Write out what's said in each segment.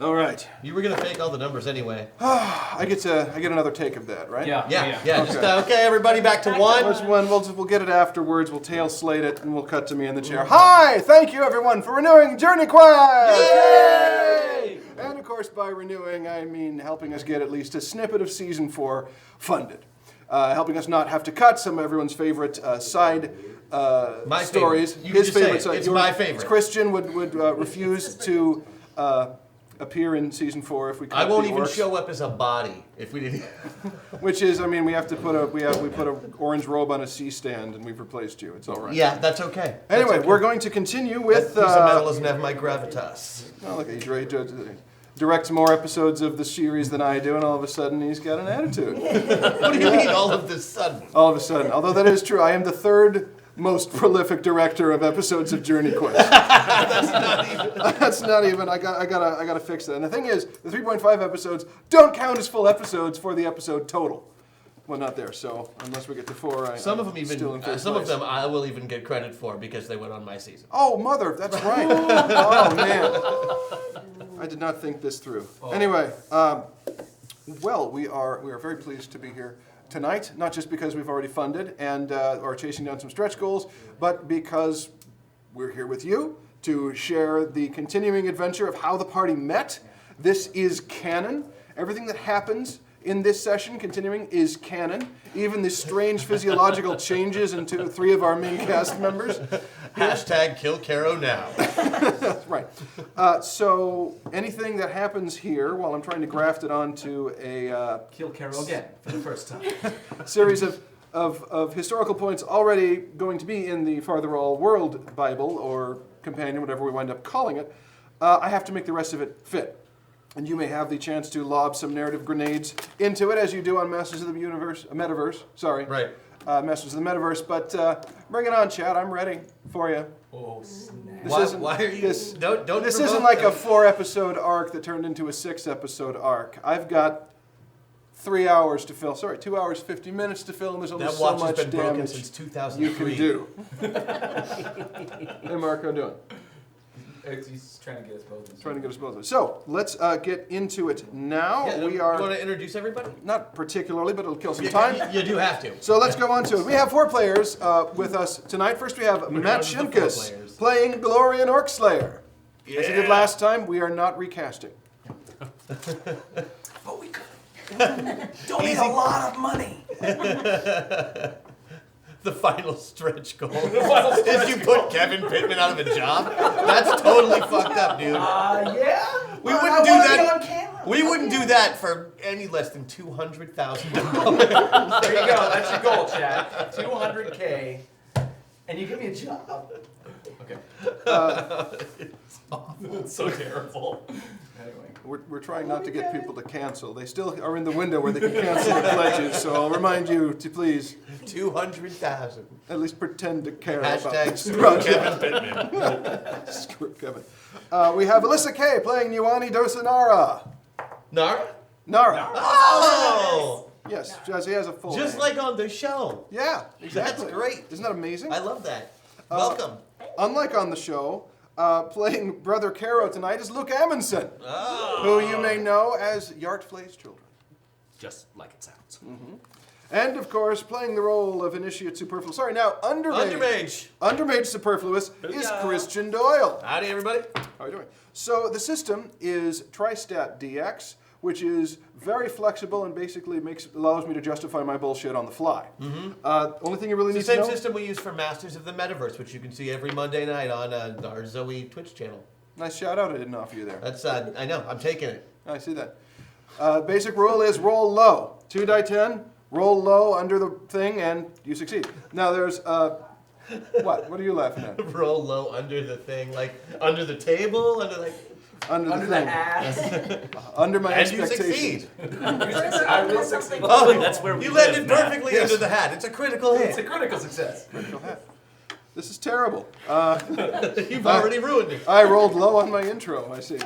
All right. You were gonna fake all the numbers anyway. I get another take of that, right? Yeah. Okay. Just, okay, everybody, back to one. We'll get it afterwards. We'll tail slate it, and we'll cut to me in the chair. Hi! Thank you, everyone, for renewing JourneyQuest! Yay! And, of course, by renewing, I mean helping us get at least a snippet of Season 4 funded. Helping us not have to cut some of everyone's favorite side stories. His favorite side. It's my favorite. Christian would refuse to appear in Season 4 if we cut I won't the even orcs. show up as a body if we didn't. Which is, I mean, we have to put an orange robe on a C-stand, and we've replaced you. It's all right. Yeah, that's okay. Anyway, we're going to continue with. That piece of metal doesn't have my gravitas. Oh, look, he's ready to directs more episodes of the series than I do, and all of a sudden he's got an attitude. What do you mean, all of a sudden? All of a sudden, although that is true, I am the third most prolific director of episodes of JourneyQuest. That's not even. I gotta fix that. And the thing is, the 3.5 episodes don't count as full episodes for the episode total. Well, not there. So unless we get to 4, Some of them I will even get credit for because they went on my season. Oh, mother, that's right. Oh man, I did not think this through. Anyway, well, we are very pleased to be here tonight, not just because we've already funded and are chasing down some stretch goals, but because we're here with you to share the continuing adventure of how the party met. This is canon. Everything that happens in this session, continuing, is canon. Even the strange physiological changes in 2 or 3 of our main cast members. Hashtag kill Caro now. That's right. So anything that happens here, while I'm trying to graft it onto a kill Caro again for the first time. series of historical points already going to be in the Farther All World Bible or companion, whatever we wind up calling it, I have to make the rest of it fit. And you may have the chance to lob some narrative grenades into it, as you do on Masters of the Metaverse. Sorry. Right. Masters of the Metaverse. But bring it on, Chad. I'm ready for you. Oh, snap. Why are you... Don't This isn't like a 4-episode arc that turned into a 6-episode arc. I've got 3 hours to fill. Sorry, 2 hours, 50 minutes to fill, and there's only that so watch much has been broken damage since 2003. you can do. Hey, Mark, how you doing? He's trying to get us both. Trying to get us both. So let's get into it now. Yeah, we you are want to introduce everybody? not particularly, but it'll kill some time. You do have to. So let's go on to it. We have 4 players with us tonight. First, we have Matt on to the 4 Shimkus players. playing Glorian Orcslayer. Yeah. As he did last time, we are not recasting. But we could. Donate a lot of money. The final stretch goal is you put Kevin Pittman out of a job? That's totally fucked up, dude. Yeah? We wouldn't do that. We wouldn't do that for any less than $200,000. There you go. That's your goal, Chad. $200K, and you give me a job. Okay. It's so terrible. Anyway. We're trying not to get people to cancel. They still are in the window where they can cancel the pledges, so I'll remind you to please $200,000. at least pretend to care about Hashtag this screw project. Kevin Pittman. Screw Kevin. We have Alyssa Kay playing Nuani Dosa Nara. Nara? Nara. Oh! Yes, he has a full Just name. like on the show. Yeah, exactly. That's great. Isn't that amazing? I love that. Welcome. Unlike on the show, playing Brother Caro tonight is Luke Amundsen, who you may know as Yart Flay's Children. Just like it sounds. Mm-hmm. And, of course, playing the role of Initiate Superfluous. Sorry, now, Undermage Superfluous is Christian Doyle. Howdy, everybody. How are you doing? So the system is Tristat DX, which is very flexible and basically allows me to justify my bullshit on the fly. Mm-hmm. Only thing you really need It's the to know... same system we use for Masters of the Metaverse, which you can see every Monday night on our Zoe Twitch channel. Nice shout out I didn't offer you there. That's I know, I'm taking it. I see that. Basic rule is roll low. 2 die 10, roll low under the thing, and you succeed. Now there's... What? What are you laughing at? Roll low under the thing, like under the table, Under the the thing. hat. Under my and you expectations. succeed. I will succeed. Oh, That's where we you live, landed Matt. perfectly Yes. under the hat. It's a critical It's a hit. critical success. Critical hat. This is terrible. You've already ruined it. I rolled low on my intro, I see.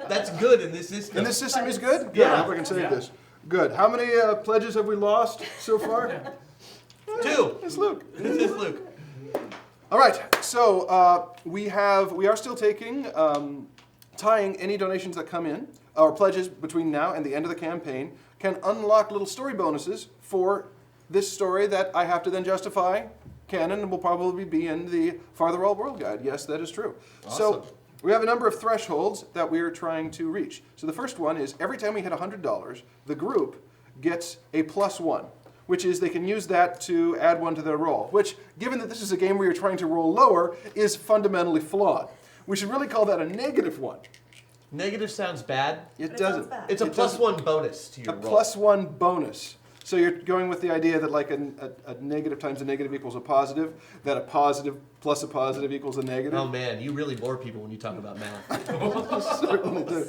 That's good in this system. And this system is good? Good. Yeah. I hope I can save this. Good. How many pledges have we lost so far? 2. It's Luke. This is Luke. All right. So we are still taking tying any donations that come in, or pledges between now and the end of the campaign, can unlock little story bonuses for this story that I have to then justify canon and will probably be in the Farther World Guide. Yes, that is true. Awesome. So we have a number of thresholds that we are trying to reach. So the first one is every time we hit $100, the group gets a +1, which is they can use that to add 1 to their roll, which, given that this is a game where you're trying to roll lower, is fundamentally flawed. We should really call that a -1. Negative sounds bad. It doesn't. It's a +1 bonus to your A roll. +1 bonus. So you're going with the idea that like a negative times a negative equals a positive, that a positive plus a positive equals a negative. Oh man, you really bore people when you talk about math. Certainly do.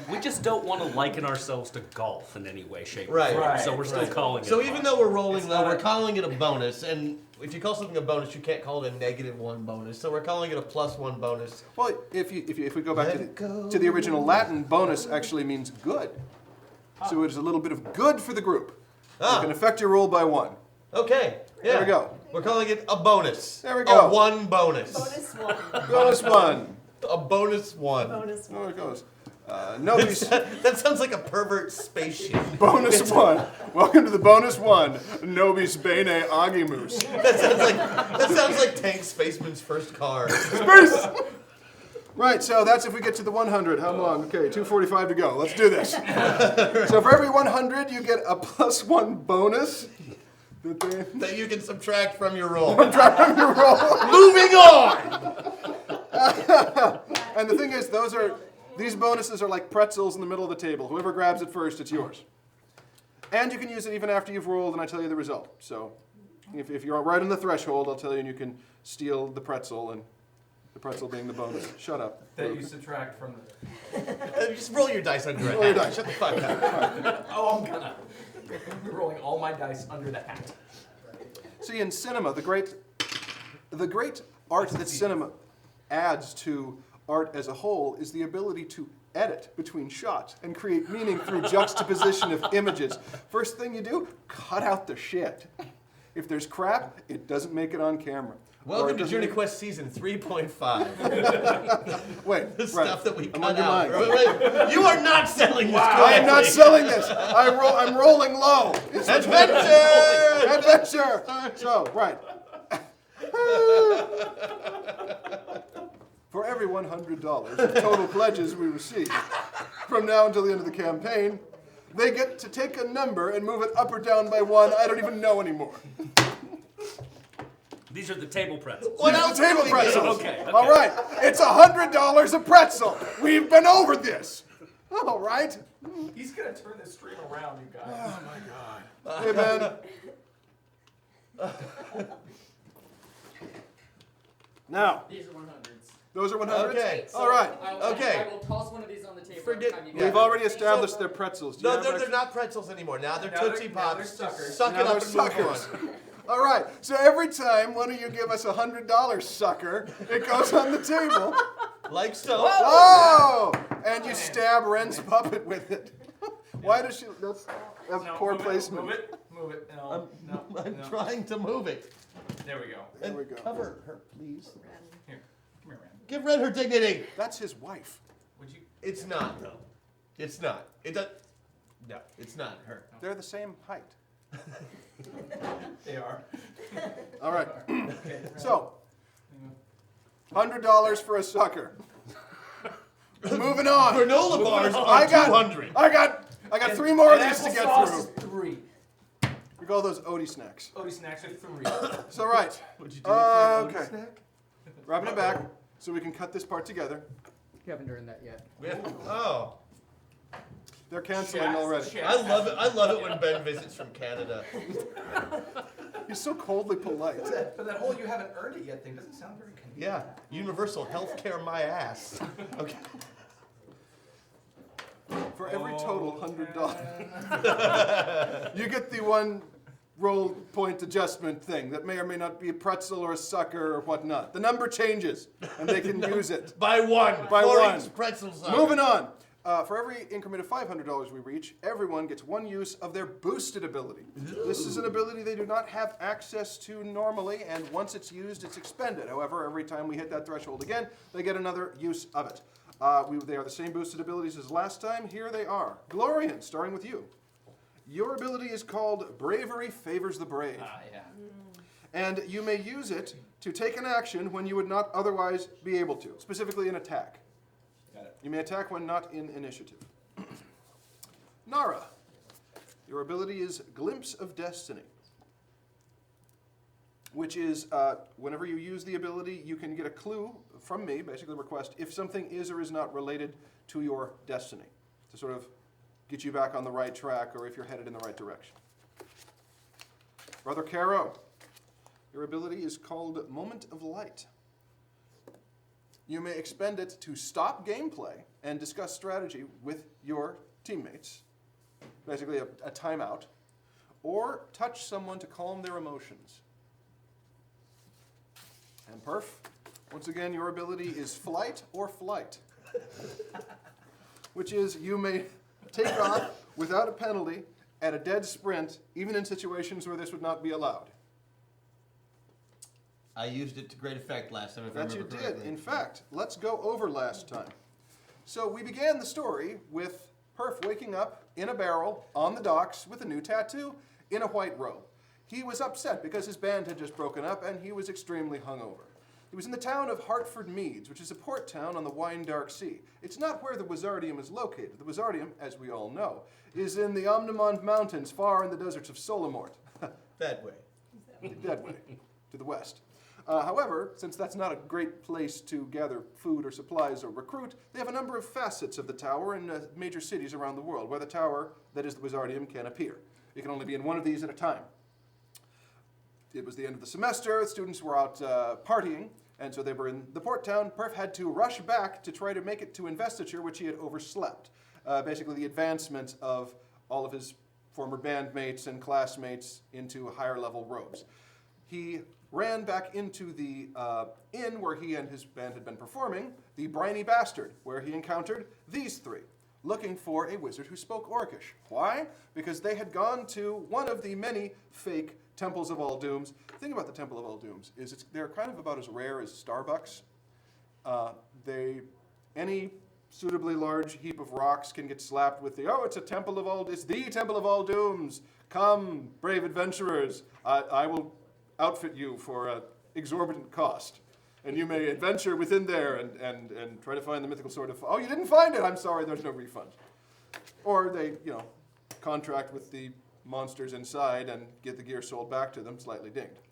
We just don't want to liken ourselves to golf in any way, shape, or Right. form. Right. So we're still calling it. So a even plus. though we're rolling It's low, not we're a- calling it a bonus. And if you call something a bonus, you can't call it a -1 bonus. So we're calling it a +1 bonus. Well, if we go back Let it go. to the original Latin, bonus actually means good. So it is a little bit of good for the group. Ah. It can affect your roll by 1. Okay. Yeah. There we go. We're calling it a bonus. There we go. A 1 bonus. Bonus one. Bonus 1. A bonus 1. Bonus one. There it goes. Nobis. That sounds like a pervert spaceship. Bonus 1. Welcome to the bonus 1. Nobis bene agimus. That sounds like Tank Spaceman's first car. Space! Right, so that's if we get to the 100. How long? Okay, 2:45 to go. Let's do this. So for every 100, you get a +1 bonus. That you can subtract from your roll. Driving your roll. Moving on! And the thing is, these bonuses are like pretzels in the middle of the table. Whoever grabs it first, it's yours. And you can use it even after you've rolled and I tell you the result. So if you're right on the threshold, I'll tell you and you can steal the pretzel, and the pretzel being the bonus. Shut up. That you subtract from the. Just roll your dice under it. Roll your dice. Shut the fuck up. Oh, I'm gonna. I'm rolling all my dice under the hat. See, in cinema, the great art that cinema adds to art as a whole is the ability to edit between shots and create meaning through juxtaposition of images. First thing you do, cut out the shit. If there's crap, it doesn't make it on camera. Welcome to Or it doesn't JourneyQuest Season 3.5. Wait, The stuff that we I'm cut on your out. mind. Wait, you are not selling this correctly. I am not selling this. I'm rolling low. It's Adventure! adventure. So, right. For every $100 of total pledges we receive, from now until the end of the campaign, they get to take a number and move it up or down by 1. I don't even know anymore. These are the table pretzels. What These are else the table do we do? pretzels. Okay. All right. It's $100 a pretzel. We've been over this. All right. He's gonna turn this stream around, you guys. Oh my God. Hey man. Now, These are 100s. those are 100s. Okay. All right. Okay. I will toss one of these on the table. Forget- every time you Yeah. We've go. already established they're pretzels. Do you No, have they're extra- not pretzels anymore. Now they're Now they're- Tootsie now they're Pops. suckers. Suck Now it up they're and move suckers. on. All right. So every time one of you give us $100 sucker, it goes on the table. Like so. Oh! And you stab Ren's puppet with it. Why does she? That's No, poor move it, placement. Move it. Move it. No. No. I'm no. trying to move it. There we go. There we go. Cover her, please. Here. Come here, man. Give Red her dignity. That's his wife. Would you? It's not, though. It's not. It does. No, it's not her. They're the same height. They are. All right. Okay. So, $100 for a sucker. Moving on. Granola bars are I got 200. I got 3 more of And these to get applesauce through. is 3. We call those Odie snacks. Odie snacks are 3. So right. Would you do it for an Okay. snack? Wrapping it back so we can cut this part together. You haven't earned that yet. Oh, They're canceling already. I love it. I love it when Ben visits from Canada. He's so coldly polite. But that whole "you haven't earned it yet" thing doesn't sound very convenient. Yeah, universal health care, my ass. Okay. For every total $100, you get the 1 roll point adjustment thing that may or may not be a pretzel or a sucker or whatnot. The number changes, and they can use it. By 1. By for 1. each pretzel size. Moving on. For every increment of $500 we reach, everyone gets 1 use of their boosted ability. This is an ability they do not have access to normally, and once it's used, it's expended. However, every time we hit that threshold again, they get another use of it. They are the same boosted abilities as last time. Here they are. Glorian, starting with you. Your ability is called Bravery Favors the Brave. Yeah. And you may use it to take an action when you would not otherwise be able to, specifically an attack. Got it. You may attack when not in initiative. Nara, your ability is Glimpse of Destiny, which is whenever you use the ability, you can get a clue from me, basically a request, if something is or is not related to your destiny, to sort of get you back on the right track or if you're headed in the right direction. Brother Caro, your ability is called Moment of Light. You may expend it to stop gameplay and discuss strategy with your teammates, basically a timeout, or touch someone to calm their emotions. And Perf, once again, your ability is Flight or Flight, which is you may take off without a penalty at a dead sprint, even in situations where this would not be allowed. I used it to great effect last time, if I That you remember did. correctly. In fact, let's go over last time. So we began the story with Perf waking up in a barrel on the docks with a new tattoo in a white robe. He was upset because his band had just broken up and he was extremely hungover. He was in the town of Hartford Meads, which is a port town on the Wine-Dark Sea. It's not where the Wizardium is located. The Wizardium, as we all know, is in the Omnimond Mountains, far in the deserts of Solomort. That way. Dead way, to the west. However, since that's not a great place to gather food or supplies or recruit, they have a number of facets of the tower in major cities around the world, where the tower, that is the Wizardium, can appear. You can only be in one of these at a time. It was the end of the semester, students were out partying, and so they were in the port town. Perf had to rush back to try to make it to investiture, which he had overslept. Basically the advancement of all of his former bandmates and classmates into higher level robes. He ran back into the inn where he and his band had been performing, the Briny Bastard, where he encountered these three, looking for a wizard who spoke Orcish. Why? Because they had gone to one of the many fake Temples of All Dooms. The thing about the Temple of All Dooms is they're kind of about as rare as Starbucks. Any suitably large heap of rocks can get slapped with it's the Temple of All Dooms. Come, brave adventurers, I will outfit you for an exorbitant cost. And you may adventure within there and try to find the mythical sword of... Oh, you didn't find it! I'm sorry, there's no refund. Or they, contract with the monsters inside and get the gear sold back to them, slightly dinged.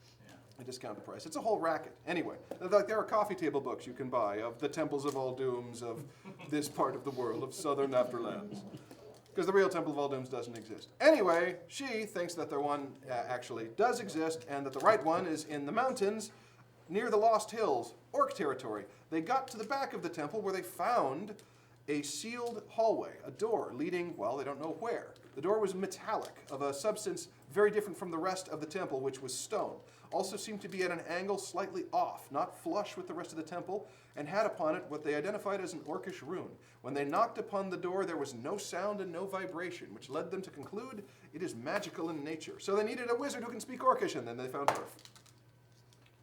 A discounted price. It's a whole racket. Anyway, there are coffee table books you can buy of the Temples of All Dooms of this part of the world, of southern Afterlands. Because the real Temple of All Dooms doesn't exist. Anyway, she thinks that the one actually does exist, and that the right one is in the mountains near the Lost Hills, Orc territory. They got to the back of the temple where they found a sealed hallway, a door leading, well, they don't know where. The door was metallic, of a substance very different from the rest of the temple, which was stone. Also seemed to be at an angle slightly off, not flush with the rest of the temple, and had upon it what they identified as an Orcish rune. When they knocked upon the door, there was no sound and no vibration, which led them to conclude it is magical in nature. So they needed a wizard who can speak Orcish, and then they found Perf.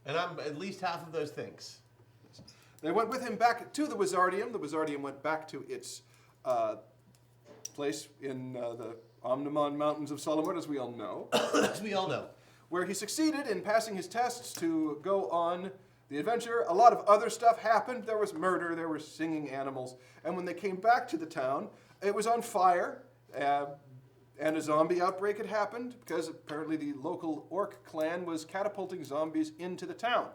And I'm at least half of those things. They went with him back to the Wizardium. The Wizardium went back to its place in the Omnimond Mountains of Solomort, as we all know. As we all know. Where he succeeded in passing his tests to go on the adventure. A lot of other stuff happened. There was murder, there were singing animals. And when they came back to the town, it was on fire. And a zombie outbreak had happened because apparently the local orc clan was catapulting zombies into the town.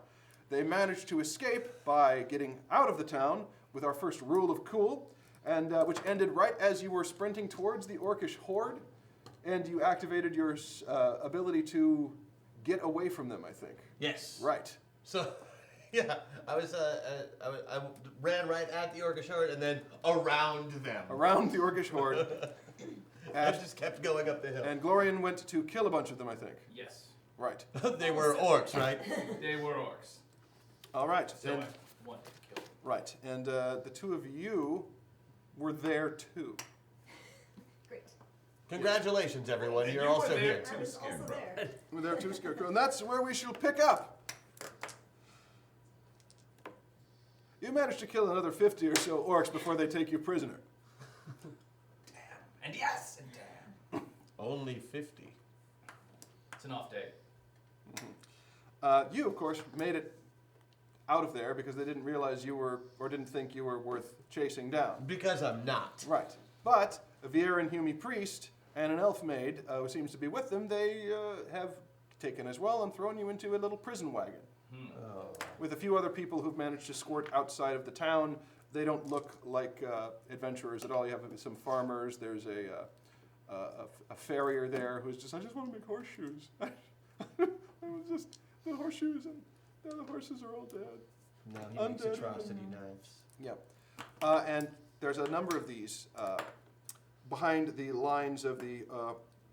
They managed to escape by getting out of the town with our first rule of cool, and which ended right as you were sprinting towards the orcish horde, and you activated your ability to get away from them, I think. Yes. Right. So, yeah, I ran right at the Orcish horde and then around them. Around the orcish horde. I just kept going up the hill. And Glorian went to kill a bunch of them, I think. Yes. Right. They were orcs, right? They were orcs. All right. So And, I wanted to kill them. right. And the two of you were there too. Great. Congratulations, everyone. And You're you were also there here. too. I was also there. We're there too, Scarecrow. And that's where we shall pick up. You manage to kill another 50 or so orcs before they take you prisoner. And yes, and damn. Only 50. It's an off day. You, of course, made it out of there because they didn't realize you were, or didn't think you were worth chasing down. Because I'm not. Right. But a Vieran Hume priest and an elf maid who seems to be with them, they have taken as well and thrown you into a little prison wagon. Oh. With a few other people who've managed to squirt outside of the town. They don't look like adventurers at all. You have some farmers. There's a farrier there who's just, I just want to make horseshoes. I was just, the horseshoes and the horses are all dead. No, he makes Undead. atrocity knives. Yep. And there's a number of these behind the lines of the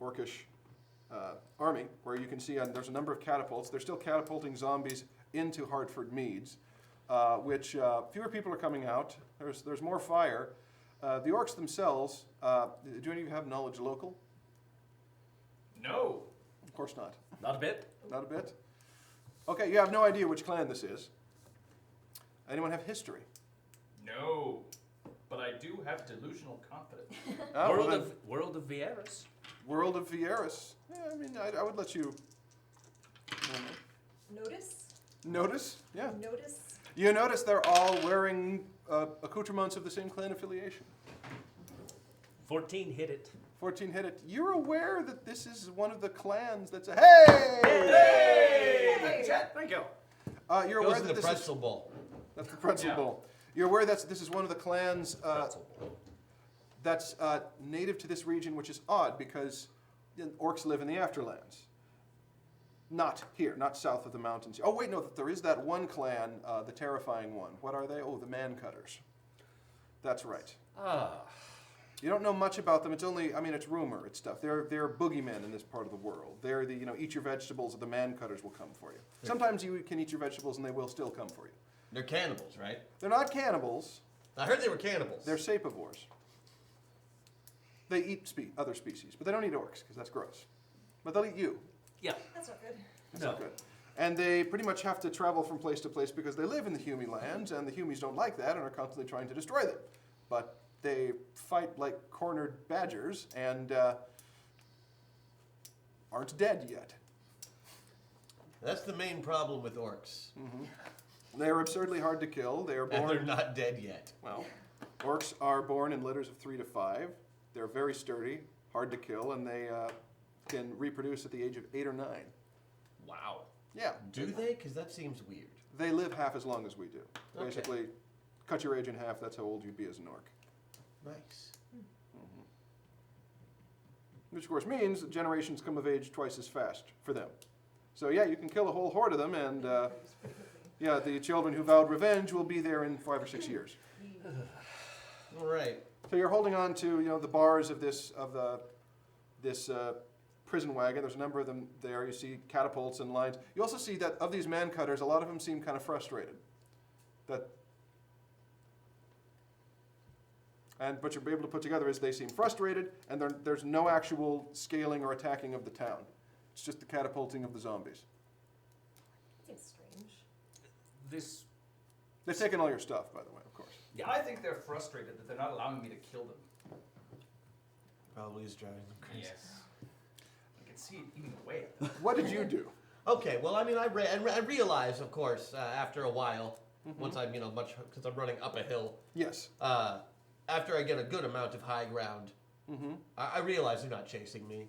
orcish army, where you can see there's a number of catapults. They're still catapulting zombies into Hartford Meads, which fewer people are coming out. There's more fire. The orcs themselves, do any of you have knowledge local? No. Of course not. Not a bit. Not a bit? Okay, you have no idea which clan this is. Anyone have history? No. But I do have delusional confidence. World of Vieras. World of Vieras. Yeah, I mean, I would let you Notice? notice. Yeah. Notice? You notice they're all wearing accoutrements of the same clan affiliation. 14 hit it. 14 hit it. You're aware that this is one of the clans that's a hey! Hey! Thank you. You're Goes aware in that the this pretzel is bowl. that's the pretzel Yeah. bowl. You're aware that this is one of the clans that's native to this region, which is odd because orcs live in the afterlands. Not here, not south of the mountains. Oh wait, no, there is that one clan, the terrifying one. What are they? Oh, the Man Cutters. That's right. Ah. You don't know much about them. It's only, I mean, it's rumor. It's stuff. They're boogeymen in this part of the world. They're the, eat your vegetables, or the Man Cutters will come for you. Sometimes you can eat your vegetables and they will still come for you. They're cannibals, right? They're not cannibals. I heard they were cannibals. They're sapivores. They eat other species, but they don't eat orcs because that's gross. But they'll eat you. Yeah. That's not good. That's No. not good. And they pretty much have to travel from place to place because they live in the Hume lands, and the Humes don't like that and are constantly trying to destroy them. But they fight like cornered badgers and aren't dead yet. That's the main problem with orcs. They're absurdly hard to kill. They are And they're born. not dead yet. Well, orcs are born in litters of 3 to 5. They're very sturdy, hard to kill, and they can reproduce at the age of 8 or 9. Wow. Yeah. Do they? Because that seems weird. They live half as long as we do. Okay. Basically, cut your age in half, that's how old you'd be as an orc. Nice. Which, of course, means that generations come of age twice as fast for them. So, yeah, you can kill a whole horde of them, and, yeah, the children who vowed revenge will be there in 5 or 6 years. All right. So you're holding on to, the bars of this, prison wagon. There's a number of them there. You see catapults and lines. You also see that of these man cutters, a lot of them seem kind of frustrated. But what you're able to put together is they seem frustrated, and there's no actual scaling or attacking of the town. It's just the catapulting of the zombies. Seems strange. This. They've taken all your stuff, by the way, of course. Yeah. I think they're frustrated that they're not allowing me to kill them. Probably is driving them crazy. Yes. I can see it eating away at them. What did you do? Okay, well, I mean, I realized, of course, after a while, once I'm, because I'm running up a hill, Yes. after I get a good amount of high ground, I realize they're not chasing me.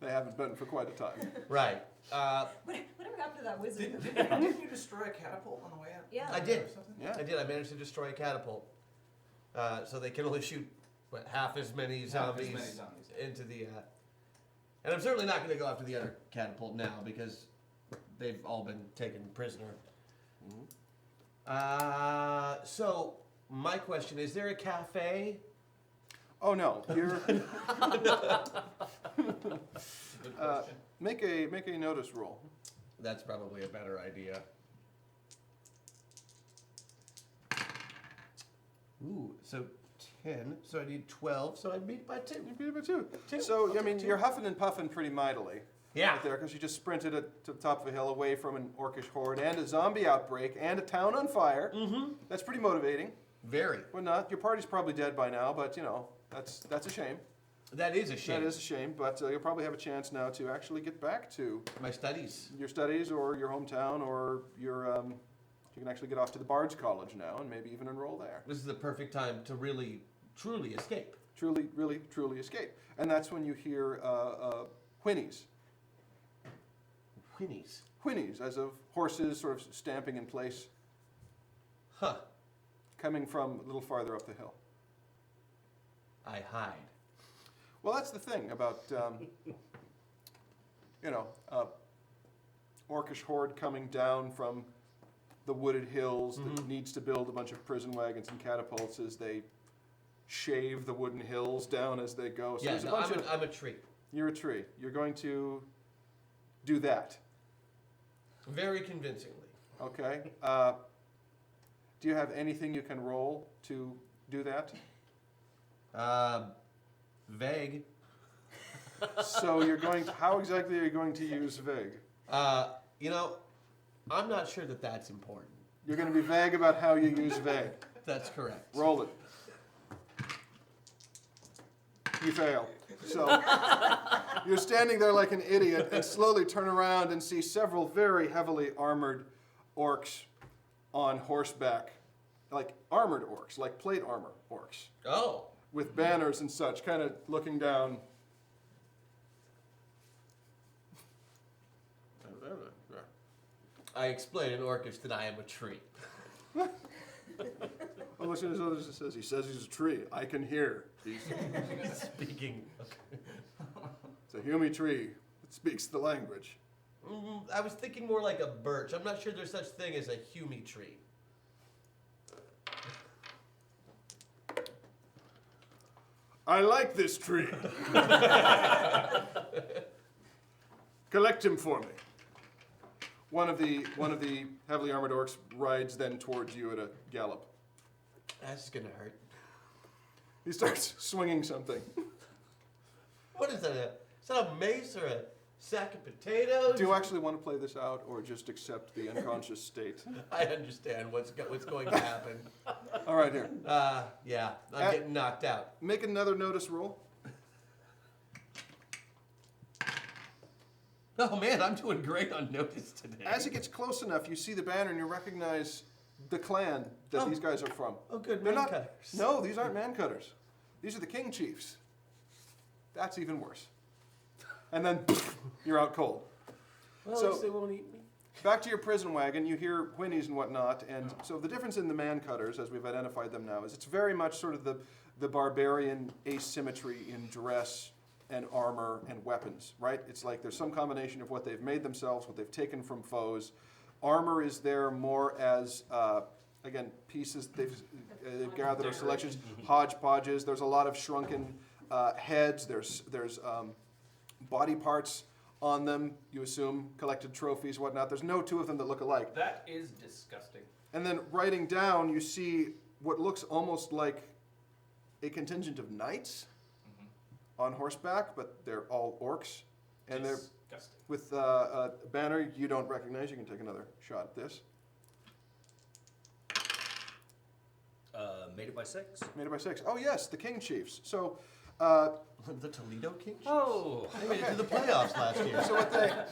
They haven't been for quite a time. Right. Whatever happened to that wizard? Didn't you destroy a catapult on the way out? Yeah. I did. Yeah. I did. I managed to destroy a catapult. So they can only shoot, half as many Half as zombies, many zombies. into the... and I'm certainly not going to go after the other catapult now, because they've all been taken prisoner. So, my question, is there a cafe? Oh no, you're Good question. make a notice roll. That's probably a better idea. Ooh, so 10. So I need 12. So I beat by 2. You beat it by 2. So I mean, you're huffing and puffing pretty mightily, Yeah. Right there, because you just sprinted to the top of a hill away from an orcish horde and a zombie outbreak and a town on fire. Mm-hmm. That's pretty motivating. Very. Well, not. Your party's probably dead by now, but, that's a shame. That is a shame. That is a shame, but you'll probably have a chance now to actually get back to My studies. your studies or your hometown or your, you can actually get off to the Bard's College now and maybe even enroll there. This is the perfect time to really, truly escape. Truly, really, truly escape. And that's when you hear whinnies. Whinnies. Whinnies, as of horses sort of stamping in place, Huh. coming from a little farther up the hill. I hide. Well, that's the thing about, orcish horde coming down from the wooded hills that needs to build a bunch of prison wagons and catapults as they shave the wooden hills down as they go. So Yeah, there's a no, bunch of, I'm a tree. you're a tree. You're going to do that, Very convincingly. okay? Do you have anything you can roll to do that? Vague. So you're going to, how exactly are you going to use vague? I'm not sure that that's important. You're going to be vague about how you use vague. That's correct. Roll it. You fail. So you're standing there like an idiot and slowly turn around and see several very heavily armored orcs on horseback. Like armored orcs, like plate armor orcs, Oh. with banners and such, kind of looking down. I explain in Orcish that I am a tree. Oh, listen to his others. It says, he says he's a tree. I can hear. He's Speaking. it's a humy tree that speaks the language. I was thinking more like a birch. I'm not sure there's such thing as a humy tree. I like this tree. Collect him for me. One of the heavily armored orcs rides then towards you at a gallop. That's gonna hurt. He starts swinging something. What is that? Is that a mace or a sack of potatoes? Do you actually want to play this out, or just accept the unconscious state? I understand what's going to happen. All right, here. Yeah, I'm getting knocked out. Make another notice roll. Oh man, I'm doing great on notice today. As it gets close enough, you see the banner and you recognize the clan that these guys are from. Oh, good. They're Man not. cutters. No, these aren't man cutters. These are the king chiefs. That's even worse. And then you're out cold. Well, So- at least they won't eat me. Back to your prison wagon, you hear whinnies and whatnot, and so the difference in the man cutters, as we've identified them now, is it's very much sort of the barbarian asymmetry in dress and armor and weapons, right? It's like there's some combination of what they've made themselves, what they've taken from foes. Armor is there more as, again, pieces they've gathered or selections, hodgepodges. There's a lot of shrunken heads. There's body parts on them, you assume, collected trophies, whatnot. There's no two of them that look alike. That is disgusting. And then writing down, you see what looks almost like a contingent of knights on horseback, but they're all orcs. And they're Disgusting. with a banner you don't recognize. You can take another shot at this. Made it by 6. Made it by 6. Oh, yes, the King Chiefs. So, The Toledo King? Oh. They made it to the playoffs last year. so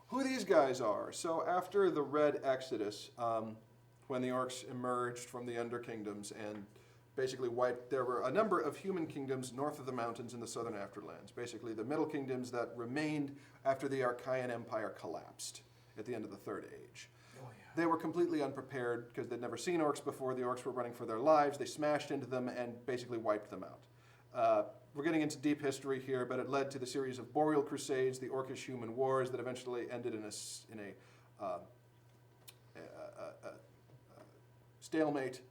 who these guys are. So after the Red Exodus, when the orcs emerged from the Under Kingdoms and basically wiped, there were a number of human kingdoms north of the mountains in the southern afterlands. Basically the Middle Kingdoms that remained after the Archaean Empire collapsed at the end of the Third Age. They were completely unprepared because they'd never seen orcs before. The orcs were running for their lives. They smashed into them and basically wiped them out. We're getting into deep history here, but it led to the series of Boreal Crusades, the Orcish Human Wars that eventually ended in a stalemate.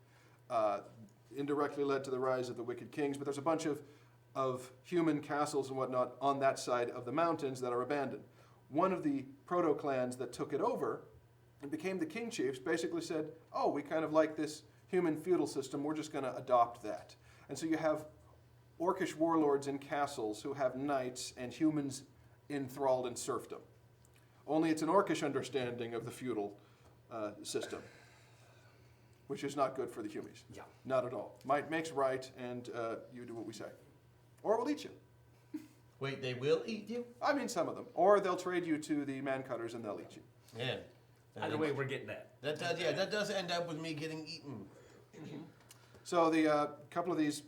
Indirectly led to the rise of the Wicked Kings, but there's a bunch of human castles and whatnot on that side of the mountains that are abandoned. One of the proto-clans that took it over and became the King Chiefs basically said, oh, we kind of like this human feudal system, we're just going to adopt that. And so you have orcish warlords in castles who have knights and humans enthralled in serfdom. Only it's an orcish understanding of the feudal system, which is not good for the humies. Yeah. Not at all. Might makes right, and you do what we say. Or we'll eat you. Wait, they will eat you? I mean, some of them. Or they'll trade you to the man cutters and they'll eat you. Man. Either way, we're getting that. That does end up with me getting eaten. So the couple of these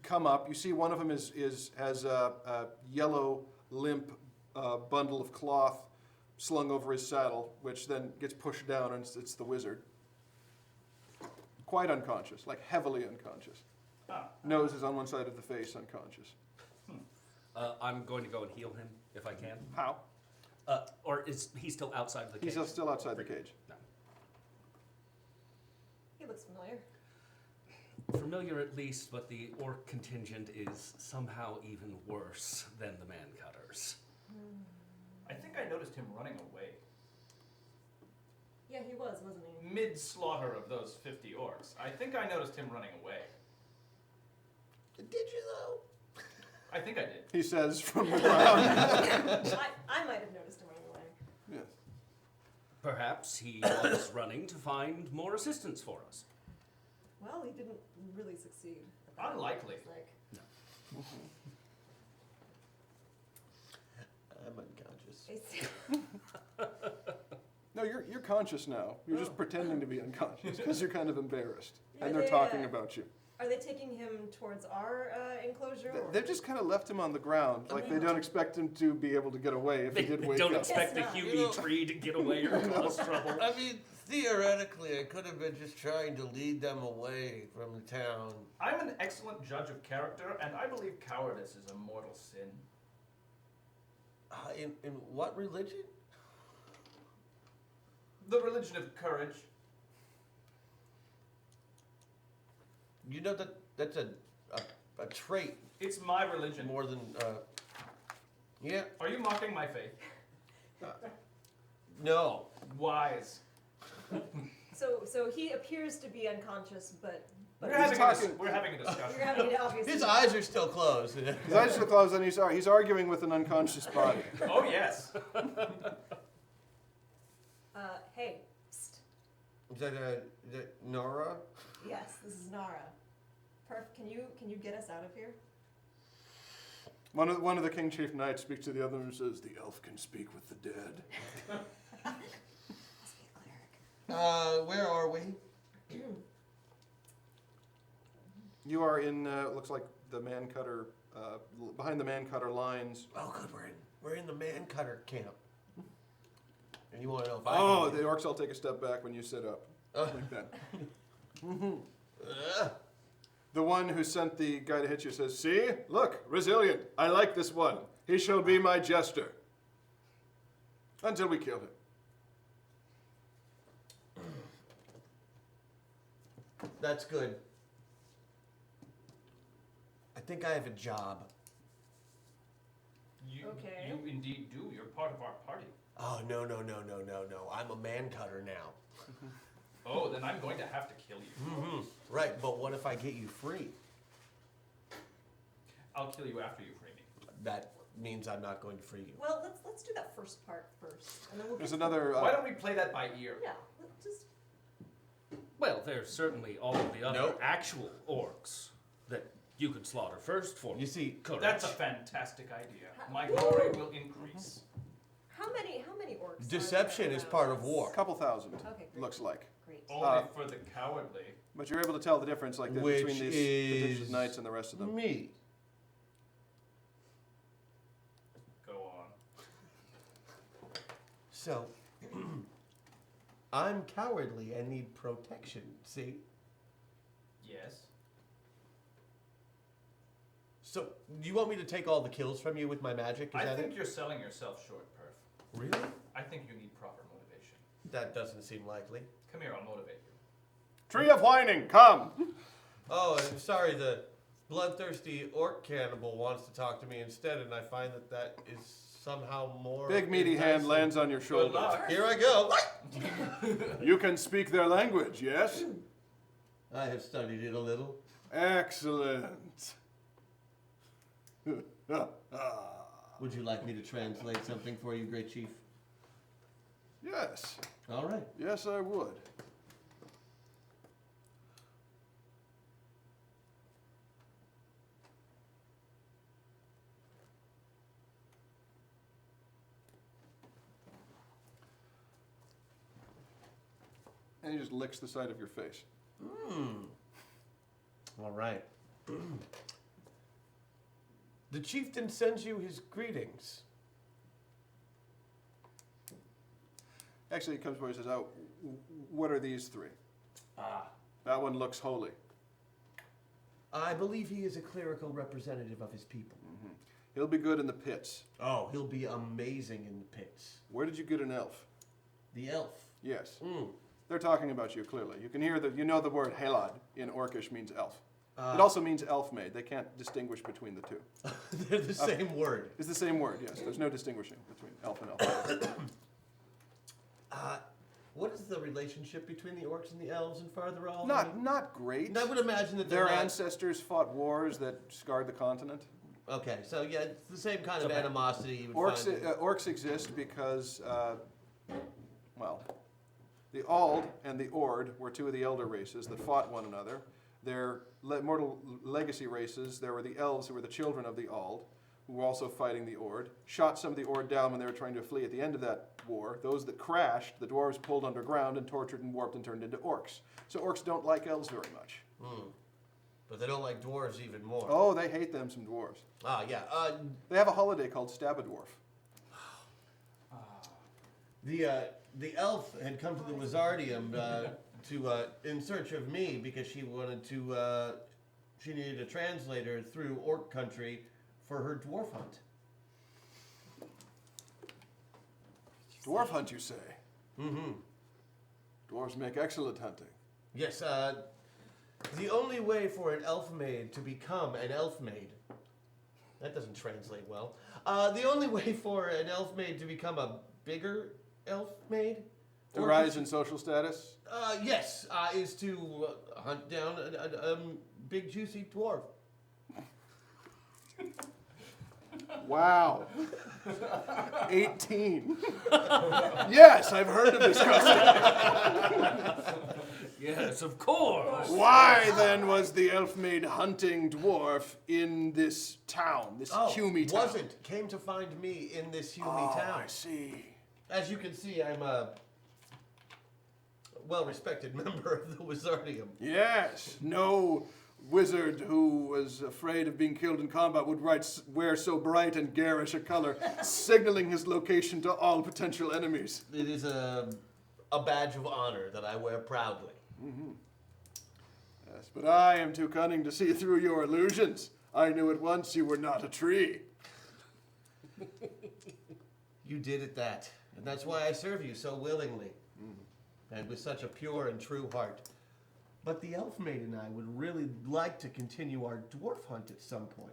come up. You see one of them has a yellow, limp bundle of cloth slung over his saddle, which then gets pushed down, and it's the wizard. Quite unconscious, like heavily unconscious. Nose is on one side of the face, unconscious. I'm going to go and heal him if I can. How? Or is he still outside of the cage? He's still outside the cage. No. He looks familiar. Familiar at least, but the orc contingent is somehow even worse than the man cutters. I think I noticed him running away. Yeah, he was, wasn't he? Mid-slaughter of those 50 orcs. I think I noticed him running away. Did you though? I think I did. He says from the ground. I might have noticed him running away. Yes. Perhaps he was running to find more assistance for us. Well, he didn't really succeed. at that, Unlikely. it's like. I'm unconscious. It's- No, you're conscious now. You're just pretending to be unconscious because you're kind of embarrassed, and Are they're they, talking about you. Are they taking him towards our enclosure? or- They've just kind of left him on the ground, like they don't expect him to be able to get away if he did wake Don't up. expect the Guess not. Huey tree to get away or cause trouble. I mean, theoretically, I could have been just trying to lead them away from the town. I'm an excellent judge of character, and I believe cowardice is a mortal sin. In what religion? The religion of courage. You know that's a trait It's my religion. more than yeah. Are you mocking my faith? No. Wise. So he appears to be unconscious, but We're He's having, talking- we're having a discussion. you're having to obviously. His eyes are still closed. His eyes are closed, and he's arguing with an unconscious body. Oh, yes. Hey, psst. Is that Nara? Yes, this is Nara. Perf, can you get us out of here? One of the King Chief Knights speaks to the other and says, "The elf can speak with the dead." Must be a cleric. Where are we? You are in looks like the man cutter behind the man cutter lines. Oh, good. We're in the man cutter camp. And you want to know if Oh, I the orcs all take a step back when you sit up, like that. The one who sent the guy to hit you says, "See, look, resilient. I like this one. He shall be my jester." Until we kill him. That's good. I think I have a job. Okay. You indeed do. You're part of our party. Oh, no. I'm a man cutter now. Oh, then I'm going to have to kill you. Right, but what if I get you free? I'll kill you after you free me. That means I'm not going to free you. Well, let's do that first part first, and then we'll. There's get to another. Why don't we play that by ear? Yeah, just. Well, there's certainly all of the other Nope. actual orcs that you could slaughter first for You see, courage. That's a fantastic idea. My glory will increase. How many orcs? are deception there is around part of us? war. A couple thousand, Okay, great. looks like. Great. Only for the cowardly. But you're able to tell the difference, like this, Which between these is the knights and the rest of them. Me. Go on. So, I'm cowardly and need protection, see? Yes. So, do you want me to take all the kills from you with my magic? Is I that think it? you're selling yourself short, Perf. Really? I think you need proper motivation. That doesn't seem likely. Come here, I'll motivate you. Tree of whining, come! Oh, I'm sorry, the bloodthirsty orc cannibal wants to talk to me instead, and I find that is somehow more... Big meaty hand enticing. lands on your Good shoulder. luck. Here I go. You can speak their language, yes? I have studied it a little. Excellent. Would you like me to translate something for you, Great Chief? Yes. All right. Yes, I would. And he just licks the side of your face. All right. The chieftain sends you his greetings. Actually, he comes by and says, "Oh, what are these three?" That one looks holy. I believe he is a clerical representative of his people. He'll be good in the pits. Oh, he'll be amazing in the pits. Where did you get an elf? The elf. Yes. They're talking about you clearly. You can hear you know the word helad in Orcish means elf. It also means elf-made. They can't distinguish between the two. They're the same word. It's the same word, yes. There's no distinguishing between elf and elf. What is the relationship between the orcs and the elves in Farther All? Not great. And I would imagine that Their they're not- ancestors fought wars that scarred the continent. Okay, so yeah, it's the same kind of animosity you would Orcs, find. orcs exist because, well, the Ald and the Ord were two of the elder races that fought one another. They're mortal legacy races. There were the elves who were the children of the Ald, who were also fighting the Ord, shot some of the Ord down when they were trying to flee at the end of that war. Those that crashed, the dwarves pulled underground and tortured and warped and turned into orcs. So orcs don't like elves very much. But they don't like dwarves even more. Oh, they hate them, some dwarves. Yeah. They have a holiday called Stab-a-Dwarf. The elf had come to the Wizardium in search of me because she wanted to. She needed a translator through Orc country for her dwarf hunt. Dwarf hunt, you say? Dwarves make excellent hunting. Yes. The only way for an elf maid to become an elf maid. That doesn't translate well. The only way for an elf maid to become a bigger elf maid. To rise in social status? Yes, is to hunt down a big juicy dwarf. Wow. 18. Yes, I've heard of this custom. Yes, of course. Why then was the elf maid hunting dwarf in this town, this Humey town? Wasn't. Came to find me in this Humey town. I see. As you can see, I'm a well-respected member of the Wizardium. Yes, no wizard who was afraid of being killed in combat would wear so bright and garish a color, signaling his location to all potential enemies. It is a badge of honor that I wear proudly. Yes, but I am too cunning to see through your illusions. I knew at once you were not a tree. You did it that, and that's why I serve you so willingly, and with such a pure and true heart. But the elf maid and I would really like to continue our dwarf hunt at some point.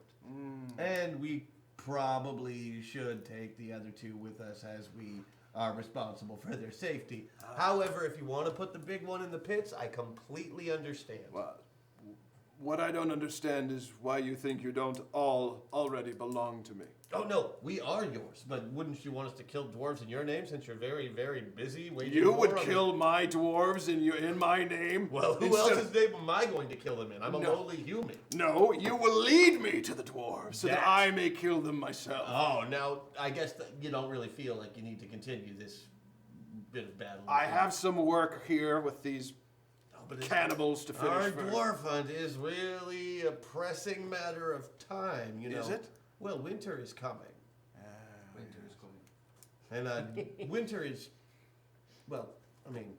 And we probably should take the other two with us as we are responsible for their safety. However, if you want to put the big one in the pits, I completely understand. Well, what I don't understand is why you think you don't all already belong to me. Oh no, we are yours, but wouldn't you want us to kill dwarves in your name since you're very, very busy waging You war would on kill my dwarves in my name? Well, who else's name am I going to kill them in? I'm a lowly human. No, you will lead me to the dwarves so that That- I may kill them myself. Oh, now I guess that you don't really feel like you need to continue this bit of battle. I have some work here with these but it's- cannibals to finish Our first. dwarf hunt is really a pressing matter of time, you know. Is it? Well, winter is coming. Winter is coming. And winter is, well, I mean,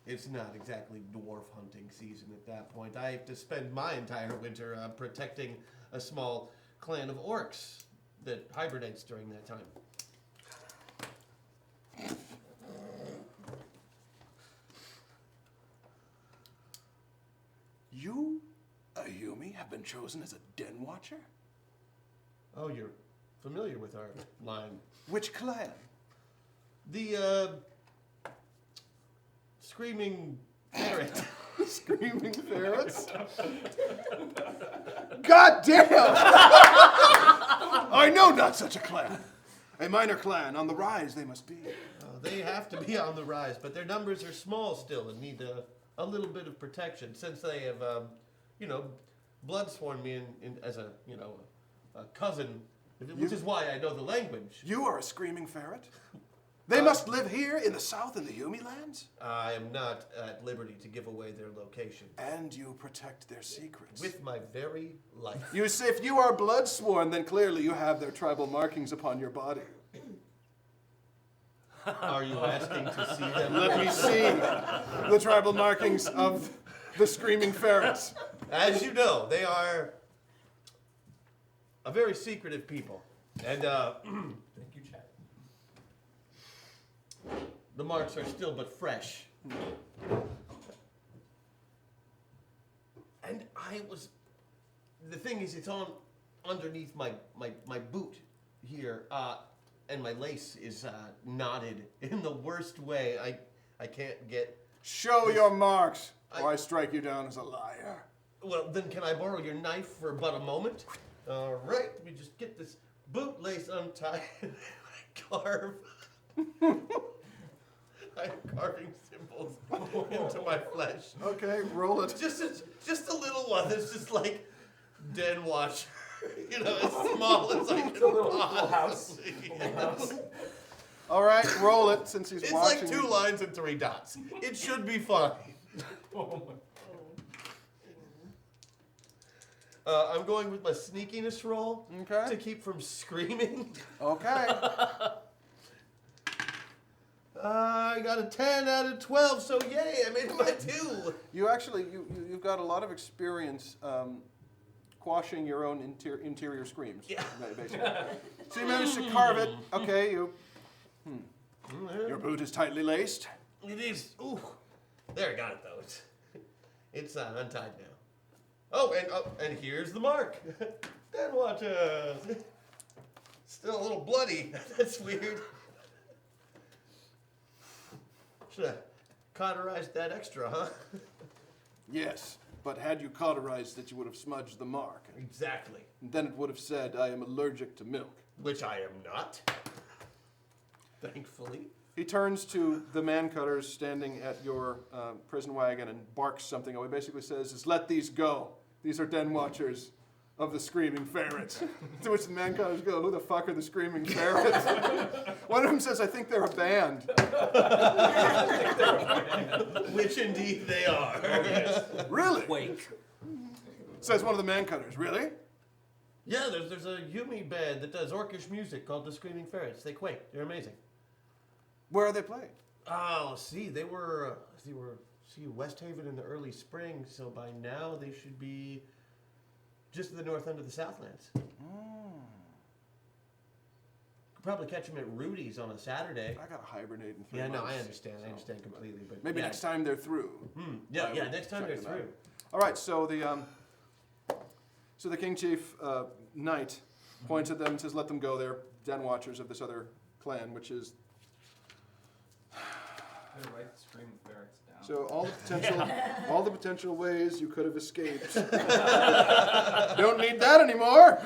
it's not exactly dwarf hunting season at that point. I have to spend my entire winter protecting a small clan of orcs that hibernates during that time. You, a Yumi, have been chosen as a den watcher? Oh, you're familiar with our line. Which clan? The, Screaming Ferret. Screaming ferrets? God damn! I know not such a clan. A minor clan, on the rise they must be. They have to be on the rise, but their numbers are small still and need a little bit of protection since they have, blood sworn me in as a cousin, which is why I know the language. You are a screaming ferret? They must live here in the south in the Yumi lands? I am not at liberty to give away their location. And you protect their secrets. With my very life. You say if you are blood sworn, then clearly you have their tribal markings upon your body. Are you asking to see them? Let me see the tribal markings of the screaming ferrets. As you know, they are a very secretive people. And Thank you, Chad. the marks are still but fresh. And the thing is, it's on underneath my boot here, and my lace is knotted in the worst way. I can't get... Show your marks, or I strike you down as a liar. Well, then can I borrow your knife for but a moment? All right, let me just get this bootlace untied. I carve. I'm carving symbols into my flesh. Okay, roll it. Just a little one that's just like Den Watcher. As small as I can possibly. All right, roll it since he's It's watching. like 2 lines and 3 dots. It should be fine. I'm going with my sneakiness roll Okay. to keep from screaming. Okay. I got a 10 out of 12, so yay, I made it by 2. You actually, you've got a lot of experience quashing your own interior screams, basically. So you managed to carve it. Okay, your boot is tightly laced. It is. Ooh. There, I got it, though. It's untied now. Oh, and here's the mark. Den Watcher. Still a little bloody. That's weird. Should have cauterized that extra, huh? Yes, but had you cauterized it, you would have smudged the mark. Exactly. And then it would have said, I am allergic to milk. Which I am not. Thankfully. He turns to the man cutters standing at your prison wagon and barks something. He basically says, let these go. These are Den Watchers of the Screaming Ferrets. To which the man cutters go, who the fuck are the Screaming Ferrets? One of them says, I think they're a band. Which indeed they are. Really? Wake. Says one of the man cutters. Really? Yeah, there's a Yumi band that does orcish music called the Screaming Ferrets. They quake. They're amazing. Where are they playing? Oh, see, they were West Haven in the early spring, so by now they should be just at the north end of the Southlands. Could probably catch them at Rudy's on a Saturday. I got to hibernate in 3 Yeah, months. no, I understand. I understand completely. But Maybe yeah. next time they're through. Yeah, I yeah. would Next time check they're them out. through. All right, so the King Chief Knight points at them and says, let them go. They're Den Watchers of this other clan, which is... Better write the screaming ferrets down. So all the potential ways you could have escaped. Don't need that anymore.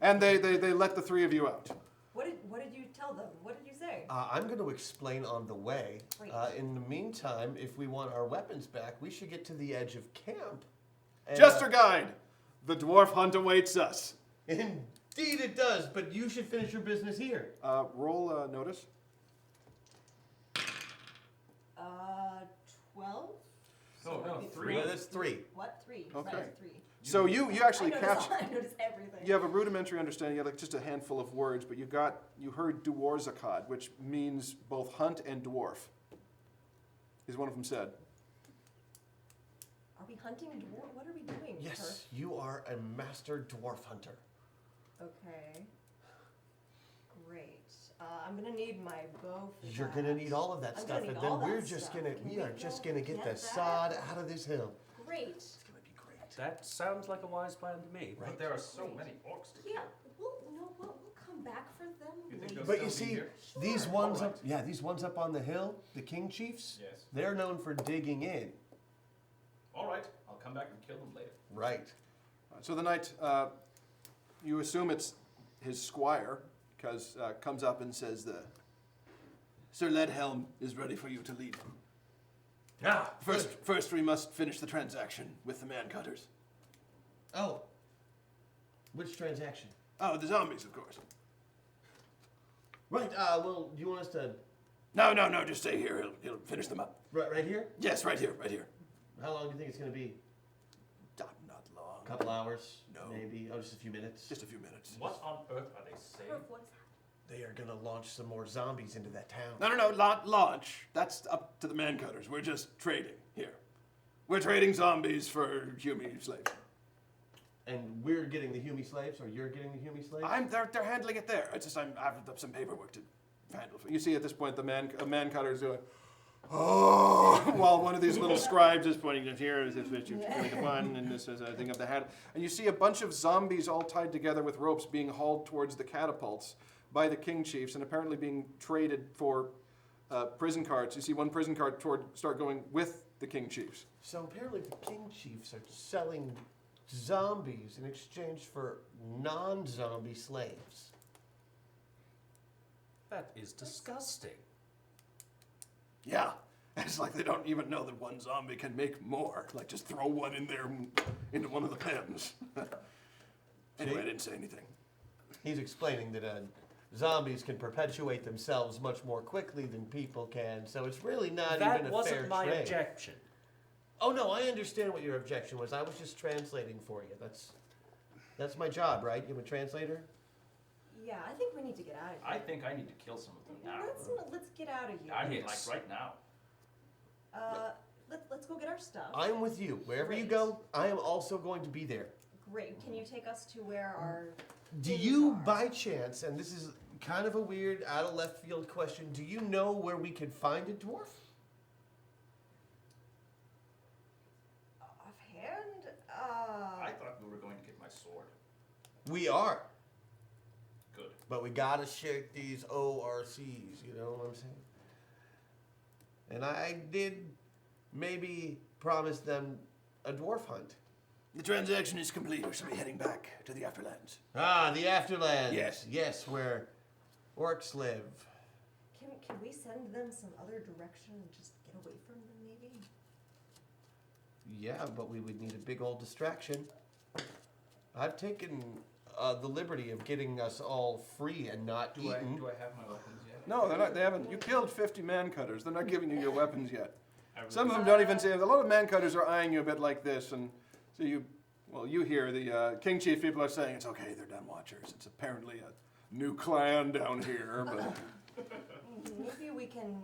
And they let the 3 of you out. What did you tell them? What did you say? I'm going to explain on the way. Great. In the meantime, if we want our weapons back, we should get to the edge of camp. And, Jester Guide, the dwarf hunt awaits us. Indeed it does, but you should finish your business here. Roll notice. 12? Oh, no, Wait, 3. Well, that's 3. What? 3. Okay. Sorry, 3. So you actually I capture. notice everything. You have a rudimentary understanding. You have like just a handful of words, but you heard Dwarzakad, which means both hunt and dwarf. Is one of them said. Are we hunting a dwarf? What are we doing? Yes, you are a master dwarf hunter. Okay. Great. I'm gonna need my bow for You're that. gonna need all of that I'm stuff, gonna need and then all that we're just stuff. gonna Can we are go just gonna get the that? sod out of this hill. Great. It's gonna be great. That sounds like a wise plan to me. But there are so many orcs to Yeah. kill. We'll come back for them You think later. they'll But you still be see, here? these Sure. ones Alright. up, these ones up on the hill, the king chiefs, Yes. they're known for digging in. All right, I'll come back and kill them later. Right. So the knight, you assume it's his squire, because comes up and says, Sir Ledhelm is ready for you to lead. Ah, First, we must finish the transaction with the man cutters. Oh. Which transaction? Oh, the zombies, of course. Right, well, do you want us to... No, just stay here. He'll finish them up. Right here? Yes, right here. How long do you think it's going to be? Not long. A couple hours? No. Maybe? Oh, just a few minutes? Just a few minutes. What on earth are they saying? Perf, what's They are going to launch some more zombies into that town. No, launch. That's up to the man cutters. We're just trading here. We're trading zombies for human slaves. And we're getting the Hume slaves, or you're getting the Hume slaves? They're handling it there. It's just I have some paperwork to handle. You see at this point a man cutter is doing, oh, while one of these little scribes is pointing it here. This is what you're doing the one, and this is a thing of the hat. And you see a bunch of zombies all tied together with ropes being hauled towards the catapults by the king chiefs, and apparently being traded for prison carts. You see one prison cart start going with the king chiefs. So apparently the king chiefs are selling zombies in exchange for non-zombie slaves. That is disgusting. Yeah, it's like they don't even know that one zombie can make more. Like just throw one in there into one of the pens. Anyway, I didn't say anything. He's explaining that zombies can perpetuate themselves much more quickly than people can, so it's really not That even a fair wasn't my trade. objection. Oh no, I understand what your objection was. I was just translating for you. That's my job, right? You're a translator? Yeah, I think we need to get out of I here. think I need to kill some of them now. Let's get out of here. I mean, like right now. Let's go get our stuff. I'm with you. Wherever you Great. go, I am also going to be there. Great. Can you take us to where our Do things you, are? by chance, and this is kind of a weird, out of left field question, do you know where we could find a dwarf? Offhand? I thought we were going to get my sword. We are. Good. But we gotta shake these ORCs, you know what I'm saying? And I did maybe promise them a dwarf hunt. The transaction is complete. We shall be heading back to the Afterlands. Ah, the Afterlands. Yes. Yes, where orcs live. Can we send them some other direction and just get away from them, maybe? Yeah, but we would need a big old distraction. I've taken the liberty of getting us all free and not Do I eaten. have my weapons yet? No, they're not. They haven't. You killed 50 man cutters. They're not giving you your weapons yet. I really- Some of them don't even say. A lot of man cutters are eyeing you a bit like this, and so you hear the king chief people are saying it's okay. They're den watchers. It's apparently a new clan down here, but Maybe we can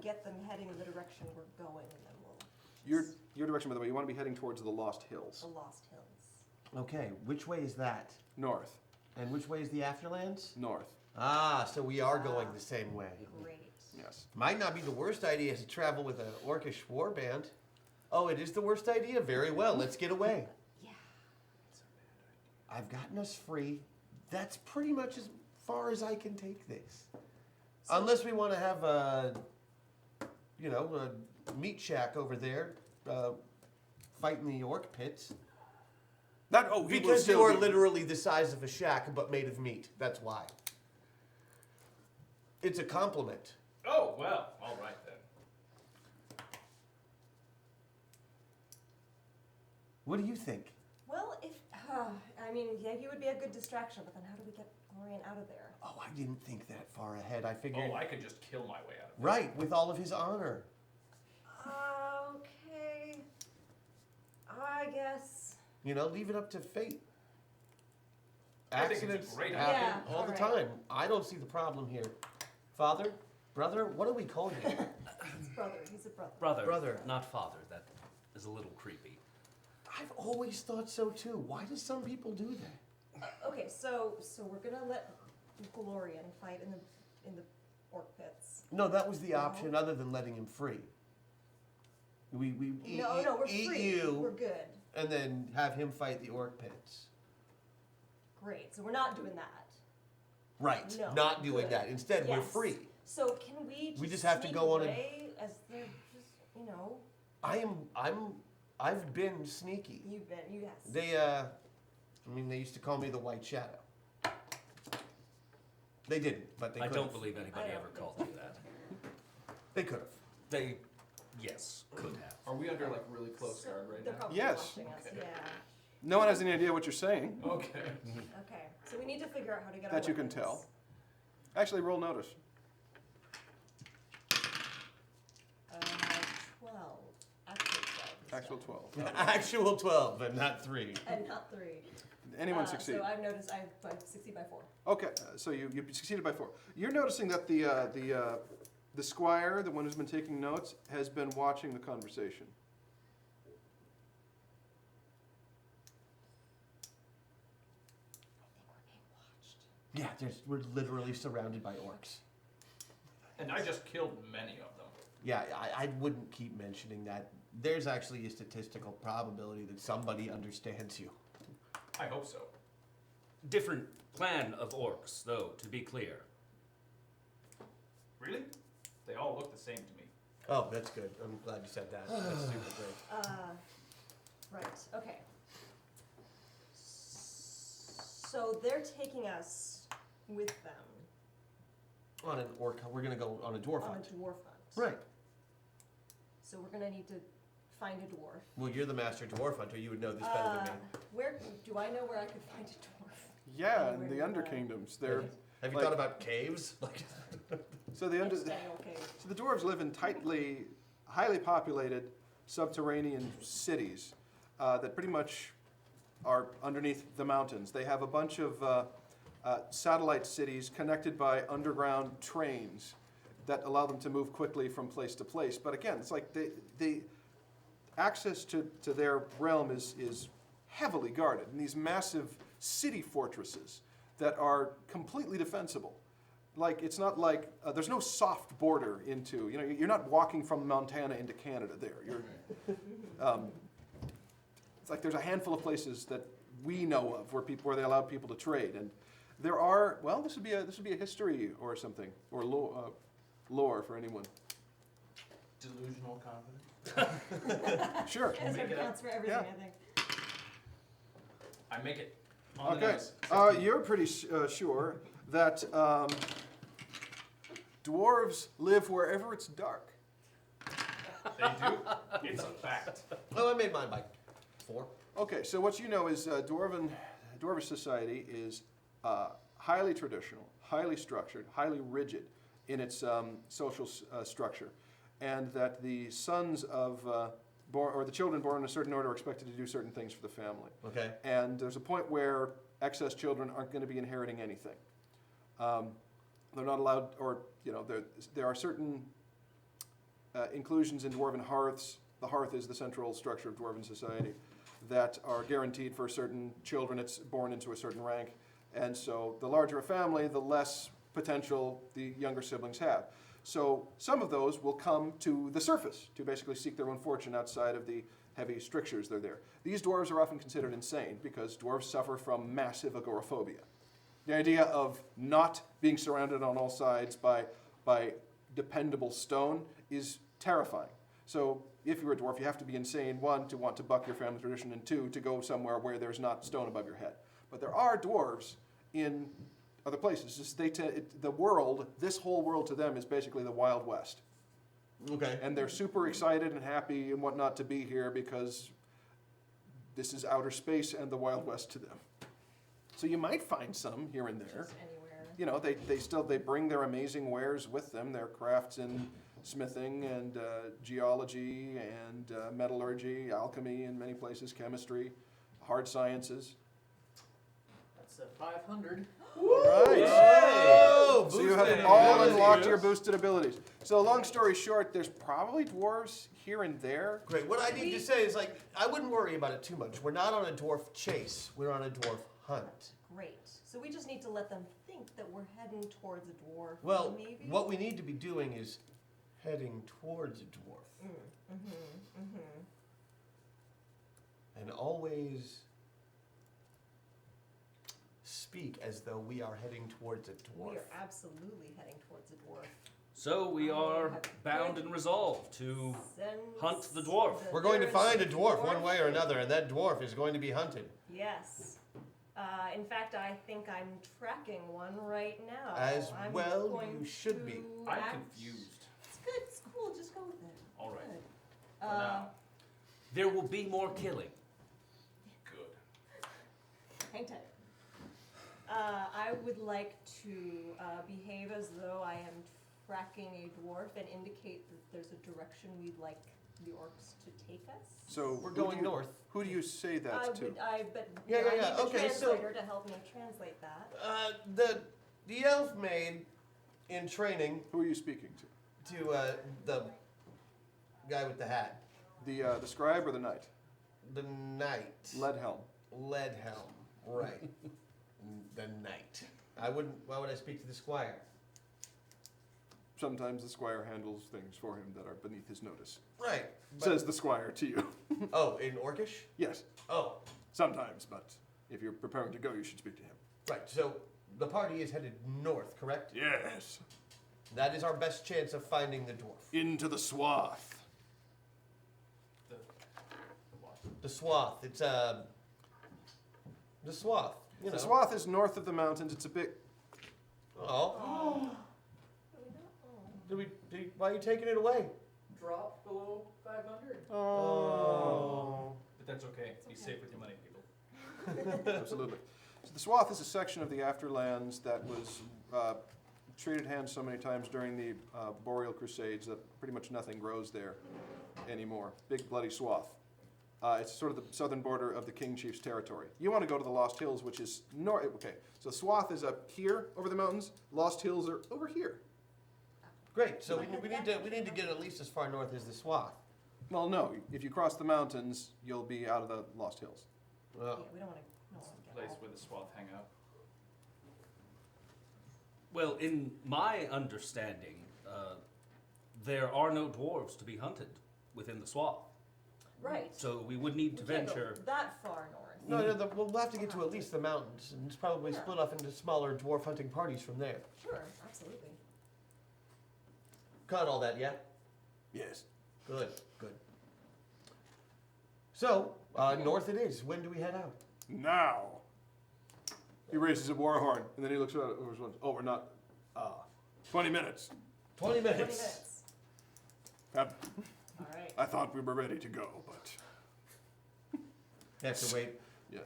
get them heading in the direction we're going, and then we'll your direction, by the way, you want to be heading towards the Lost Hills, the Lost Hills. Okay, which way is that? north, And which way is the Afterlands? north. Ah, so we are going the same way. Great. Yes. Might not be the worst idea to travel with an orcish warband. Oh, it is the worst idea? Very well, let's get away. Yeah. I've gotten us free. That's pretty much as far as I can take this. Unless we want to have a meat shack over there, fighting the orc pits. He will Because still you are be- literally the size of a shack, but made of meat. That's why. It's a compliment. Oh, well, all right then. What do you think? Well, yeah, he would be a good distraction, but then how do we get Glorian out of there? Oh, I didn't think that far ahead. I figured. Oh, I could just kill my way out of this. Right, with all of his honor. Okay. I guess. Leave it up to fate. I think it's a Accidents great happen idea. all the Yeah, time. I don't see the problem here. Father, brother, what do we call you? His brother. He's a brother. Brother. Not father. That is a little creepy. I've always thought so too. Why do some people do that? Okay, so we're gonna let Glorian fight in the orc pits. No, that was the No. option other than letting him free. We eat, No, we're eat free. you We're good. and then have him fight the orc pits. Great. So we're not doing that. Right. No, Not doing good. that. Instead, we're Yes. free. So can we just have to sneak go on and- away as they're just, I've been sneaky. You've been, yes. They I mean, they used to call me the White Shadow. They didn't, but they I could don't have. believe anybody ever called you that. They could have. They, yes, could have. Are we under like really close So guard right they're now? probably Yes. watching us, Okay. yeah. No one has any idea what you're saying Okay. Okay, so we need to figure out how to get our that you can weapons. tell. Actually, roll notice. 12. Actually 12. Actual 12. Actual 12 and not 3. And not 3. Anyone succeed? So I've noticed I succeed by 4. Okay, so you succeeded by 4. You're noticing that the squire, the one who's been taking notes, has been watching the conversation. Yeah, we're literally surrounded by orcs. And I just killed many of them. Yeah, I wouldn't keep mentioning that. There's actually a statistical probability that somebody understands you. I hope so. Different clan of orcs, though, to be clear. Really? They all look the same to me. Oh, that's good. I'm glad you said that. That's super great. Right, okay. So they're taking us with them On an orc, we're gonna go on a dwarf on hunt. a dwarf hunt. Right. So we're gonna need to find a dwarf. Well, you're the master dwarf hunter. You would know this better than me. Where do I know where I could find a dwarf? Yeah, Anywhere in the nearby. Underkingdoms. They're Have you like- thought about caves? Like, so the under. Staying okay. So the dwarves live in tightly, highly populated subterranean cities that pretty much are underneath the mountains. They have a bunch of satellite cities connected by underground trains that allow them to move quickly from place to place. But again, it's like the access to their realm is heavily guarded in these massive city fortresses that are completely defensible. Like, it's not like, there's no soft border into, you're not walking from Montana into Canada there. It's like there's a handful of places that we know of where they allow people to trade. And there are, well, this would be a history or something, or lore for anyone. Delusional confidence. Sure. That sort of counts for everything, Yeah. I think. I make it on the Okay, nose. you're pretty sure that dwarves live wherever it's dark. They do. It's a fact. oh, I made mine by 4. Okay, so what you know is Dwarvish society is highly traditional, highly structured, highly rigid in its social structure, and that the sons of or the children born in a certain order are expected to do certain things for the family. Okay. And there's a point where excess children aren't going to be inheriting anything. They're not allowed, or there are certain inclusions in dwarven hearths. The hearth is the central structure of dwarven society that are guaranteed for certain children. It's born into a certain rank, and so the larger a family, the less potential the younger siblings have. So some of those will come to the surface to basically seek their own fortune outside of the heavy strictures that are there. These dwarves are often considered insane because dwarves suffer from massive agoraphobia. The idea of not being surrounded on all sides by dependable stone is terrifying. So if you're a dwarf, you have to be insane, 1, to want to buck your family tradition, and 2, to go somewhere where there's not stone above your head. But there are dwarves in other places. Just the world, this whole world to them is basically the Wild West. Okay. And they're super excited and happy and whatnot to be here because this is outer space and the Wild West to them. So you might find some here and there. Just anywhere. They bring their amazing wares with them, their crafts in smithing and geology and metallurgy, alchemy in many places, chemistry, hard sciences. That's a 500. Right. Oh, So you have boosted all abilities. unlocked your boosted abilities. So long story short, there's probably dwarves here and there. Great. What I need to say is, like, I wouldn't worry about it too much. We're not on a dwarf chase. We're on a dwarf hunt. Great. So we just need to let them think that we're heading towards a dwarf. Well, maybe? what we need to be doing is heading towards a dwarf. And always speak as though we are heading towards a dwarf. We are absolutely heading towards a dwarf. So we I are have bound good and resolved to Sense hunt the dwarf. that We're going to there is find a a dwarf one way or another, and that dwarf is going to be hunted. Yes. In fact, I think I'm tracking one right now. As I'm well going you should be. to I'm act- confused. It's good. It's cool. Just go with it. All right. Good. For now. There will be more killing. Good. Hang tight. I would like to behave as though I am tracking a dwarf and indicate that there's a direction we'd like the orcs to take us. So We're who do going you- north. Who do you say I that to? would, but Yeah, you know, yeah, yeah. I need the Okay, so- translator to help me translate that. The elf maid in training Who are you speaking to? to the guy with the hat. The scribe or the knight? The knight. Leadhelm. Leadhelm. Right. The knight. Why would I speak to the squire? Sometimes the squire handles things for him that are beneath his notice. Right. Says the squire to you. Oh, in Orcish? Yes, Oh, sometimes, but if you're preparing to go, you should speak to him. right. So the party is headed north, correct? Yes. That is our best chance of finding the dwarf. Into the swath. The what? The swath. It's the swath. You know. The swath is north of the mountains. It's a bit. Oh. Why are you taking it away? Drop below 500. Oh. But that's okay. Be safe with your money, people. Absolutely. So the swath is a section of the Afterlands that was traded hands so many times during the Boreal Crusades that pretty much nothing grows there anymore. Big bloody swath. It's sort of the southern border of the King Chief's territory. You want to go to the Lost Hills, which is north. Okay, so swath is up here over the mountains. Lost Hills are over here. Great. So we need to get at least as far north as the swath. Well, no. If you cross the mountains, you'll be out of the Lost Hills. Yeah, Well, we don't want to. Place where the swath hang out. Well, in my understanding, there are no dwarves to be hunted within the swath. Right. So we would need to We can't go venture. that far north. no, we'll have to get to at least the mountains, and it's probably split off into smaller dwarf hunting parties from there. Sure, absolutely. Caught all that, yeah? Yes. Good, good. So, north it is. When do we head out? Now. He raises a war horn, and then he looks over his one. Oh, we're not. 20 minutes. 20 20 minutes. minutes. All right. I thought we were ready to go, but Have to wait. yeah,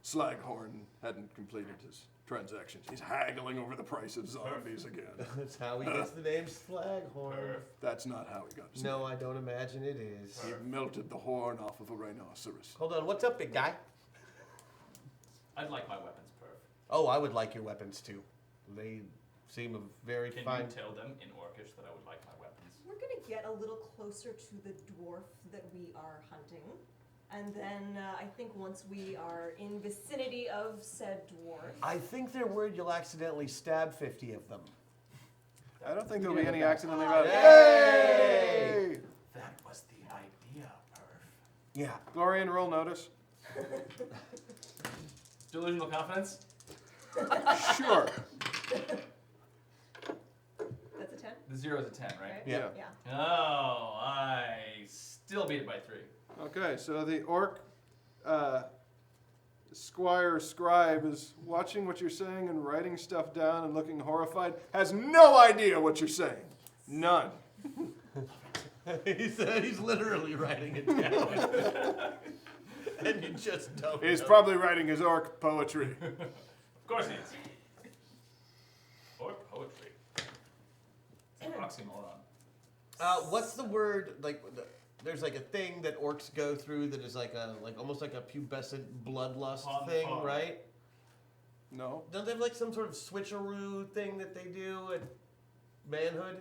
Slaghorn hadn't completed his transactions. He's haggling over the price of zombies again. That's how he gets the name Slaghorn. That's not how he got his No, I don't imagine it is. name. He melted the horn off of a rhinoceros. Hold on, what's up, big guy? I'd like my weapons, Perf. Oh, I would like your weapons too. They seem a very Can fine. you tell them in Orcish that I would like my weapons? We're going to get a little closer to the dwarf that we are hunting. And then I think once we are in vicinity of said dwarf. I think they're worried you'll accidentally stab 50 of them. I don't think there'll be any accidentally about it. Yay! Yay! That was the idea, Perf. Yeah. Glorian, roll notice. Delusional confidence? Sure. That's a 10, The 0 is a 10, right? right? Yeah. Yeah. Oh, I still beat it by 3. Okay, so the orc scribe is watching what you're saying and writing stuff down and looking horrified. Has no idea what you're saying. None. He's literally writing it down. And you just don't He's know. probably writing his orc poetry. Of course he is. Or poetry. It's an oxymoron. What's the word, like, there's like a thing that orcs go through that is like almost like a pubescent bloodlust Pon thing, pon. right? No? Don't they have like some sort of switcheroo thing that they do at manhood?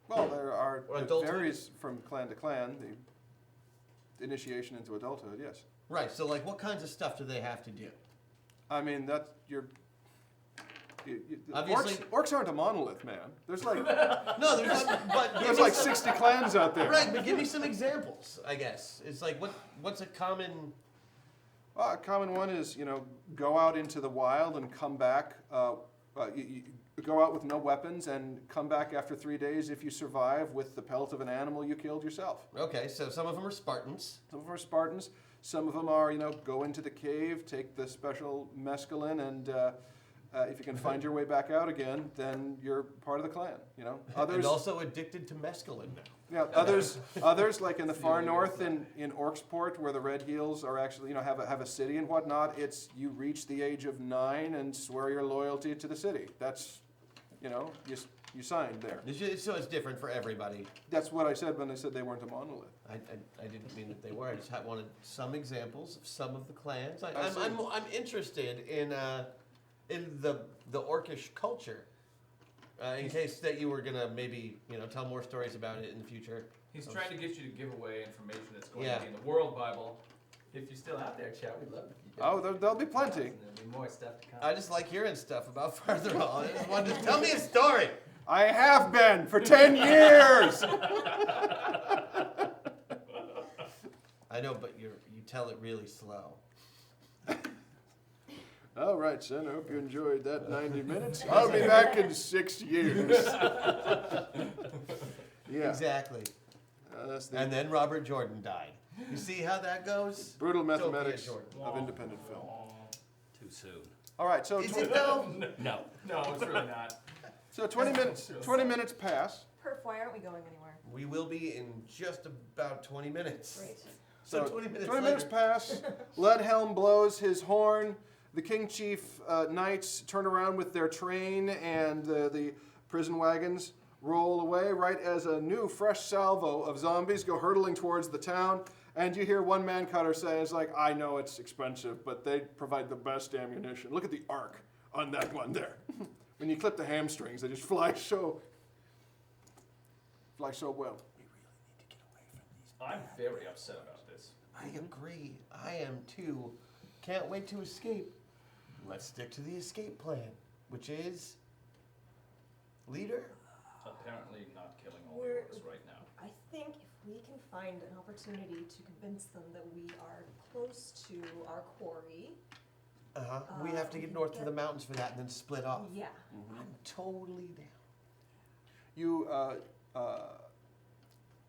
Well, there are. Or It adulthood? varies from clan to clan. The initiation into adulthood, yes. Right, so like what kinds of stuff do they have to do? I mean, that's your. Obviously- Orcs aren't a monolith, man. There's like No, there's not, but give there's me like some, 60 clans out there. right, but give me some examples, I guess. It's like what's a common Well, a common one is, go out into the wild and come back. You go out with no weapons and come back after 3 days if you survive with the pelt of an animal you killed yourself. Okay, so some of them are Spartans. Some of them are Spartans. Some of them are, go into the cave, take the special mescaline, and if you can find your way back out again, then you're part of the clan. Others And also addicted to mescaline now. Yeah, others like in the far north in Orksport, where the Red Heels are actually, have a city and whatnot. It's you reach the age of 9 and swear your loyalty to the city. That's, you signed there. So it's different for everybody. That's what I said when they said they weren't a monolith. I didn't mean that they were. I just wanted some examples of some of the clans. I see. I'm interested in the Orcish culture. In case that you were gonna maybe tell more stories about it in the future. He's trying to get you to give away information that's going Yeah. to be in the World Bible. If you're still out there, chat, we'd love to keep it. Oh, there'll be plenty. And there'll be more stuff to come. I just like hearing stuff about farther on. I just wanted to tell me a story. I have been for 10 years. I know, but you tell it really slow. All right, son. I hope you enjoyed that 90 minutes. I'll be back in 6 years. Yeah. Exactly. That's the And then Robert Jordan died. You see how that goes? brutal Don't be a mathematics Jordan. of independent film. Too soon. All right, so Is it though? No. No, it's really not. 20 minutes pass. Perf, why aren't we going anywhere? We will be in just about 20 minutes. Great. So 20 minutes 20 later. minutes pass. Leadhelm blows his horn. The King Chief knights turn around with their train, and the prison wagons roll away right as a new, fresh salvo of zombies go hurtling towards the town. And you hear one man cutter say, it's like, I know it's expensive, but they provide the best ammunition. Look at the arc on that one there. When you clip the hamstrings, they just fly so well. We really need to get away from these. I'm very upset about this. I agree. I am too. Can't wait to escape. Let's stick to the escape plan, which is leader. Apparently not killing all We're- the orcs right now. I think if we can find an opportunity to convince them that we are close to our quarry, We have to get north to the mountains for that and then split off. yeah. I'm totally down. You,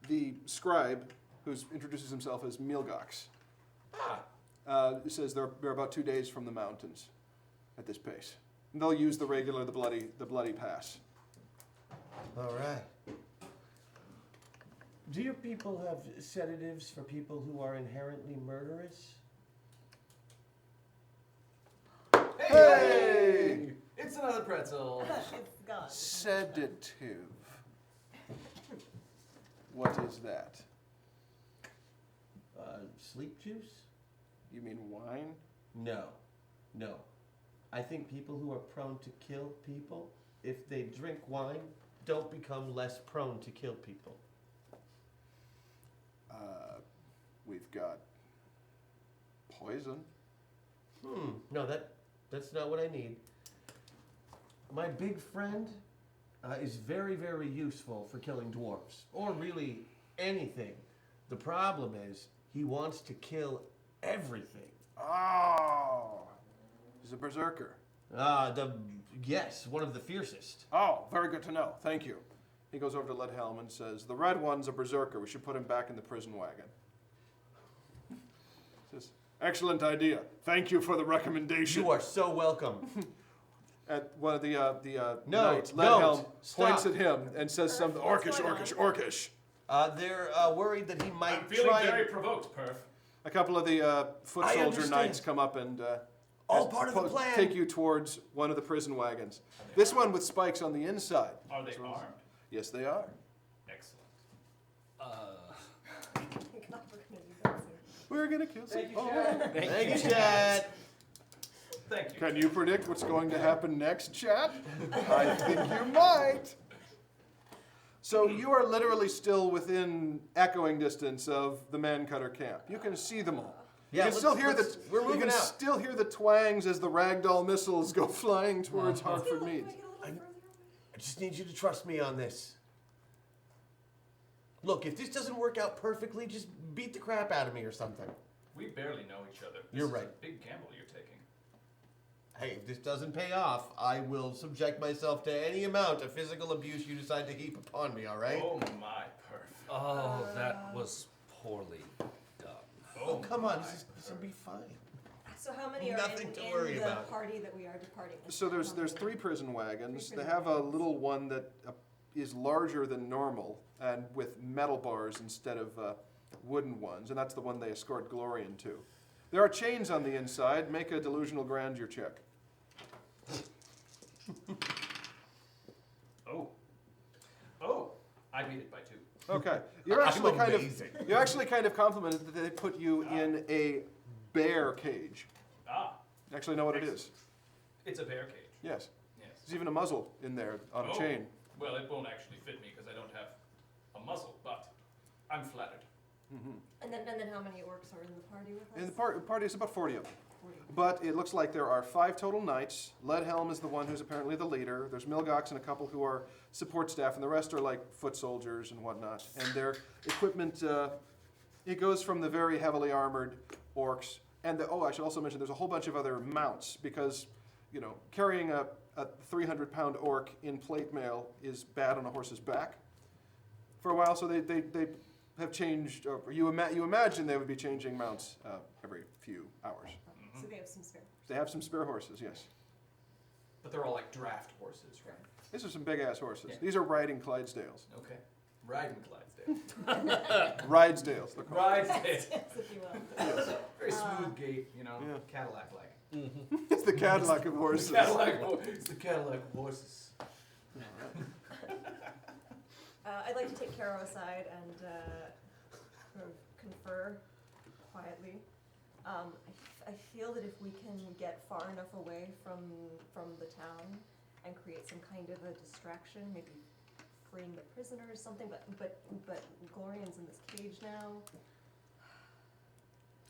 the scribe, who introduces himself as Milgox, says they're about 2 days from the mountains at this pace. And they'll use the bloody pass. All right. Do your people have sedatives for people who are inherently murderous? Hey! It's another pretzel. It's gone. Sedative. What is that? Sleep juice? You mean wine? No. I think people who are prone to kill people, if they drink wine, don't become less prone to kill people. We've got poison. No, that's not what I need. My big friend is very, very useful for killing dwarves, or really anything. The problem is he wants to kill everything. Oh! He's a berserker. Yes, one of the fiercest. Oh, very good to know. Thank you. He goes over to Leadhelm and says, the red one's a berserker. We should put him back in the prison wagon. Says, excellent idea. Thank you for the recommendation. You are so welcome. At one of the No, knights, don't. Leadhelm points Stop. at him and says something, orcish, orcish, orcish. They're worried that he might I'm feeling try very and... provoked, Perf. A couple of the foot I soldier understand. knights come up and All part of the plan. take you towards one of the prison wagons. This one with spikes on the inside. Are they armed? Yes, they are. Excellent. God, we're gonna do that soon. We're gonna kill some. Thank you, Chad. Thank you, Chad. Thank you. Can you predict what's going to happen next, chat? I think you might. So you are literally still within echoing distance of the Man-Cutter camp. You can see them all. Yeah, you can still hear we're you moving can out. still hear the twangs as the ragdoll missiles go flying towards Let's Hartford get a Meads. little further away. I just need you to trust me on this. Look, if this doesn't work out perfectly, just beat the crap out of me or something. We barely know each other. This You're is right. a big gamble you're taking. Hey, if this doesn't pay off, I will subject myself to any amount of physical abuse you decide to heap upon me, all right? Oh my, Perf. Oh, that was poorly done. Oh, come on, this will be fine. So how many are Nothing in, to in worry the about. party that we are departing with? So there's How many? 3 prison wagons. Three They prison have a wagons. little one that is larger than normal and with metal bars instead of wooden ones, and that's the one they escort Glorian to. There are chains on the inside. Make a delusional grandeur check. Oh, I beat it by 2. Okay, you're actually I'm kind amazing. of you're actually kind of complimented that they put you in a bear cage. Ah, You actually know what it is. it's a bear cage. Yes, Yes. there's even a muzzle in there on a Oh. chain. Well, it won't actually fit me because I don't have a muzzle, but I'm flattered. And then how many orcs are in the party with us? In the party is about 40 of them. 40. But it looks like there are 5 total knights. Leadhelm is the one who's apparently the leader. There's Milgox and a couple who are support staff, and the rest are like foot soldiers and whatnot. And their equipment, it goes from the very heavily armored orcs. And I should also mention there's a whole bunch of other mounts because, you know, carrying a 300-pound orc in plate mail is bad on a horse's back for a while. So they have changed. You imagine they would be changing mounts every few hours. So they have some spare. They have some spare horses, yes. But they're all like draft horses, right? These are some big-ass horses. Yeah. these are riding Clydesdales. Okay. Riding Clydesdale. Ridesdales, they're called. Ridesdale. Yes, if you will. Very smooth gait, you know, Yeah. Cadillac-like. It's the Cadillac of horses. It's the Cadillac of horses. I'd like to take Caro aside and sort of confer quietly. I feel that if we can get far enough away from the town and create some kind of a distraction, maybe freeing the prisoners, something. But Glorian's in this cage now.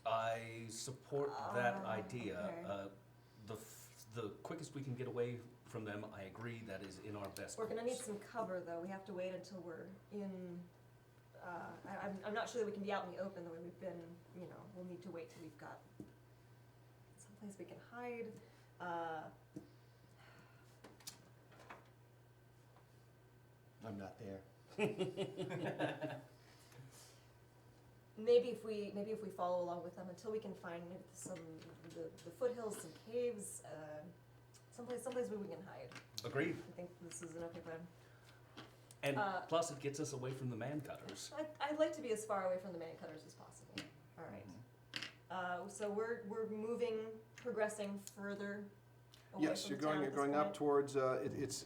I support that idea. okay. The quickest we can get away from them, I agree, that is in our best We're gonna need course. some cover though. We have to wait until we're in. I'm not sure that we can be out in the open the way we've been. You know, we'll need to wait till we've got someplace we can hide. I'm not there. Maybe if we follow along with them until we can find the foothills, some caves, someplace where we can hide. Agreed. I think this is an okay plan. And Uh, plus it gets us away from the man cutters. I'd like to be as far away from the man cutters as possible. All right. So we're progressing further away Yes, from you're the town going at this going up point. towards. It's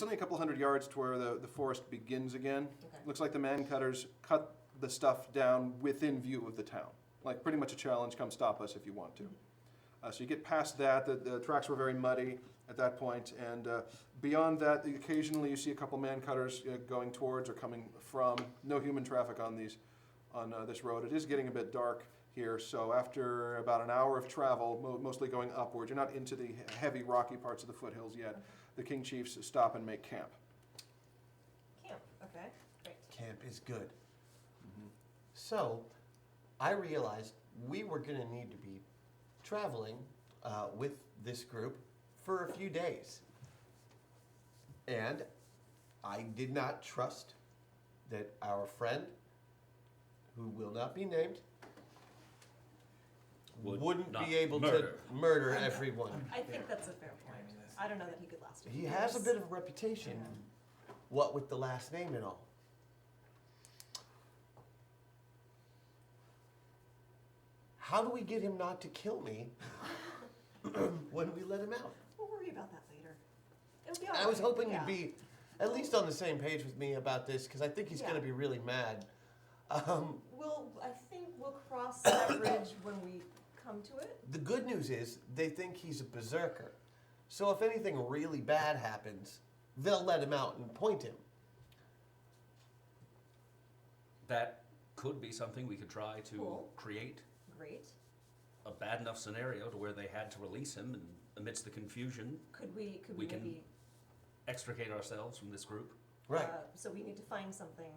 only a couple hundred yards to where the forest begins again. Okay. Looks like the man cutters cut the stuff down within view of the town. Like pretty much a challenge. Come stop us if you want to. So you get past that. The tracks were very muddy at that point, and beyond that, occasionally you see a couple man cutters going towards or coming from. No human traffic on this road. It is getting a bit dark here, so after about an hour of travel, mostly going upward, you're not into the heavy rocky parts of the foothills yet. The King Chiefs stop and make camp. Camp. Okay. Great. Camp is good. So, I realized we were going to need to be traveling with this group for a few days. And I did not trust that our friend, who will not be named, wouldn't not be able murder. to murder everyone. I think that's a fair point. I don't know that he could last. He has a bit of a reputation, what with the last name and all. How do we get him not to kill me when we let him out? We'll worry about that later. It'll be all right. I was hoping Yeah. you'd be at least on the same page with me about this, because I think he's Yeah. going to be really mad. I think we'll cross that bridge when we come to it. The good news is they think he's a berserker. So if anything really bad happens, they'll let him out and point him. That could be something we could try to Cool. create. Great. A bad enough scenario to where they had to release him, and amidst the confusion, Could we We can maybe? extricate ourselves from this group. Right. So we need to find something.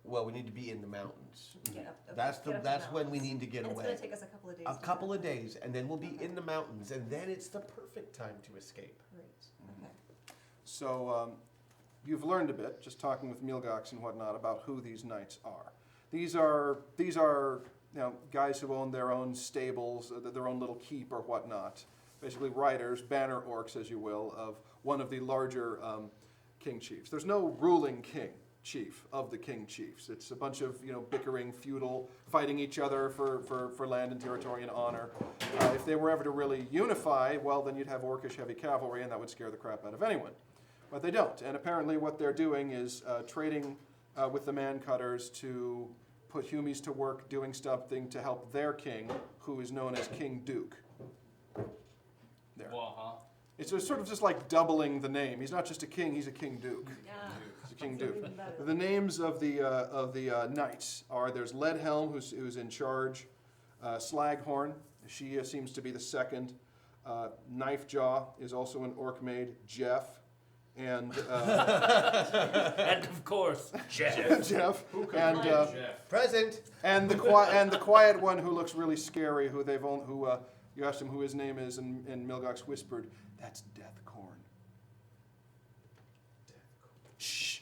Well, we need to be in the mountains. Get up. Okay, That's get up to that's when we mountains. need to get And away. it's gonna take us a couple of days. A to do couple that. of days, and then we'll be in the mountains, and then it's the perfect time to escape. Great. Okay. So you've learned a bit, just talking with Milgox and whatnot, about who these knights are. These are guys who own their own stables, their own little keep or whatnot. Basically, riders, banner orcs, as you will, of one of the larger king chiefs. There's no ruling king chief of the king chiefs. It's a bunch of bickering, feudal, fighting each other for land and territory and honor. If they were ever to really unify, well, then you'd have orcish heavy cavalry, and that would scare the crap out of anyone. But they don't. And apparently, what they're doing is trading with the man cutters to put Humies to work doing something to help their king, who is known as King Duke. There. Well, It's sort of just like doubling the name. He's not just a king; he's a King Duke. Yeah. He's a King Sounds Duke. even better. The names of the knights are: there's Leadhelm, who's in charge. Slaghorn, she seems to be the second. Knifejaw is also an orc maid. Jeff, and And of course, Jeff. Jeff, and Jeff. Present. and the quiet one who looks really scary. You asked him who his name is, and Milgox whispered, "That's Deathcorn." Shh.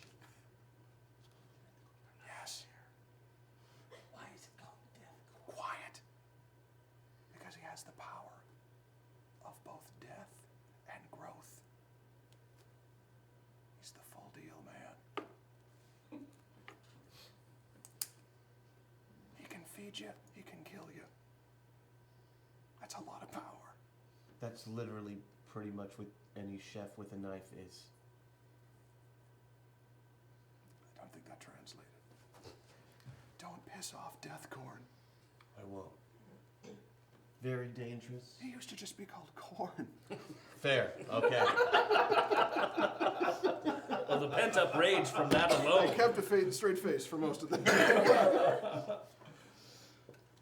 Yes. Why is it called Death? Quiet. Because he has the power of both death and growth. He's the full deal, man. He can feed you. He can kill you. That's a lot of power. That's literally pretty much what any chef with a knife is. I don't think that translated. Don't piss off Deathcorn. I won't. Very dangerous. He used to just be called Corn. Fair. Okay. Well, the pent-up rage from that I alone. kept a straight face for most of the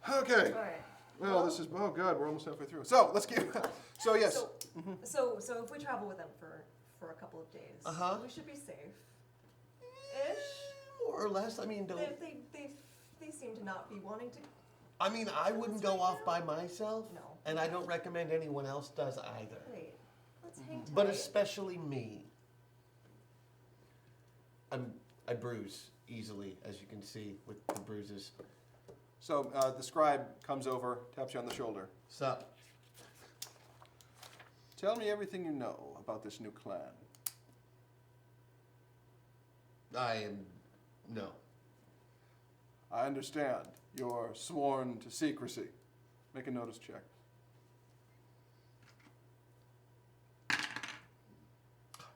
Okay. All right. Well, this is, oh God, we're almost halfway through. So, let's get, so yes. So if we travel with them for a couple of days, Uh-huh. we should be safe. Ish. More or less. I mean, don't. They seem to not be wanting to. I mean, I wouldn't go off by myself. No. And I don't recommend anyone else does either. Wait. Let's hang tight. But especially me. I bruise easily, as you can see with the bruises. So, the scribe comes over, taps you on the shoulder. Sup? Tell me everything you know about this new clan. No. I understand. You're sworn to secrecy. Make a notice check.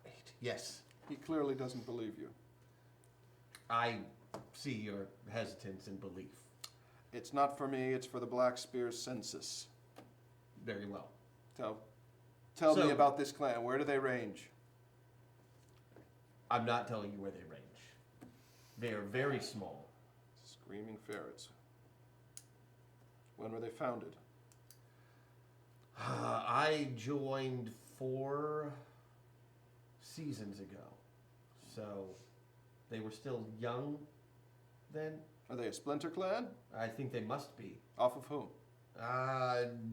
8. Yes. He clearly doesn't believe you. I see your hesitance in belief. It's not for me, it's for the Black Spear's census. Very well. So, tell me So- about this clan. Where do they range? I'm not telling you where they range. They are very small. Screaming Ferrets. When were they founded? I joined 4 seasons ago. So they were still young then. Are they a splinter clan? I think they must be. Off of whom?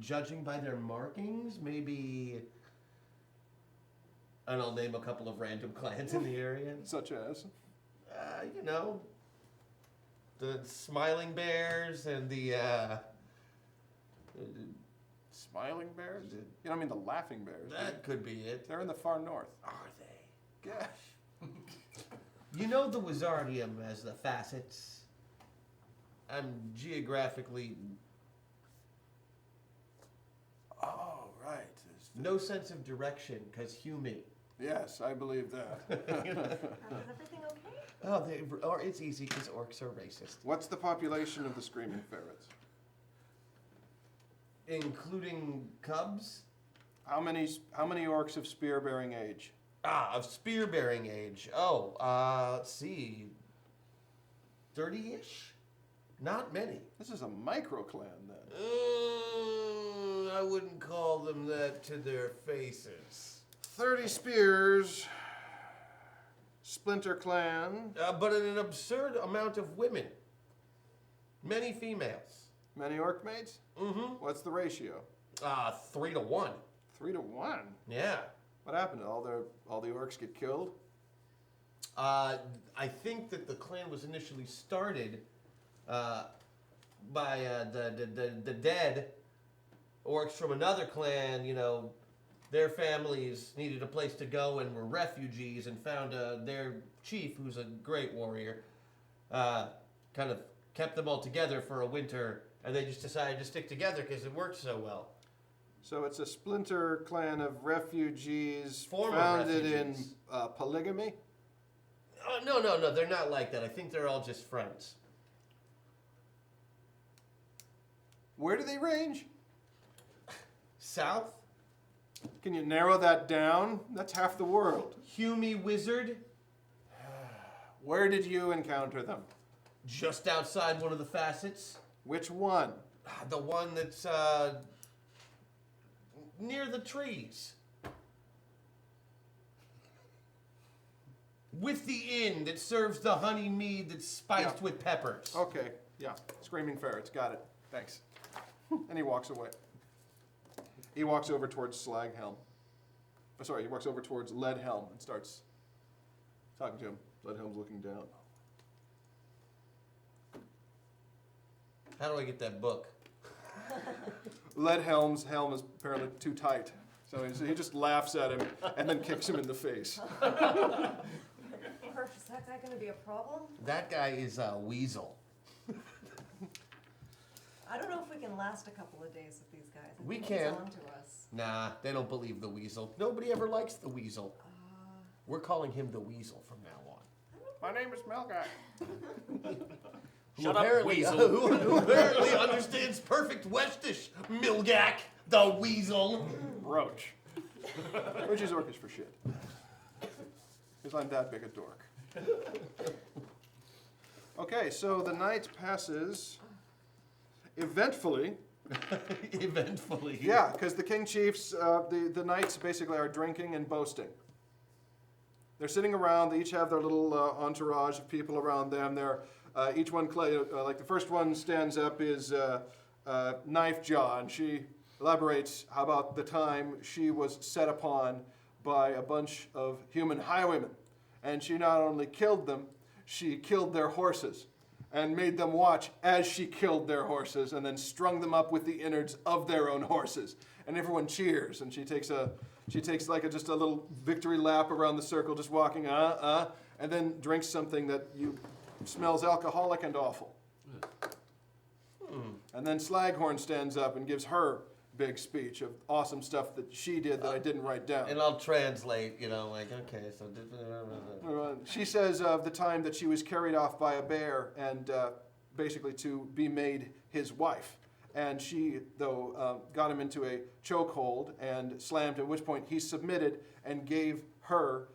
Judging by their markings, maybe. And I'll name a couple of random clans in the area. Such as? The Smiling Bears and the. Smiling Bears? You don't mean the Laughing Bears? do you? That could be it. They're in the far north. Are they? Gosh. You know the Wizardium as the facets? I'm geographically Oh, right. It's the- no sense of direction, because human. Yes, I believe that. Is everything okay? Oh, it's easy because orcs are racist. What's the population of the Screaming Ferrets? Including cubs? How many orcs of spear-bearing age? Of spear-bearing age. Let's see. 30-ish? Not many. This is a micro-clan, then. I wouldn't call them that to their faces. 30 spears. Splinter clan. But an absurd amount of women. Many females. Many orc mates? Mm-hmm. What's the ratio? 3 to 1. 3 to 1. Yeah. What happened? All the orcs get killed? I think that the clan was initially started by the dead orcs from another clan, you know, their families needed a place to go and were refugees and found their chief, who's a great warrior, kind of kept them all together for a winter, and they just decided to stick together because it worked so well. So it's a splinter clan of refugees Former founded refugees. in polygamy? No, they're not like that. I think they're all just friends. Where do they range? South, Can you narrow that down? That's half the world. Humie Wizard, Where did you encounter them? just outside one of the facets. Which one? The one that's near the trees. With the inn that serves the honey mead that's spiced Yeah. with peppers. Okay, yeah. Screaming ferrets. Got it. Thanks. And he walks away. He walks over towards Slaghelm. Oh, sorry, he walks over towards Leadhelm and starts talking to him. Leadhelm's looking down. How do I get that book? Leadhelm's helm is apparently too tight. So he just laughs at him and then kicks him in the face. Perf, is that guy gonna be a problem? That guy is a weasel. I don't know if we can last a couple of days with these guys. I We think can. He's on to us. Nah, they don't believe the weasel. Nobody ever likes the weasel. We're calling him the weasel from now on. My name is Melguy. Shut up, weasel. Who apparently understands perfect Westish, Milgak, the weasel. Roach. Which is Orcish for shit. Because I'm that big a dork. Okay, so the night passes eventfully. Eventfully. Yeah, because the king chiefs, the knights basically are drinking and boasting. They're sitting around. They each have their little entourage of people around them. They're each one, like the first one stands up is Knife Jaw, and she elaborates about the time she was set upon by a bunch of human highwaymen. And she not only killed them, she killed their horses and made them watch as she killed their horses and then strung them up with the innards of their own horses. And everyone cheers, and she takes like just a little victory lap around the circle, just walking, and then drinks something that smells alcoholic and awful. And then Slaghorn stands up and gives her big speech of awesome stuff that she did that I didn't write down. And I'll translate, like, okay, so... She says of the time that she was carried off by a bear and basically to be made his wife. And she, though, got him into a chokehold and slammed, at which point he submitted and gave her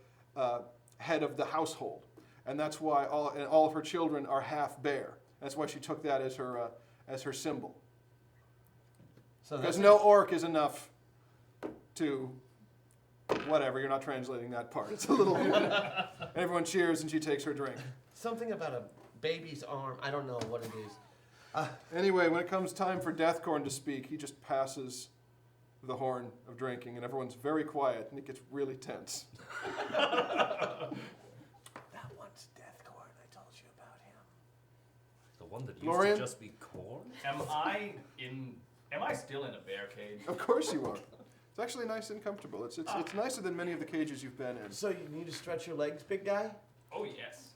head of the household. And that's why all of her children are half bear. That's why she took that as her symbol. So Because that's no orc is enough to, whatever, you're not translating that part. It's a little, everyone cheers and she takes her drink. something about a baby's arm. I don't know what it is. Anyway, when it comes time for Deathcorn to speak, he just passes the horn of drinking and everyone's very quiet and it gets really tense. That one's Deathcorn. I told you about him. The one that used Lorian? to just be corn? Am I still in a bear cage? Of course you are. It's actually nice and comfortable. It's nicer than many of the cages you've been in. So you need to stretch your legs, big guy? Oh yes.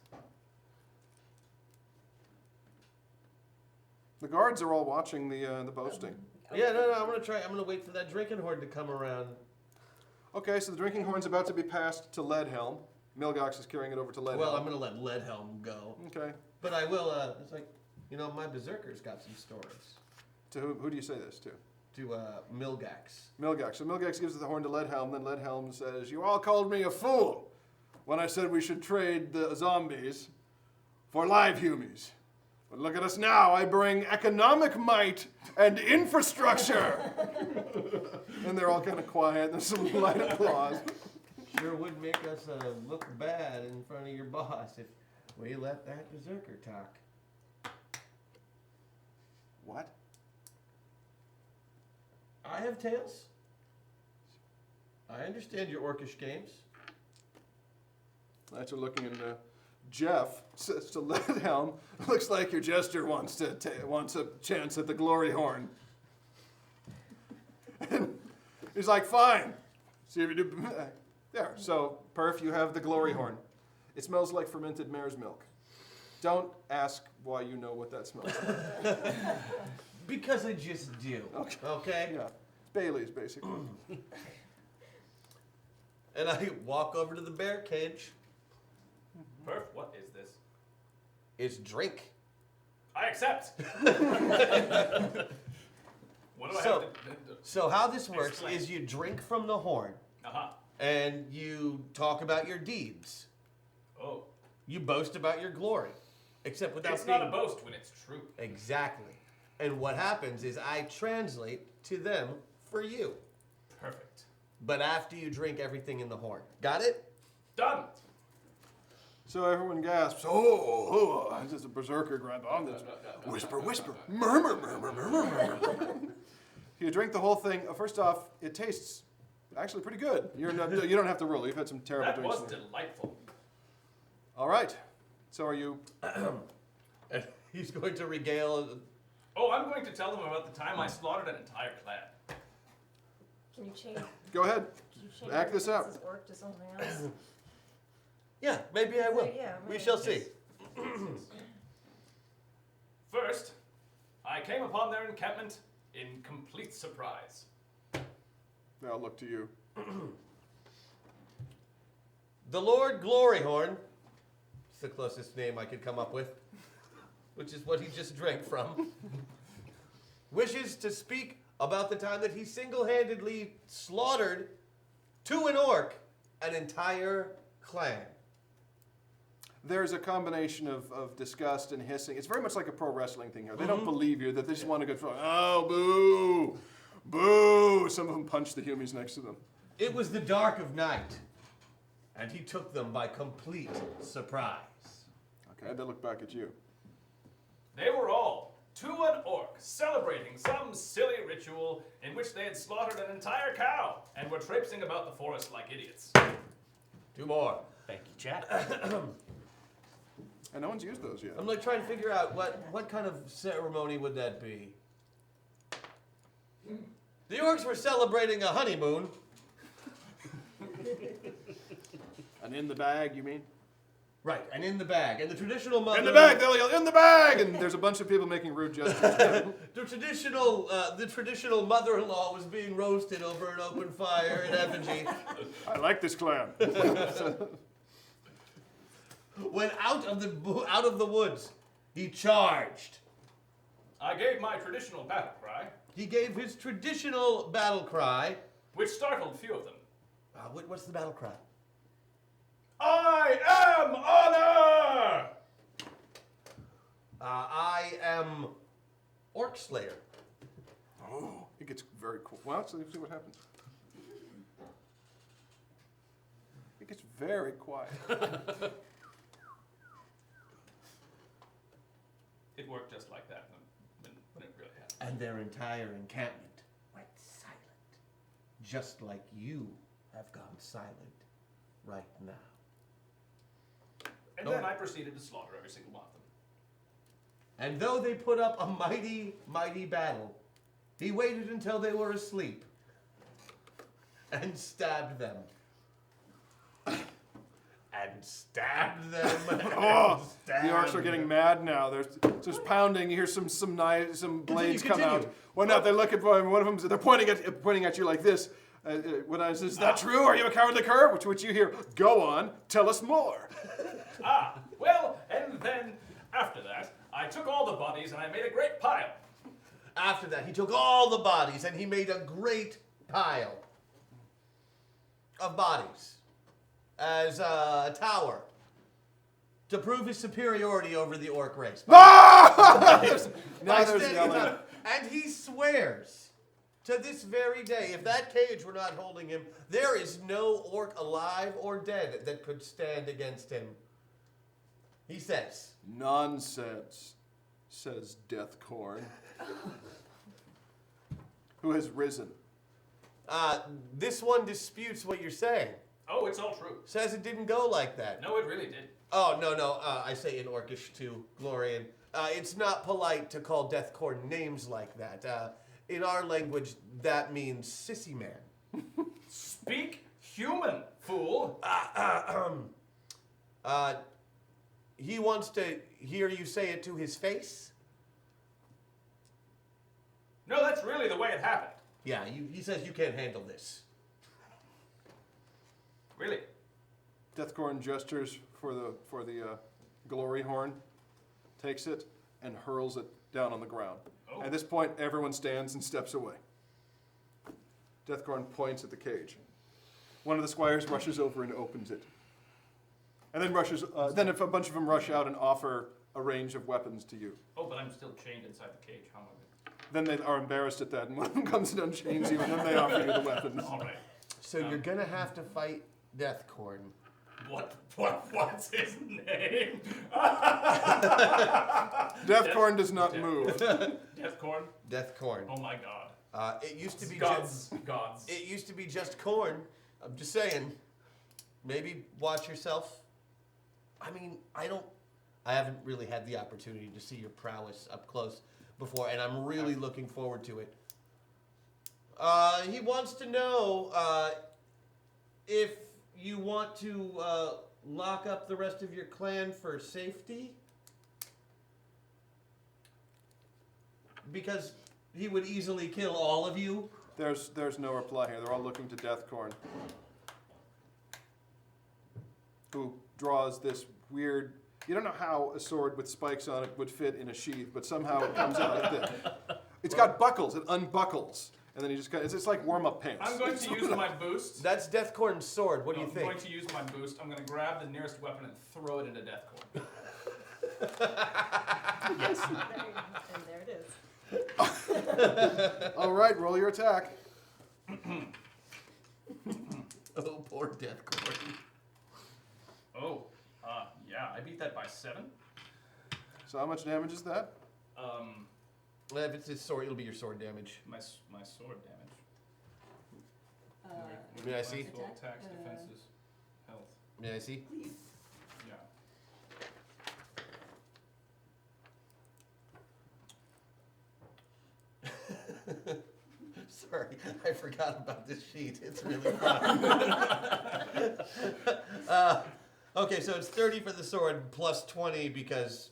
The guards are all watching the boasting. Yeah, no, I'm gonna try. I'm gonna wait for that drinking horde to come around. Okay, so the drinking horn's about to be passed to Leadhelm. Milgox is carrying it over to Leadhelm. Well, I'm gonna let Leadhelm go, Okay. but I will. It's like, my berserker's got some stories. To who do you say this to? To Milgax. Milgax. So Milgax gives the horn to Leadhelm, then Leadhelm says, "You all called me a fool when I said we should trade the zombies for live humies. But look at us now. I bring economic might and infrastructure." And they're all kind of quiet. There's some light applause. Sure would make us look bad in front of your boss if we let that berserker talk. What? I have tails. I understand your orcish games. Knights are looking in Jeff says to Leadhelm, looks like your jester wants a chance at the glory horn. And he's like, fine. See if you do. There. So, Perf, you have the glory horn. It smells like fermented mare's milk. Don't ask why you know what that smells like. Because I just do. Okay? Yeah. Bailey's, basically. And I walk over to the bear cage. Perf, what is this? It's drink. I accept. What do I So- have to... So how this works Explain. is you drink from the horn, Uh-huh. and you talk about your deeds. Oh. You boast about your glory. Except without It's being... not a boast when it's true. Exactly. And what happens is I translate to them for you. Perfect. But after you drink everything in the horn. Got it? Done. So everyone gasps, oh, it's just a berserker grunt on this. Whisper, whisper, murmur, murmur, murmur, murmur. You drink the whole thing. First off, it tastes actually pretty good. You don't have to roll. You've had some terrible That drinks. was delightful. All right. So are you? And he's going to regale... Oh, I'm going to tell them about the time I slaughtered an entire clan. Can you change? Go ahead. Can you change Act this out. Alyssa's orc to something else? Yeah, maybe I will. Yeah, We right. shall see. First, I came upon their encampment in complete surprise. I'll look to you. The Lord Gloryhorn, it's the closest name I could come up with, which is what he just drank from, wishes to speak about the time that he single-handedly slaughtered to an orc an entire clan. There's a combination of disgust and hissing. It's very much like a pro wrestling thing here. They don't believe you. That they just want to go, oh, boo, boo. Some of them punch the humies next to them. It was the dark of night, and he took them by complete surprise. Okay, they look back at you. They were all, to an orc, celebrating some silly ritual in which they had slaughtered an entire cow and were traipsing about the forest like idiots. 2 more. Thank you, chat. And no one's used those yet. I'm like trying to figure out what kind of ceremony would that be. The orcs were celebrating a honeymoon. And in the bag, you mean? Right, and in the bag. And the traditional mother... In the bag! They'll yell, in the bag! And there's a bunch of people making rude gestures. The traditional mother-in-law was being roasted over an open fire in effigy. I like this clan. When out of the woods, he charged. I gave my traditional battle cry, He gave his traditional battle cry. which startled few of them. What's the battle cry? I am honor! I am Orc Slayer. Oh, it gets very cool. Well, let's see what happens. It gets very quiet. It worked just like that when it really happened. And their entire encampment went silent. Just like you have gone silent right now. And then I proceeded to slaughter every single one of them. And though they put up a mighty, mighty battle, he waited until they were asleep and stabbed them. And stabbed them. Oh, the orcs are getting mad now. They're just pounding. You hear some knives, some blades come continue. out. One out, they're looking for him. One of them, they're pointing at you like this. When I says, is that true? Are you a cowardly cur? Which you hear, go on, tell us more. Well, and then after that, I took all the bodies and I made a great pile. After that, he took all the bodies and he made a great pile of bodies as a tower to prove his superiority over the orc race. Now By there's standing yelling. up. And he swears to this very day, if that cage were not holding him, there is no orc alive or dead that could stand against him. He says, Nonsense, says Deathcorn, who has risen. this one disputes what you're saying. Oh, it's all true. Says it didn't go like that. No, it really did. Oh, no, I say in Orcish to Glorian. It's not polite to call Deathcorn names like that. In our language, that means sissy man. Speak human, fool. He wants to hear you say it to his face? No, that's really the way it happened. Yeah, he says you can't handle this. Really? Deathcorn gestures for the glory horn, takes it, and hurls it down on the ground. Oh. At this point, everyone stands and steps away. Deathcorn points at the cage. One of the squires rushes over and opens it. And then then if a bunch of them rush out and offer a range of weapons to you. Oh, but I'm still chained inside the cage. How am I? Then they are embarrassed at that, and one of them comes and unchains you, and then they offer you the weapons. All right. So you're gonna have to fight Deathcorn. What's his name? Deathcorn does not move. Deathcorn? Deathcorn. Oh my god. It used to be Gods. It used to be just corn. I'm just saying. Maybe watch yourself. I mean, I haven't really had the opportunity to see your prowess up close before, and I'm really looking forward to it. He wants to know if you want to lock up the rest of your clan for safety. Because he would easily kill all of you. There's no reply here. They're all looking to Deathcorn, who draws this weird. You don't know how a sword with spikes on it would fit in a sheath, but somehow it comes out of it. It's got buckles. It unbuckles, and then you just it's like warm-up pants. I'm going to use my boost. That's Deathcorn's sword. What do you think? I'm going to use my boost. I'm going to grab the nearest weapon and throw it into Deathcorn. Yes. And there it is. All right, roll your attack. Oh, poor Deathcorn. Oh, yeah, I beat that by 7. So how much damage is that? If it's his sword, it'll be your sword damage. My sword damage. May I see? Full attacks, defenses, health. May I see? Please. Yeah. Sorry, I forgot about this sheet. It's really fun. Okay, so it's 30 for the sword plus 20 because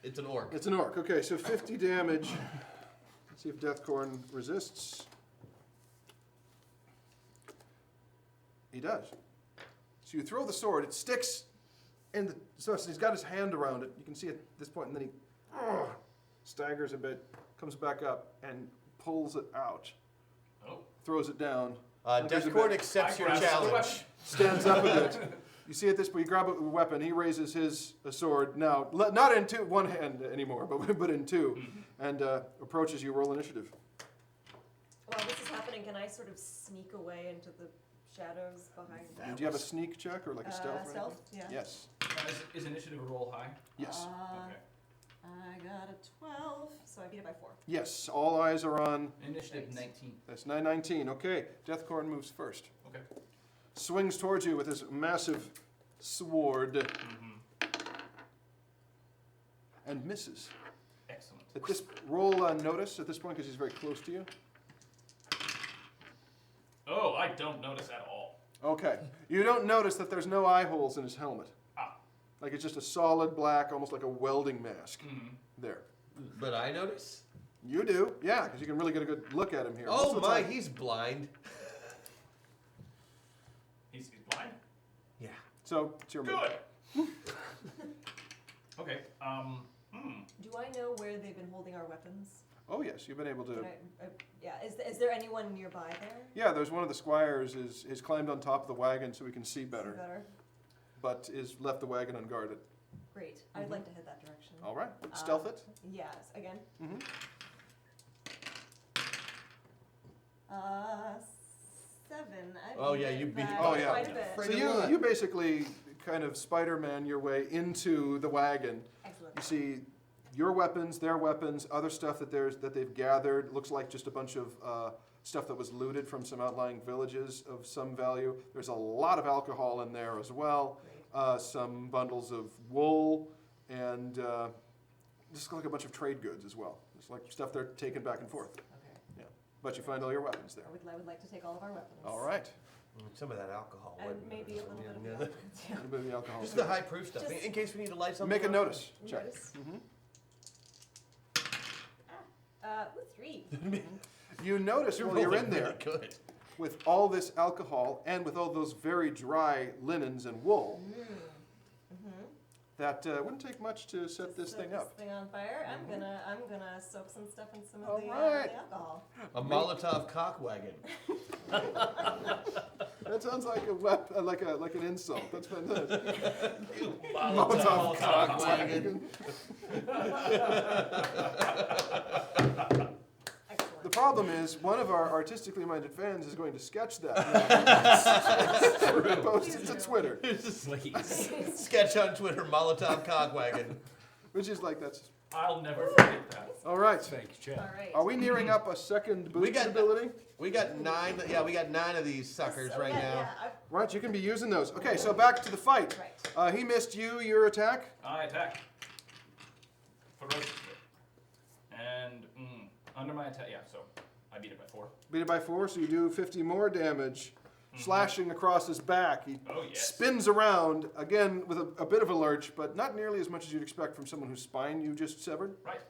it's an orc. It's an orc. Okay, so 50 damage. Let's see if Deathcorn resists. He does. So you throw the sword, it sticks in the. So he's got his hand around it. You can see at this point, and then he staggers a bit, comes back up, and pulls it out. Oh. Throws it down. lingers a Deathcorn bit, accepts your grasp the challenge. weapon. stands up a bit. You see at this point, you grab a weapon. He raises his sword now, not in one hand anymore, but in two, and approaches you. Roll initiative. While this is happening, can I sort of sneak away into the shadows behind? Do you have a sneak check or like a stealth? Or Stealth, anything? yeah. Yes. Is initiative a roll high? Yes. Okay. I got a 12, so I beat it by 4. Yes. All eyes are on. Initiative 19. That's 919. Okay. Deathcorn moves first. Okay. Swings towards you with his massive sword and misses. Excellent. At this roll notice at this point because he's very close to you. Oh, I don't notice at all. Okay. You don't notice that there's no eye holes in his helmet. Ah. Like it's just a solid black, almost like a welding mask. There. But I notice. You do, yeah, because you can really get a good look at him here. Most Oh of the my, time- he's blind. He's blind? Yeah. So it's your move. Good. Okay. Do I know where they've been holding our weapons? Oh yes, you've been able to. Can yeah, is there anyone nearby there? Yeah, there's one of the squires is climbed on top of the wagon so we can see better, Better. but is left the wagon unguarded. Great. I'd like to head that direction. All right, stealth it. Yes, again. Mhm. 7. I Oh, yeah, beat you it beat- by oh, yeah. quite a bit. Frick. So you basically kind of Spider-Man your way into the wagon. Excellent. You see your weapons, their weapons, other stuff that they've gathered. Looks like just a bunch of stuff that was looted from some outlying villages of some value. There's a lot of alcohol in there as well. some bundles of wool, and just like a bunch of trade goods as well. Just like stuff they're taking back and forth. Okay. Yeah. But you find all your weapons there. I would like to take all of our weapons. All right. Some of that alcohol. And wouldn't maybe a little bit of yeah. the other ones, A little bit of the alcohol. Just too. the high proof stuff, Just- in case we need to light something. Make a up. notice check. Notice. Mhm. 3. You notice while you're rolling in there, really good. with all this alcohol and with all those very dry linens and wool, that wouldn't take much to set this thing up. This thing on fire. I'm gonna soak some stuff in some of All the right. alcohol. A Molotov cock wagon. That sounds like like an insult. That's fantastic. Molotov cock wagon. Excellent. The problem is, one of our artistically minded fans is going to sketch that and post it to Twitter, Please. Sketch on Twitter, Molotov cock wagon. which is like that's I'll never forget that. all right. Thank you, All Chad. right. Are we nearing up a second boost got- ability? We got 9. Yeah, we got 9 of these suckers So, right yeah, now. Yeah, Right, you can be using those. Okay, so back to the fight. Right. He missed your attack. I attack. Ferociously. And under my attack, yeah, so I beat it by 4. Beat it by 4, so you do 50 more damage, slashing across his back. He Oh, yes. spins around, again with a bit of a lurch, but not nearly as much as you'd expect from someone whose spine you just severed. Right.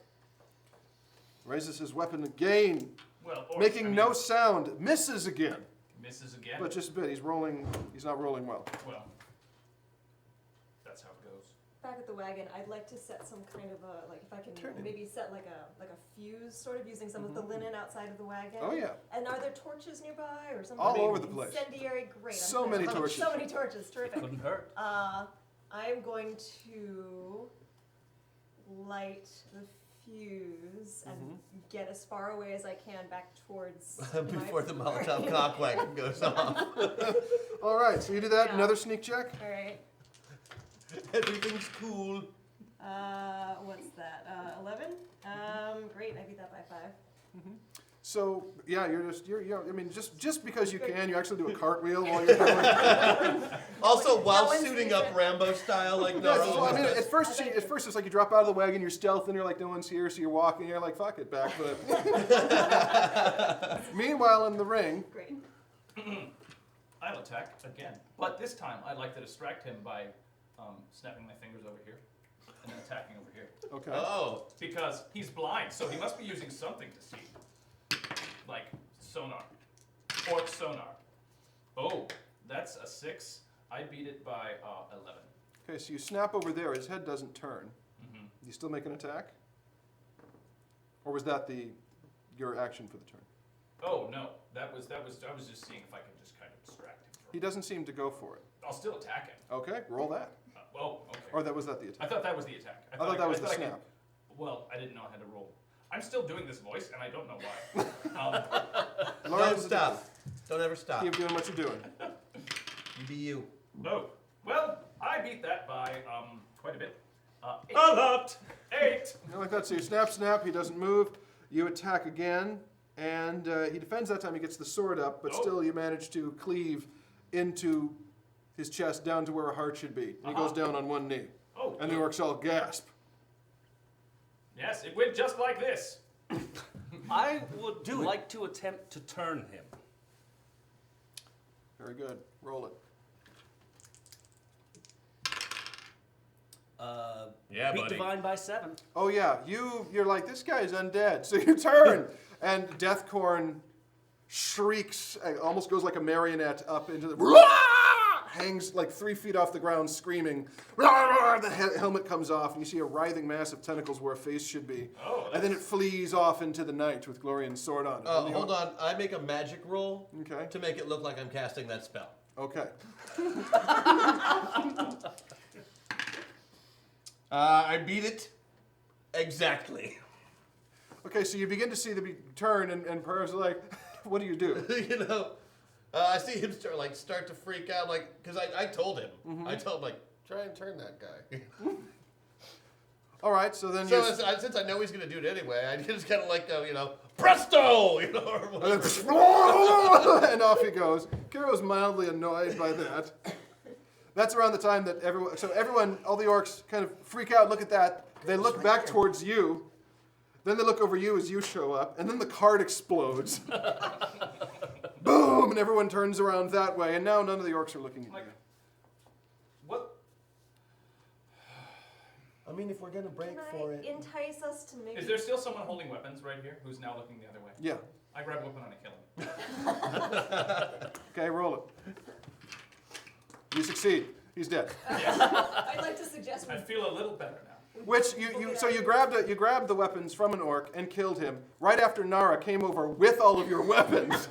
Raises his weapon again, Well, making no sound. Misses again, misses again. but just a bit. He's not rolling well. Well, that's how it goes. Back at the wagon, I'd like to set some kind of a, like if I can maybe set like a fuse, sort of using some of the linen outside of the wagon. Oh, yeah. And are there torches nearby or something? All over the place. Incendiary, great. I'm So glad. many torches. So many torches, terrific. Couldn't hurt. I'm going to light the fuse and get as far away as I can back towards Before the my Molotov cock wagon goes off. All right, so you do that. Yeah. Another sneak check. All right. Everything's cool. What's that? 11. Great. I beat that by 5. So yeah, I mean, just because you can, you actually do a cartwheel while you're doing it. Also, while one's suiting sees up it. Rambo style, like Yeah, Nara so, I mean, always does. at first it's like you drop out of the wagon, you're stealth, and you're like, no one's here, so you're walking, you're like, fuck it, backflip. Meanwhile, in the ring, Great. I'll attack again. But this time, I'd like to distract him by snapping my fingers over here and then attacking over here. okay. Oh, Because he's blind, so he must be using something to see. Like sonar. Orc sonar. Oh, that's a 6. I beat it by 11. Okay, so you snap over there. His head doesn't turn. Mm-hmm. You still make an attack, or was that your action for the turn? Oh no, that was. I was just seeing if I could just kind of distract him. He doesn't seem to go for it. I'll still attack him. Okay, roll that. Oh, okay. Or was that the I attack? thought that was the attack. I thought that was the I could- snap. well, I didn't know I had to roll. I'm still doing this voice, and I don't know why. don't Lawrence, stop. Don't ever stop. keep doing what you're doing. You be you. Oh, well, I beat that by quite a bit. 8. A lot. 8. You like that? So you snap. He doesn't move. You attack again, and he defends that time. He gets the sword up, but Oh. still you manage to cleave into his chest down to where a heart should be. And he goes down on one knee, Oh, and the orcs all gasp. yes, it went just like this. I would like to attempt to turn him. Very good. Roll it. Yeah, Beat buddy. divine by 7. Oh yeah, you're like, this guy's undead. So you turn, and Deathcorn shrieks, almost goes like a marionette up into the, hangs like 3 feet off the ground screaming. The helmet comes off, and you see a writhing mass of tentacles where a face should be. Oh, And then it flees off into the night with Glorian's sword on it. And the Hold on. I make a magic roll Okay. to make it look like I'm casting that spell. Okay. I beat it exactly. Okay, so you begin to see the turn, and Perv's like, what do you do? You know, I see him start to freak out, because I told him. I told him, try and turn that guy. All right, so then So you... since I know he's going to do it anyway, I just kind of go, presto, or whatever. And off he goes. Kiro's mildly annoyed by that. That's around the time that everyone, all the orcs kind of freak out, look at that. They look back towards you. Then they look over you as you show up, and then the cart explodes. Boom, and everyone turns around that way, and now none of the orcs are looking at you. What? I mean, if we're gonna break Can for I it. entice us to maybe? Is there still someone holding weapons right here who's now looking the other way? Yeah. I grab a weapon and I kill him. Okay, roll it. You succeed. He's dead. I'd like to suggest we I feel a little better now. Which you grabbed the weapons from an orc and killed him right after Nara came over with all of your weapons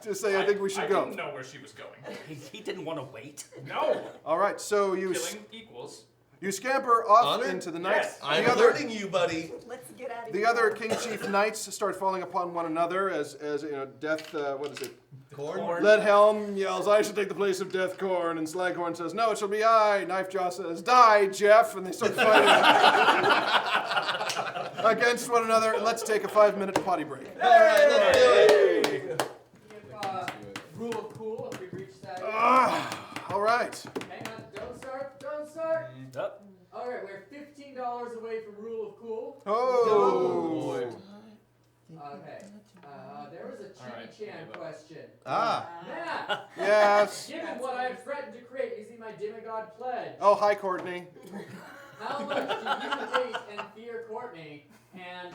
to say, I think we should go. I didn't know where she was going. He didn't want to wait. No. All right, so you Killing equals. you scamper off Honored? into the night. Yes. I'm The other, alerting you, buddy. let's get out of the here. other King Chief knights start falling upon one another as you know, Death. What is it? Corn? Lead Helm yells, I should take the place of Deathcorn, and Slaghorn says, no, it shall be I. Knifejaw says, die, Jeff, and they start fighting against one another. Let's take a 5-minute potty break. All right, let's do it. If, rule of cool, if we reach that. All right. Hang on, don't start. Yep. All right, we're $15 away from rule of cool. Oh. Okay. There was a Chibi-chan question. Ah. Matt, Yes. given what I've threatened to create using my demigod pledge, Oh, hi, Courtney. how much do you hate and fear Courtney? And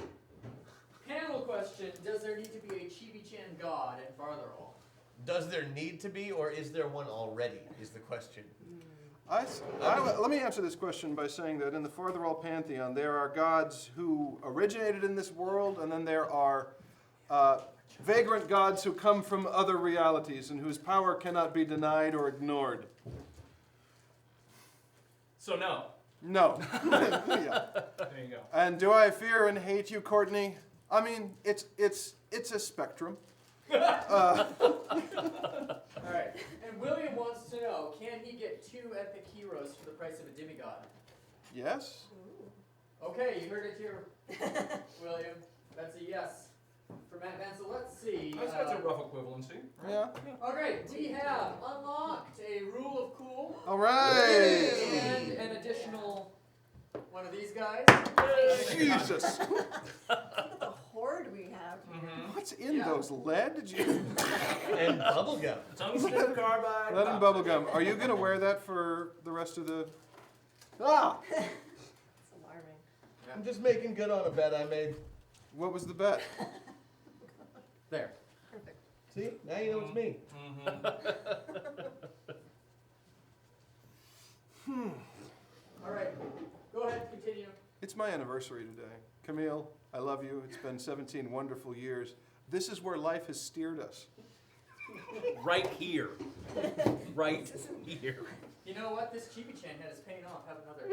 panel question, does there need to be a Chibi-chan god in Fartherall? Does there need to be, or is there one already, is the question. Let me answer this question by saying that in the Fartherall pantheon, there are gods who originated in this world, and then there are vagrant gods who come from other realities and whose power cannot be denied or ignored. So no. No. Yeah. There you go. And do I fear and hate you, Courtney? I mean, it's a spectrum. Alright, and William wants to know, can he get 2 epic heroes for the price of a demigod? Yes. Okay, you heard it here, William. That's a yes. For Matt Vancil, let's see. That's a rough equivalency. Yeah. Okay, we have unlocked a rule of cool All right. and an additional one of these guys. Jesus. Look at the horde we have here. What's in Yeah. those? Lead? Did you? And bubblegum. Tungsten carbide. Lead and bubblegum. Are you going to wear that for the rest of the... Ah! It's alarming. I'm just making good on a bet I made. What was the bet? There. Perfect. See? Now you know it's me. Alright, go ahead, continue. It's my anniversary today. Camille, I love you. It's been 17 wonderful years. This is where life has steered us. Right here. Right here. You know what? This Chibi-chan head is paying off. Have another.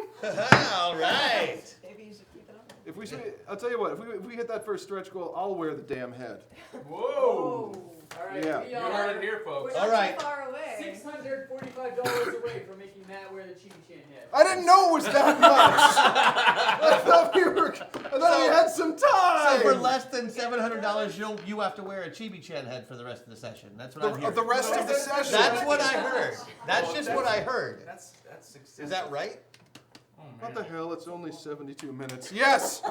All right. Maybe you should keep it on. If we say, I'll tell you what, if we hit that first stretch goal, I'll wear the damn head. Whoa. Alright, Yeah. we You are heard it here, folks. We're All not right. too far away. $645 away from making Matt wear the Chibi-chan head. I didn't know it was that much. I thought we had some time. So for less than $700, you have to wear a Chibi-chan head for the rest of the session. That's what I'm hearing. the rest of the session. That's what I heard. That's just what I heard. That's success. Is that right? Oh, man. What the hell? It's only 72 minutes. Yes!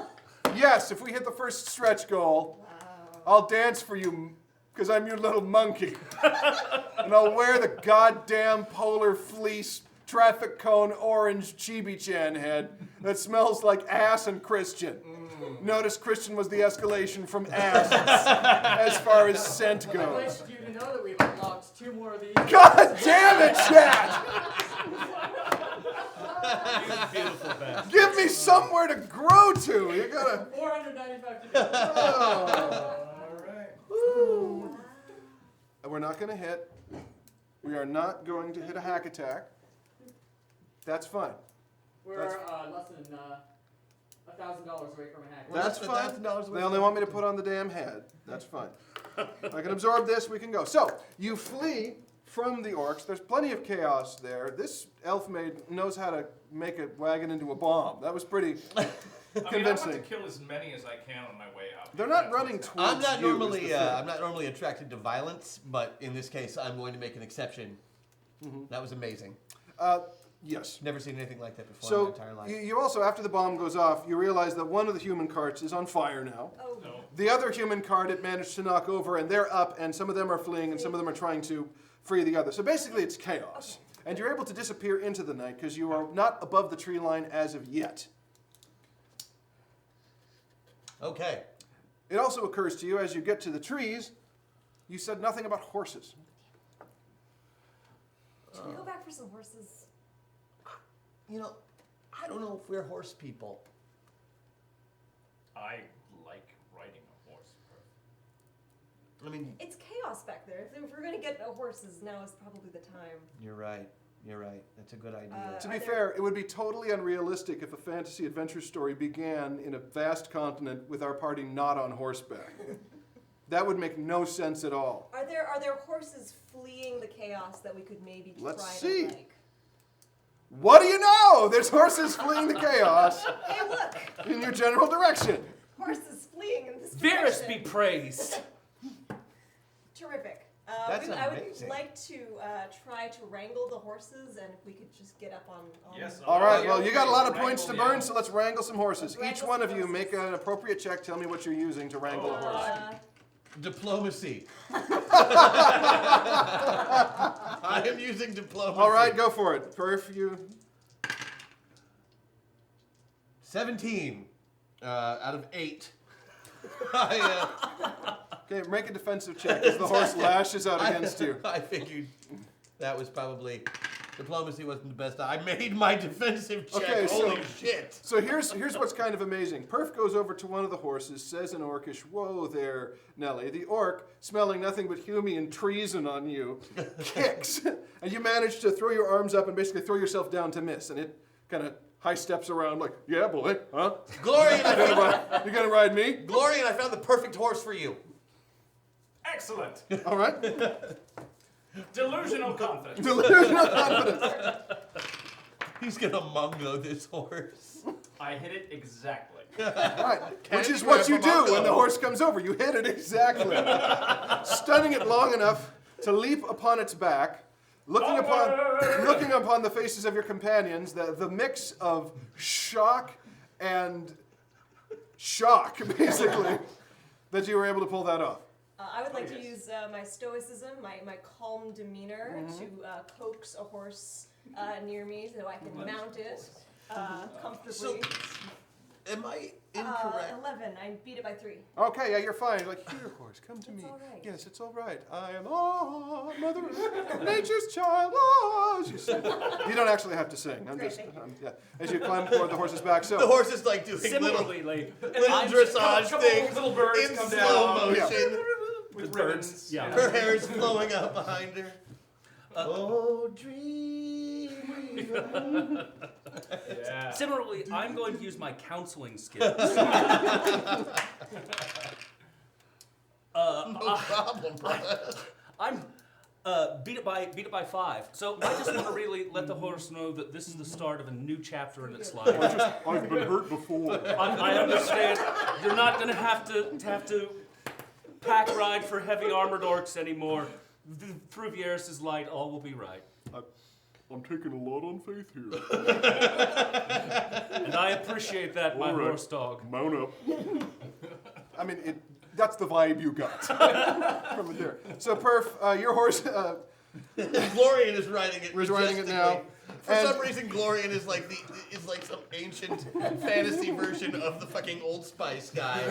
Yes, if we hit the first stretch goal, Wow. I'll dance for you because I'm your little monkey. And I'll wear the goddamn polar fleece traffic cone orange Chibi-chan head that smells like ass and Christian. Notice Christian was the escalation from ass as far as scent I'd goes. like you to know that we've unlocked 2 more of these. God damn it, Chad! Beautiful bet. Give me somewhere to grow to. You gotta. $495 to do. Oh. We're not going to hit. We are not going to hit a hack attack. That's fine. We're less than $1,000 away from a hack. That's That's fine. $1,000 They only want me to put on the damn head. That's fine. I can absorb this. We can go. So you flee from the orcs. There's plenty of chaos there. This elf maid knows how to make a wagon into a bomb. That was pretty I convincing. want to kill as many as I can on my way out. They're not running towards I'm not you. is normally the thing. I'm not normally attracted to violence, but in this case, I'm going to make an exception. That was amazing. Yes. Never seen anything like that before in So my entire life. you also, after the bomb goes off, you realize that one of the human carts is on fire now. Oh, No. The other human cart it managed to knock over, and they're up, and some of them are fleeing, and some of them are trying to free the other. So basically, it's chaos. And you're able to disappear into the night because you are not above the tree line as of yet. Okay. It also occurs to you as you get to the trees, you said nothing about horses. should we go back for some horses? You know, I don't know if we're horse people. I like riding a horse. I mean, It's chaos back there. If we're gonna get horses, now is probably the time. you're right. You're right. That's a good idea. To Are be there- fair, it would be totally unrealistic if a fantasy adventure story began in a vast continent with our party not on horseback. That would make no sense at all. Are there horses fleeing the chaos that we could maybe Let's try see. to like? What do you know? There's horses fleeing the chaos Hey, look! in your general direction. Horses fleeing in this Verus direction. be praised. Terrific. That's I would amazing. like to try to wrangle the horses, and if we could just get up on. Yes. All right, yeah, well, you got a lot of wrangle, points to yeah. burn, so let's wrangle some horses. Let's Each wrangle one some of you horses. make an appropriate check. Tell me what you're using to wrangle a horse. Diplomacy. I am using diplomacy. All right, go for it. Perf, you. 17 out of 8. Okay, make a defensive check as the horse lashes out against you. I figured that was probably diplomacy wasn't the best. I made my defensive check. Okay, so- Holy shit! So here's what's kind of amazing. Perf goes over to one of the horses, says in Orcish, "Whoa there, Nelly." The orc, smelling nothing but Hume and treason on you, kicks, and you manage to throw your arms up and basically throw yourself down to miss, and it kind of high steps around like, "Yeah, boy, huh? Glorian, You gonna ride me?" Glorian, I found the perfect horse for you. Excellent. All right. Delusional confidence. Delusional confidence. He's gonna mungo this horse. I hit it exactly. Right. Which Candy is what you grab a do when the mungo. horse comes over. You hit it exactly. Stunning it long enough to leap upon its back, looking upon the faces of your companions, the mix of shock and shock, basically, that you were able to pull that off. I would like to yes. use my stoicism, my calm demeanor, to coax a horse near me so I can mount it comfortably. So, am I incorrect? 11. I beat it by 3. Okay, yeah, you're fine. You're like, here, horse, come to It's me. all right. Yes, it's all right. I am Mother Nature's child. Oh, as you sing. You don't actually have to sing. I'm Great, just, thank you. yeah. As you climb toward the horse's back. So, The horse is like doing Similarly, little I'm dressage couple things little birds in come slow down. motion. With The birds, ribbons. yeah. Her hair is flowing out behind her. Oh, dream. Yeah. Similarly, I'm going to use my counseling skills. No problem, brother. I'm beat it by 5. So I just want to really let the horse know that this is the start of a new chapter in its life. I've been hurt before. I understand you're not going to have to pack ride for heavy armored orcs anymore. Through Vieris's light, all will be right. I'm taking a lot on faith here. And I appreciate that, my All right. horse dog. Mount up. I mean, that's the vibe you got from it there. So, Perf, your horse, Glorian is riding it. We're riding it now. For And- some reason, Glorian is like some ancient fantasy version of the fucking Old Spice guy.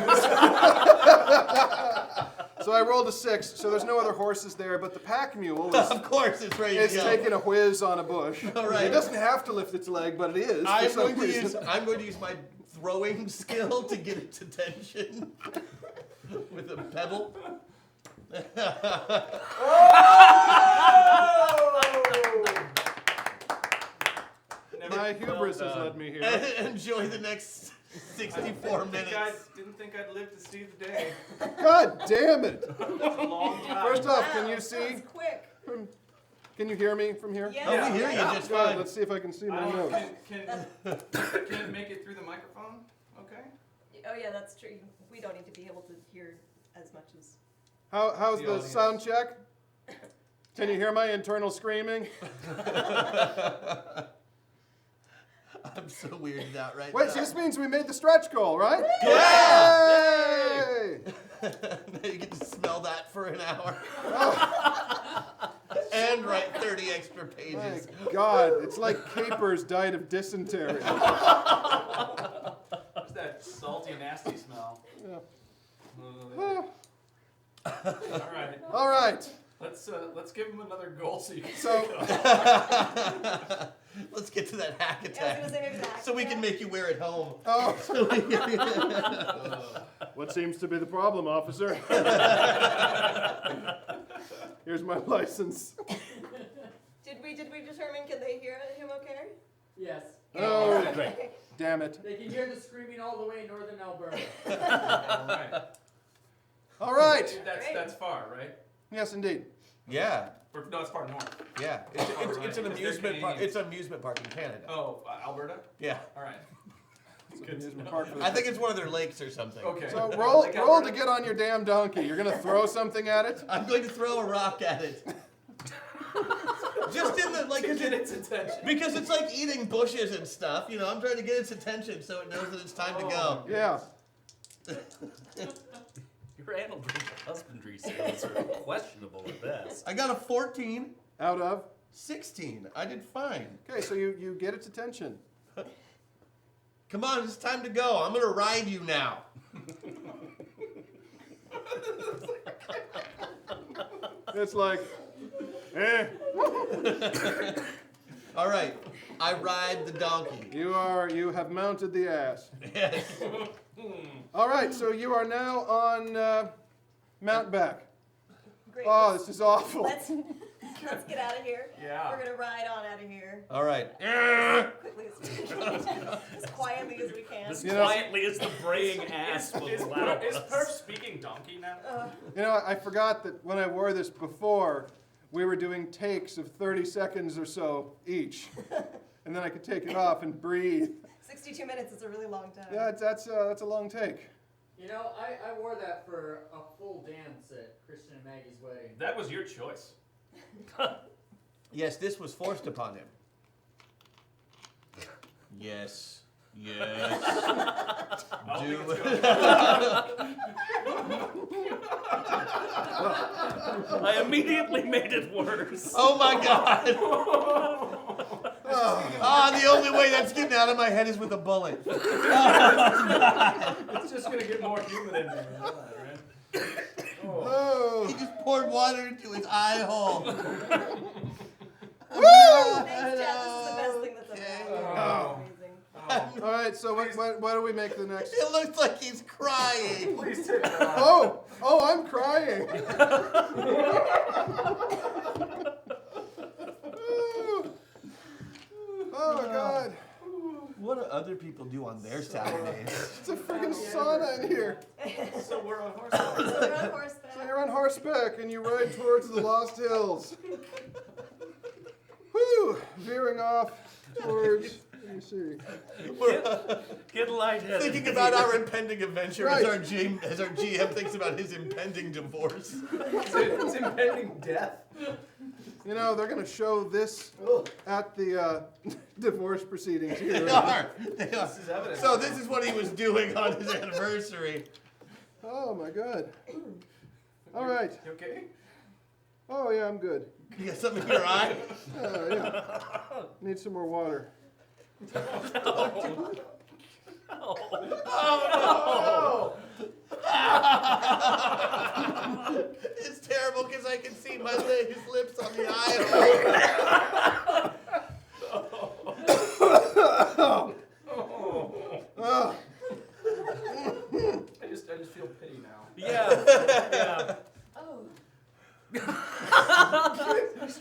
so I rolled a 6, so there's no other horses there, but the pack mule Of course, it's ready to is go. taking a whiz on a bush. All right. It doesn't have to lift its leg, but it is. for I'm some going to reason. use my throwing skill to get its attention with a pebble. My hubris has led me here. And enjoy the next 64 minutes. Didn't think I'd live to see the day. God damn it! Long time. First off, can Wow, you that see? was quick. Can you hear me from here? Yeah. Oh, we hear you just Good. fine. Let's see if I can see my notes. Can it make it through the microphone? Okay. Oh yeah, that's true. We don't need to be able to hear as much as. How's The the audience. sound check? Can you hear my internal screaming? I'm so weirded out right Wait, now. so this means we made the stretch goal, right? Yeah! Yay! Now you get to smell that for an hour. And write 30 extra My pages. God, it's like Capers died of dysentery. There's that salty, nasty smell. Yeah. All right. All right. Let's give him another goal so you can So, Let's get to that hack Yeah, I was attack. gonna say maybe the hack So we can attack. make you wear it home. oh, what seems to be the problem, officer? Here's my license. Did we determine, can they hear him okay? Yes. Oh, Great. damn it. They can hear the screaming all the way in northern Alberta. All right. All right. That's far, right? Yes, indeed. Yeah, Or, no, it's far north. yeah. It's an Because they're amusement park. Canadian. It's an amusement park in Canada. Oh, Alberta? Yeah. All right. It's an Good to amusement know. park for the I think it's one of their lakes or something. Okay. So roll Like to Alberta? get on your damn donkey. You're gonna throw something at it? I'm going to throw a rock at it. Just in the like, To get its attention. because it's like eating bushes and stuff. You know, I'm trying to get its attention so it knows that it's time to go. Yeah. Your animal husbandry skills are questionable at best. I got a 14, Out of. 16. I did fine. Okay, so you get its attention. Come on, it's time to go. I'm gonna ride you now. It's like, eh. All right, I ride the donkey. You have mounted the ass. Yes. All right, so you are now on Mountback. Great. Oh, this is awful. Let's get out of here. Yeah. We're gonna ride on out of here All right. quickly as quietly as we can. As You know- quietly as the braying ass will allow Is us. Perf speaking donkey now? You know, I forgot that when I wore this before, we were doing takes of 30 seconds or so each, and then I could take it off and breathe. 62 minutes is a really long time. Yeah, that's a long take. You know, I wore that for a full dance at Christian and Maggie's wedding. That was your choice. Yes, this was forced upon him. Yes. Yes. I don't Do think it's it. I immediately made it worse. Oh my God. Ah, the only way that's getting out of my head is with a bullet. It's just gonna get more humid in there. Right? Oh, He just poured water into his eye hole. Thanks, Chad. This is the best thing that's ever happened. Oh. Amazing. all right. So what do we make the next? It looks like he's crying. Please take it off. Oh, I'm crying. Oh my God. What do other people do on their Saturdays? It's a freaking sauna in here. So we're on horseback. So we're on horseback. So you're on horseback and you ride towards the Lost Hills. Whew, veering off towards, let me see. Get lightheaded. Thinking about our impending adventure Right. as our GM thinks about his impending divorce. It's impending death. You know, they're going to show this at the divorce proceedings here. They are. They are. This is evidence. So this is what he was doing on his anniversary. Oh my God. All right. You okay? Oh yeah, I'm good. You got something in your eye? Yeah. Need some more water. It's terrible because I can see his lips on the eye. Oh, I just feel pity now. Yeah. Oh.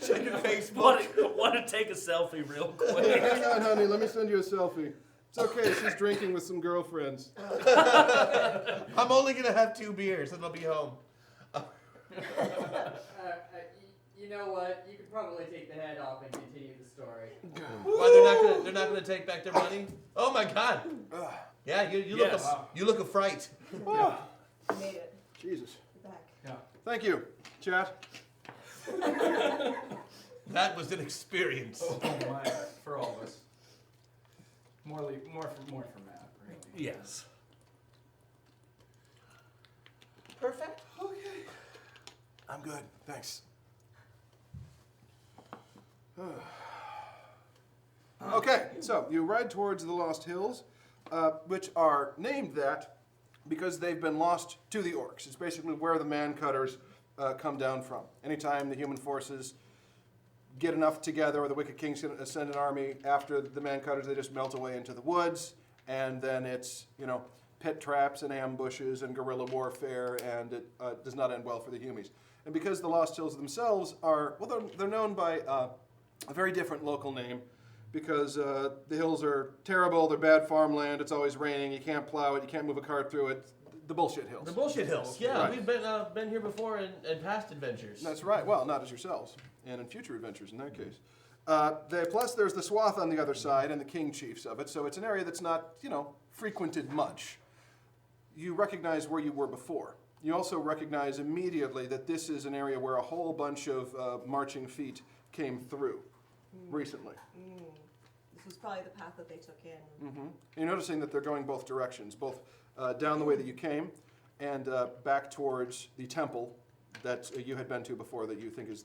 Checking Facebook. Want to take a selfie real quick? hang on, honey. Let me send you a selfie. It's okay. She's drinking with some girlfriends. I'm only gonna have 2 beers and I'll be home. You know what? You could probably take the head off and continue the story. Why they're not gonna take back their money? Oh my God. Yeah, you look Yes. you look a fright. Oh, Made it. Jesus. We're back. Yeah. Thank you, chat. That was an experience. Oh my, for all of us. More for Matt, really. Yes. Perfect. Okay. I'm good, thanks. Okay, so you ride towards the Lost Hills, which are named that because they've been lost to the orcs. It's basically where the man cutters come down from. Anytime the human forces get enough together, or the Wicked Kings send an army after the man cutters, they just melt away into the woods, and then it's, pit traps and ambushes and guerrilla warfare, and it does not end well for the Humies. And because the Lost Hills themselves are, well, they're known by a very different local name, because the hills are terrible, they're bad farmland, it's always raining, you can't plow it, you can't move a cart through it. The bullshit hills. The bullshit hills. Yeah, Right. we've been here before in past adventures. That's right. Well, not as yourselves, and in future adventures in that case. Plus, there's the swath on the other side and the king chiefs of it, so it's an area that's not, frequented much. You recognize where you were before. You also recognize immediately that this is an area where a whole bunch of marching feet came through recently. This was probably the path that they took in. You're noticing that they're going both directions, both down the way that you came and back towards the temple that you had been to before, that you think is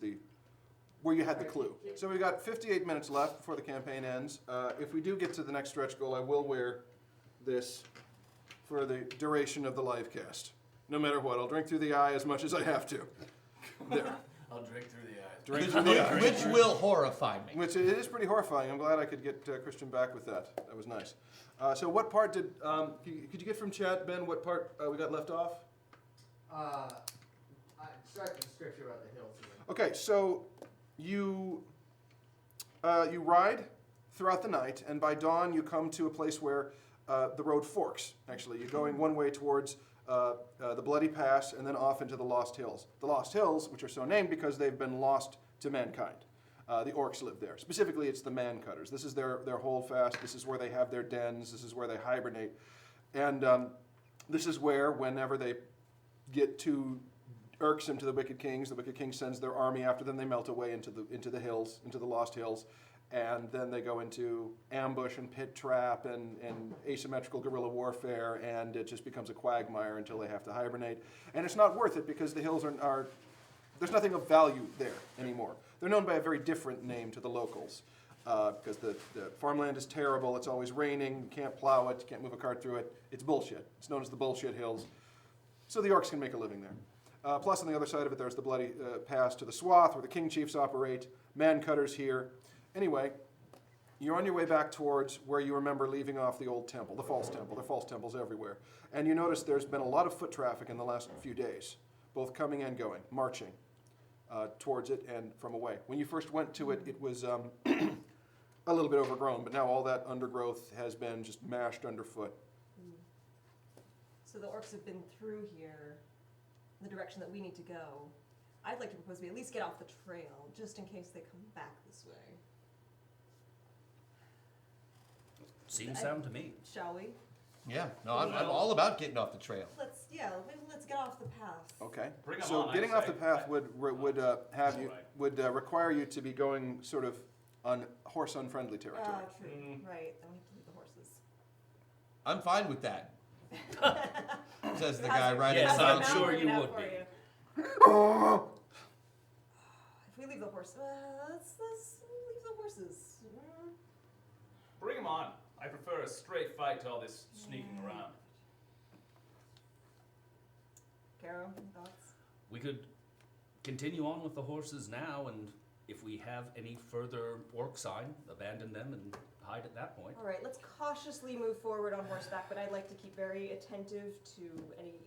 where you had the clue. So we've got 58 minutes left before the campaign ends. If we do get to the next stretch goal, I will wear this for the duration of the live cast. No matter what, I'll drink through the eye as much as I have to. There. I'll drink through the eyes. Drink through the eye. Which will horrify me. Which it is pretty horrifying. I'm glad I could get Christian back with that. That was nice. So what part could you get from chat, Ben, what part we got left off? I start the scripture about the hills. Okay, so you ride throughout the night, and by dawn you come to a place where the road forks, actually. You're going one way towards the Bloody Pass and then off into the Lost Hills. The Lost Hills, which are so named because they've been lost to mankind. The orcs live there. Specifically, it's the man cutters. This is their holdfast. This is where they have their dens. This is where they hibernate. And this is where, whenever they get too irksome to the Wicked Kings, the Wicked King sends their army after them. They melt away into the hills, into the Lost Hills. And then they go into ambush and pit trap and asymmetrical guerrilla warfare, and it just becomes a quagmire until they have to hibernate. And it's not worth it because the hills are there's nothing of value there anymore. They're known by a very different name to the locals because the farmland is terrible. It's always raining. You can't plow it. You can't move a cart through it. It's bullshit. It's known as the Bullshit Hills. So the orcs can make a living there. Plus, on the other side of it, there's the Bloody Pass to the Swath, where the king chiefs operate. Man cutters here. Anyway, you're on your way back towards where you remember leaving off the old temple, the false temple. There are false temples everywhere. And you notice there's been a lot of foot traffic in the last few days, both coming and going, marching towards it and from away. When you first went to it, it was a little bit overgrown, but now all that undergrowth has been just mashed underfoot. So the orcs have been through here, the direction that we need to go. I'd like to propose we at least get off the trail, just in case they come back this way. Seems sound to me. Shall we? Yeah, no, I'm all about getting off the trail. Let's get off the path. Okay. Bring 'em So on, getting I off say. the path would require you to be going sort of on horse unfriendly territory. True. Right. Then we have to leave the horses. I'm fine with that. Says the guy riding Yes, around. I'm sure you would be. If we leave the horse, let's leave the horses. Bring him on. I prefer a straight fight to all this sneaking around. Caro, thoughts? We could continue on with the horses now, and if we have any further orc sign, abandon them and hide at that point. All right, let's cautiously move forward on horseback, but I'd like to keep very attentive to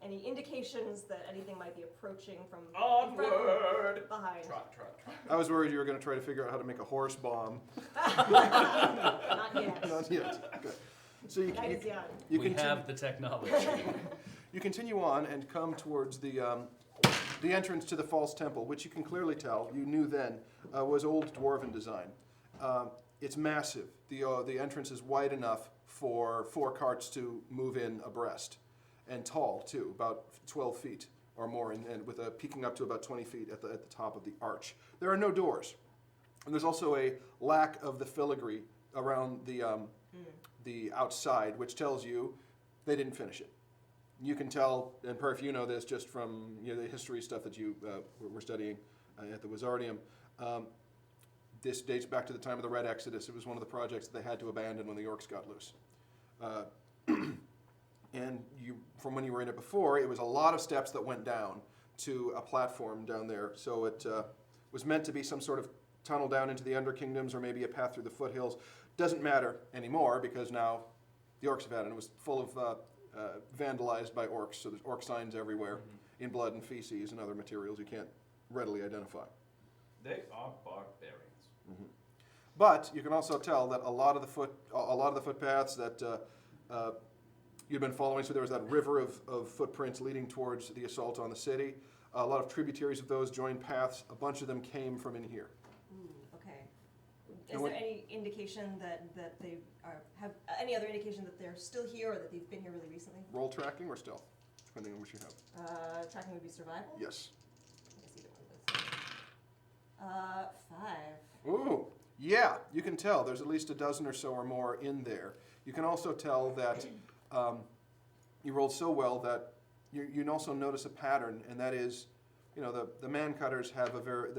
any indications that anything might be approaching from in front or Onward! behind. Trot, trot, trot. I was worried you were going to try to figure out how to make a horse bomb. Not yet. Not yet. Okay. So Night is young. you We continue, have the technology. you continue on and come towards the entrance to the false temple, which you can clearly tell, you knew then, was old dwarven design. It's massive. The entrance is wide enough for 4 carts to move in abreast, and tall too, about 12 feet. or more, and with a peaking up to about 20 feet at the top of the arch. There are no doors, and there's also a lack of the filigree around the outside, which tells you they didn't finish it. You can tell, and Perf, you know this just from the history stuff that you were studying at the Wizardium. This dates back to the time of the Red Exodus. It was one of the projects that they had to abandon when the orcs got loose. And from when you were in it before, it was a lot of steps that went down to a platform down there. So it was meant to be some sort of tunnel down into the Underkingdoms or maybe a path through the foothills. Doesn't matter anymore because now the orcs have had it. It was full of vandalized by orcs, so there's orc signs everywhere in blood and feces and other materials you can't readily identify. They are barbarians. But you can also tell that a lot of the footpaths that you've been following, so there was that river of footprints leading towards the assault on the city. A lot of tributaries of those joined paths. A bunch of them came from in here. Okay. Is there any indication that they have any other indication that they're still here or that they've been here really recently? Roll tracking or stealth, depending on what you have. Tracking would be survival? Yes. I guess either one of those. 5. Ooh, yeah, you can tell. There's at least a dozen or so or more in there. You can also tell that you rolled so well that you can also notice a pattern, and that is, the man cutters have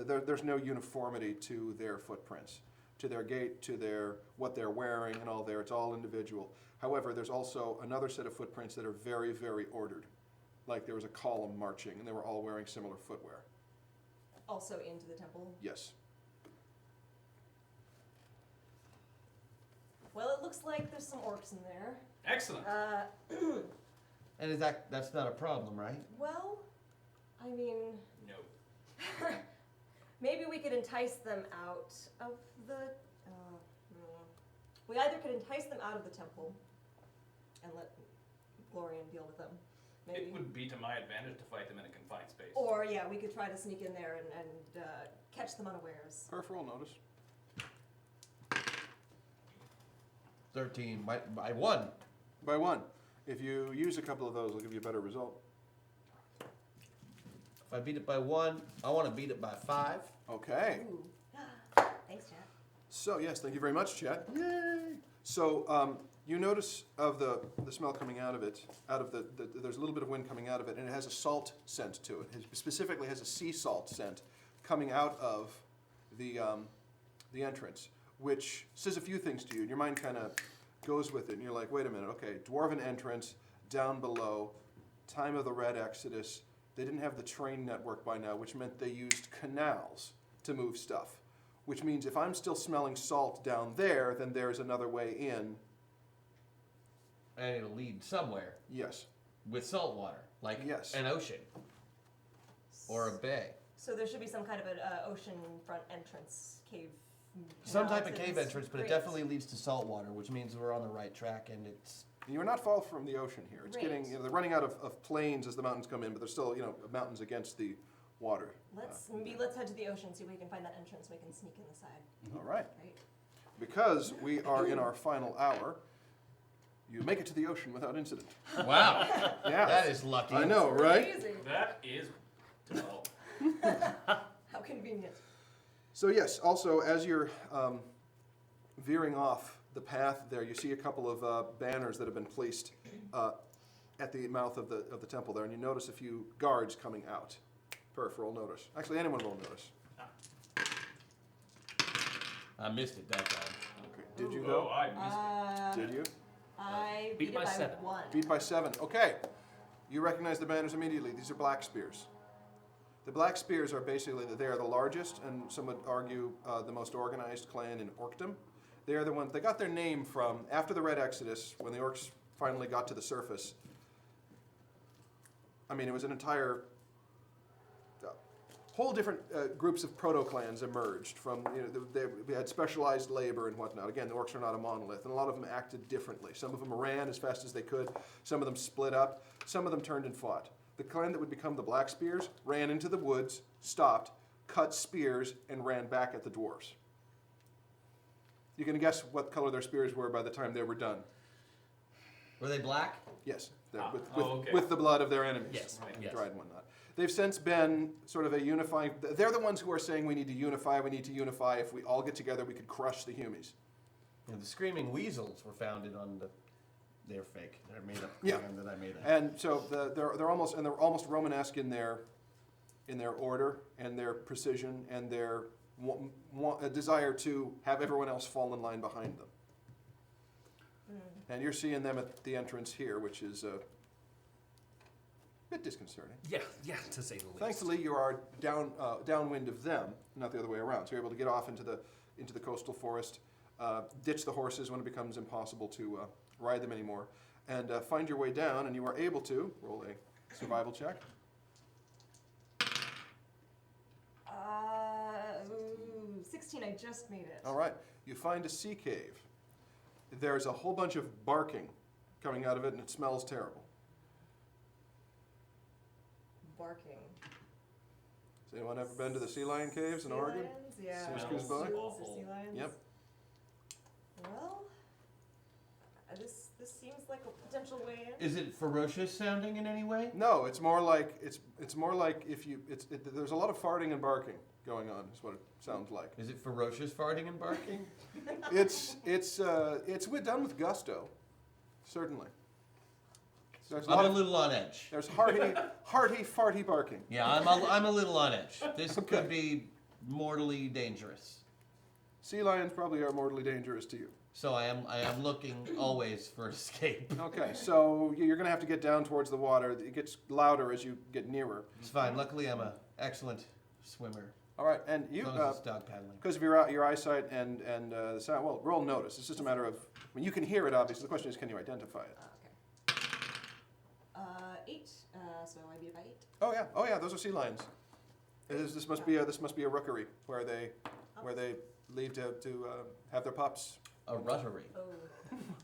there's no uniformity to their footprints, to their gait, to what they're wearing and all there. It's all individual. However, there's also another set of footprints that are very, very ordered. Like there was a column marching, and they were all wearing similar footwear. Also into the temple? Yes. Well, it looks like there's some orcs in there. Excellent. And that's not a problem, right? Well, I mean, No. maybe we could entice them out of the. We either could entice them out of the temple and let Glorian deal with them. Maybe. It would be to my advantage to fight them in a confined space. Or yeah, we could try to sneak in there and catch them unawares. Perf, roll notice. 13 by 1. By 1. If you use a couple of those, it'll give you a better result. If I beat it by 1, I want to beat it by 5. Okay. Ooh. Thanks, Chad. So yes, thank you very much, Chet. Yay! So you notice of the smell coming out of it, there's a little bit of wind coming out of it, and it has a salt scent to it. It specifically has a sea salt scent coming out of the entrance, which says a few things to you. And your mind kind of goes with it, and you're like, wait a minute, okay, dwarven entrance, down below, time of the Red Exodus. They didn't have the train network by now, which meant they used canals to move stuff. Which means if I'm still smelling salt down there, then there's another way in. And it'll lead somewhere Yes. with salt water, like Yes. an ocean or a bay. So there should be some kind of an ocean front entrance cave. Some type of canal cave to entrance, but it great. definitely leads to salt water, which means we're on the right track, and it's... You're not far from the ocean here. It's Great. getting, they're running out of plains as the mountains come in, but there's still, mountains against the water. Let's head to the ocean, see if we can find that entrance. We can sneak in the side. All right. Right? Because we are in our final hour, you make it to the ocean without incident. Wow, Yeah. that is lucky. I know, right? Crazy. That is dull. How convenient. So yes, also as you're veering off the path there, you see a couple of banners that have been placed at the mouth of the temple there, and you notice a few guards coming out. Perf, roll notice. Actually, anyone roll notice. I missed it that time. Okay. Did you Oh, though? I missed Did you? I Beat beat by it by 7. 1. Beat by 7. Okay. You recognize the banners immediately. These are black spears. The black spears are basically, they are the largest, and some would argue the most organized clan in Orkdom. They are the ones, they got their name from, after the Red Exodus, when the orcs finally got to the surface. I mean, it was an entire, whole different groups of proto-clans emerged from, they had specialized labor and whatnot. Again, the orcs are not a monolith, and a lot of them acted differently. Some of them ran as fast as they could. Some of them split up. Some of them turned and fought. The clan that would become the Black Spears ran into the woods, stopped, cut spears, and ran back at the dwarves. You can guess what color their spears were by the time they were done. Were they black? Yes, Ah, with, oh, okay. with the blood of their enemies. Yes, Right, yes. dried and whatnot. They've since been sort of a unifying. They're the ones who are saying we need to unify. We need to unify. If we all get together, we could crush the Humies. And the screaming weasels were founded on they're fake. They're made up Yeah. clan that I made up. And so they're almost Romanesque in their order and their precision and their a desire to have everyone else fall in line behind them. And you're seeing them at the entrance here, which is a bit disconcerting. Yeah, to say the least. Thankfully, you are downwind of them, not the other way around. So you're able to get off into the coastal forest, ditch the horses when it becomes impossible to ride them anymore, and find your way down. And you are able to roll a survival check. 16, I just made it. All right. You find a sea cave. There's a whole bunch of barking coming out of it, and it smells terrible. Barking. Has anyone ever been to the sea lion caves in Sea Oregon? lions? Yeah. Whiskers Seals Bay? or sea lions? Yep. Well, this seems like a potential way in. Is it ferocious sounding in any way? No, it's more like if you there's a lot of farting and barking going on. Is what it sounds like. Is it ferocious farting and barking? It's done with gusto, certainly. There's I'm a little on edge. There's hearty farty barking. Yeah, I'm a little on edge. This could be mortally dangerous. Sea lions probably are mortally dangerous to you. So I am looking always for escape. Okay, so you're going to have to get down towards the water. It gets louder as you get nearer. It's fine. Luckily, I'm an excellent swimmer. All right, and you, As long as it's dog paddling. because of your eyesight and the sound, well, roll notice. It's just a matter of, I mean, you can hear it, obviously. The question is, can you identify it? Okay. 8. So I beat it by 8. Oh yeah, those are sea lions. This must be a rookery where they leave to have their pups. A ruttery. Oh.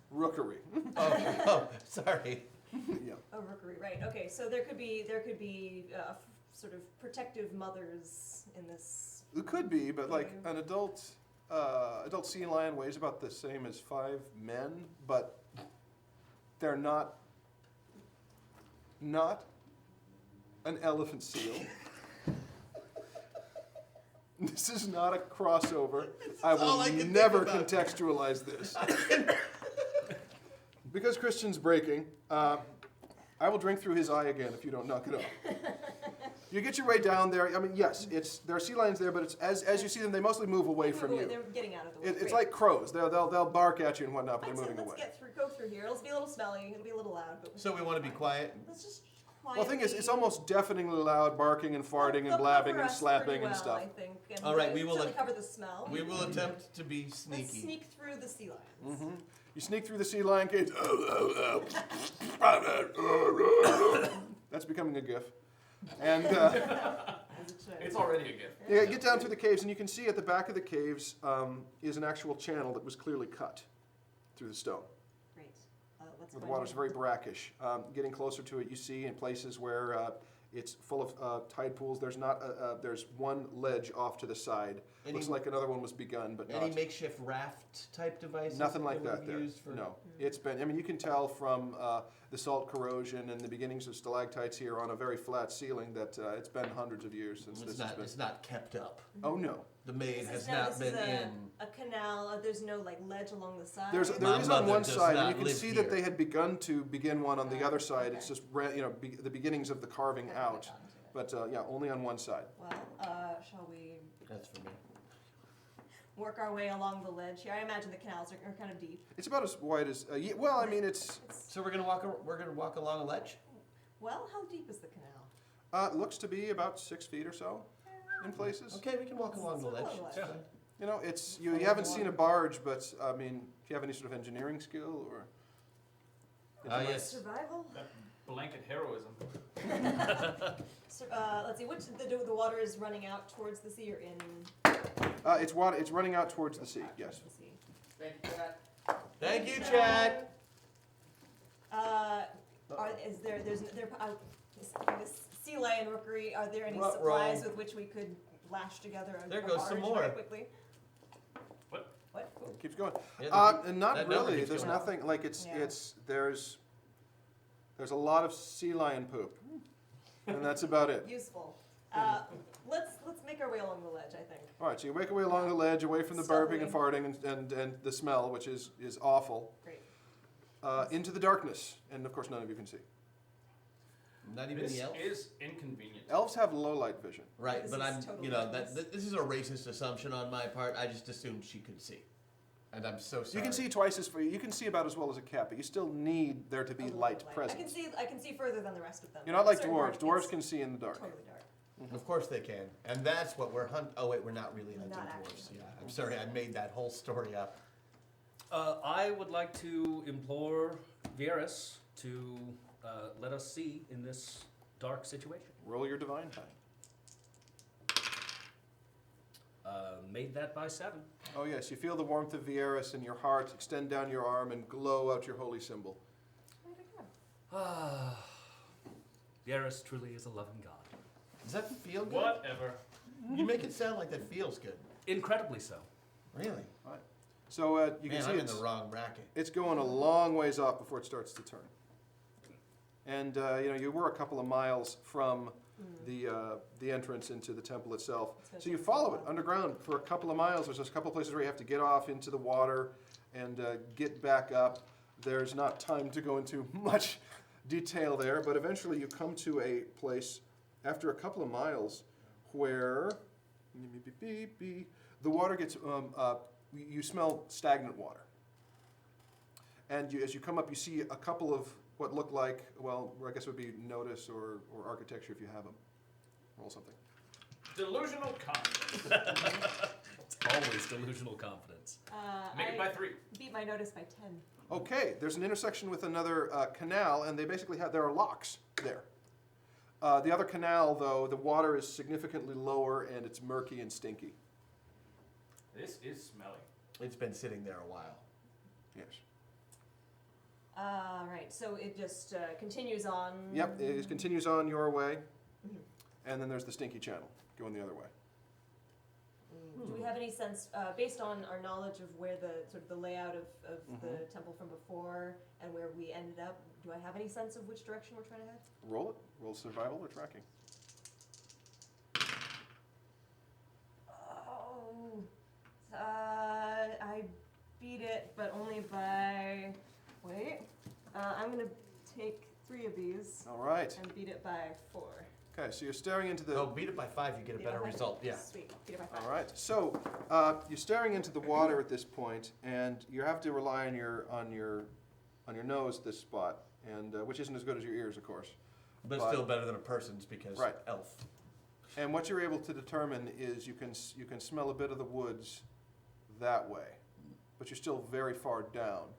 Rookery. Oh, sorry. Yeah. Oh, rookery, right. Okay, so there could be sort of protective mothers in this. It could be, but like an adult sea lion weighs about the same as 5 men, but they're not an elephant seal. This is not a crossover. I all will I can never think about. contextualize this. Because Christian's breaking, I will drink through his eye again if you don't knock it off. You get your way down there. I mean, yes, there are sea lions there, but it's as you see them, they mostly move away from you. They're getting out of the way. It's Great. like crows. They'll bark at you and whatnot, but Let's they're moving away. go through here. It'll be a little smelly. It'll be a little loud, but So we want to be quiet. let's just. Well, the thing is, quietly- it's almost deafeningly loud, barking and farting They'll and blabbing cover and us slapping pretty and well, stuff. I think. And All right, they we will certainly let- cover the smell. We will attempt to be Let's sneaky. sneak through the sea lions. Mm-hmm. You sneak through the sea lion cage. That's becoming a gif. And As it should. It's already a gift. you get down through the caves, and you can see at the back of the caves is an actual channel that was clearly cut through the stone. Great. Let's The find water's out. very brackish. Getting closer to it, you see in places where it's full of tide pools. There's there's one ledge off to the side. Any- Looks like another one was begun, but Any not. makeshift raft type devices? Nothing like would that have there. used for- No, it's been. I mean, you can tell from the salt corrosion and the beginnings of stalactites here on a very flat ceiling that it's been hundreds of years since this has been. It's not kept up. Oh no, The maid This has is not been this is in. a canal. There's no like ledge along the side. there My is on mother one does side, and not you can live see that here. they had begin one on the other side. It's Okay. just the beginnings of the carving Okay, out, got into it. but yeah, only on one side. Well, shall we That's for me. work our way along the ledge here? I imagine the canals are kind of deep. It's about as wide as. Well, I mean, it's So we're gonna walk along a ledge. Well, how deep is the canal? looks to be about 6 feet or so in places. Okay, we can walk along the Let's ledge. walk It's along the fine. You know, it's you haven't seen a barge, but I mean, do you have any sort of engineering skill or? Yes. Survival? That blanket heroism. Let's see. Which the water is running out towards the sea or in? It's running out towards the sea. Yes. The sea. Thank you for that. Thank you, Chad. This sea lion rookery, are there any Ruh-roh. supplies with which we could lash together a There a goes some barge more. very quickly? What? What? Cool. It keeps going. Yeah, And not that number really. keeps There's going. nothing like Yeah. there's a lot of sea lion poop. And that's about it. Useful. Let's make our way along the ledge, I think. All right, so you make your way along the ledge, away from the burping and farting and the smell, which is awful, Great. into the darkness. And of course, none of you can see. Not even This the elf? is inconvenient. Elves have low light vision. Right, This but is I'm, total you know, darkness. this is a racist assumption on my part. I just assumed she could see. And I'm so sorry. You can see twice as far. You can see about as well as a cat, but you still need there to A be little light bit of present. I can see further than the rest of them. You're not like Certain dwarves. part Dwarves gets can see in the dark. totally dark. Of course they can. And that's what we're oh wait, we're not really hunting Not dwarves. actually. Yeah, I'm sorry, I made that whole story up. I would like to implore Vieras to let us see in this dark situation. Roll your divine time. Made that by 7. Oh yes, you feel the warmth of Vieras in your heart. Extend down your arm and glow out your holy symbol. Way to go. Ah, Vieras truly is a loving God. Does that feel good? Whatever. You make it sound like that feels good. Incredibly so. Really? So you can Man, see I'm in it's, the wrong bracket. it's going a long ways off before it starts to turn. And you were a couple of miles from the entrance into the temple itself. So you follow it underground for a couple of miles. There's just a couple of places where you have to get off into the water and get back up. There's not time to go into much detail there, but eventually you come to a place after a couple of miles where the water gets, you smell stagnant water. And as you come up, you see a couple of what look like, well, I guess it would be notice or architecture if you have them. Roll something. Delusional confidence. It's always delusional confidence. Make it by 3. Beat my notice by 10. Okay, there's an intersection with another canal, and they basically there are locks there. The other canal, though, the water is significantly lower, and it's murky and stinky. This is smelly. It's been sitting there a while. Yes. Right, so it just continues on. Yep, it continues on your way, and then there's the stinky channel going the other way. Do we have any sense, based on our knowledge of where the sort of the layout of the temple from before and where we ended up, do I have any sense of which direction we're trying to head? Roll it. Roll survival or tracking. Oh, I beat it, but only by, wait, I'm gonna take 3 of these All right. and beat it by 4. Okay, so you're staring into the... Oh, beat it by 5, you get a Beat it better by 5? result. Yeah. Sweet, beat it by 5. All right. So you're staring into the water at this point, and you have to rely on your nose this spot, and which isn't as good as your ears, of course. But But- still better than a person's because Right. elf. And what you're able to determine is you can smell a bit of the woods that way, but you're still very far down.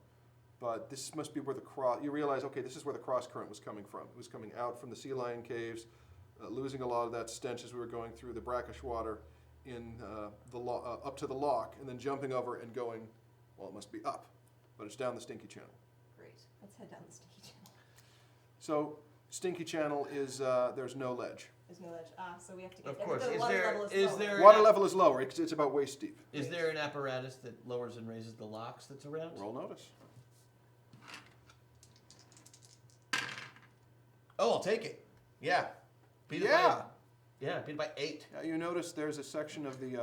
But this must be where the cross. You realize, okay, this is where the cross current was coming from. It was coming out from the sea lion caves, losing a lot of that stench as we were going through the brackish water in up to the lock, and then jumping over and going. Well, it must be up, but it's down the stinky channel. Great, let's head down the stinky channel. So stinky channel is there's no ledge. There's no ledge. So we have to get Of course. The Is water there- level is lower. there- Water level is lower. It's about waist deep. Is there an apparatus that lowers and raises the locks that's around? Roll notice. Oh, I'll take it. Yeah. Beat it Yeah. Beat it by 8. You notice there's a section of the,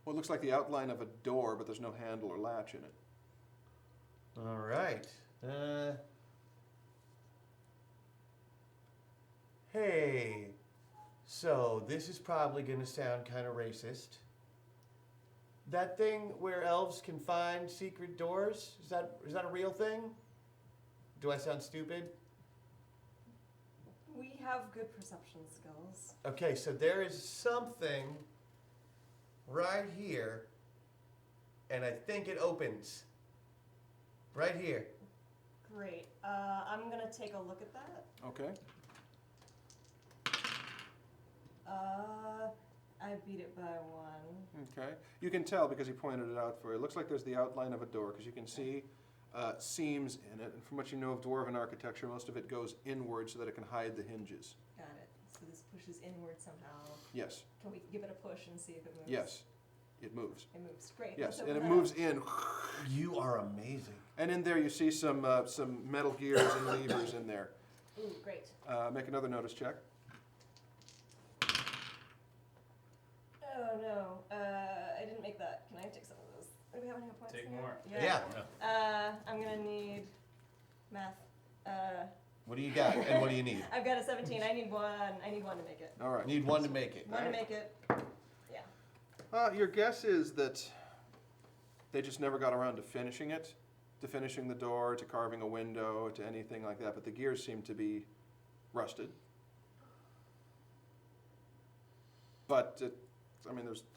what looks like the outline of a door, but there's no handle or latch in it. All right. Hey, so this is probably going to sound kind of racist. That thing where elves can find secret doors, is that a real thing? Do I sound stupid? We have good perception skills. Okay, so there is something right here, and I think it opens. Right here. Great. I'm gonna take a look at that. Okay. I beat it by 1. Okay. You can tell because he pointed it out for you. It looks like there's the outline of a door because you can see seams in it. And from what you know of dwarven architecture, most of it goes inward so that it can hide the hinges. Got it. So this pushes inward somehow. Yes. Can we give it a push and see if it moves? Yes. It moves. It moves. Great. Yes. Let's And open it that moves up. in. You are amazing. And in there you see some metal gears and levers in there. Ooh, great. Make another notice check. Oh no, I didn't make that. Can I take some of those? Do we have any points? Take in here? more. Yeah. I'm gonna need math. What do you got, and what do you need? I've got a 17. I need one. I need one to make it. All right. Need one to make it. One to make it. Yeah. Your guess is that they just never got around to finishing it, to finishing the door, to carving a window, to anything like that. But the gears seem to be rusted. But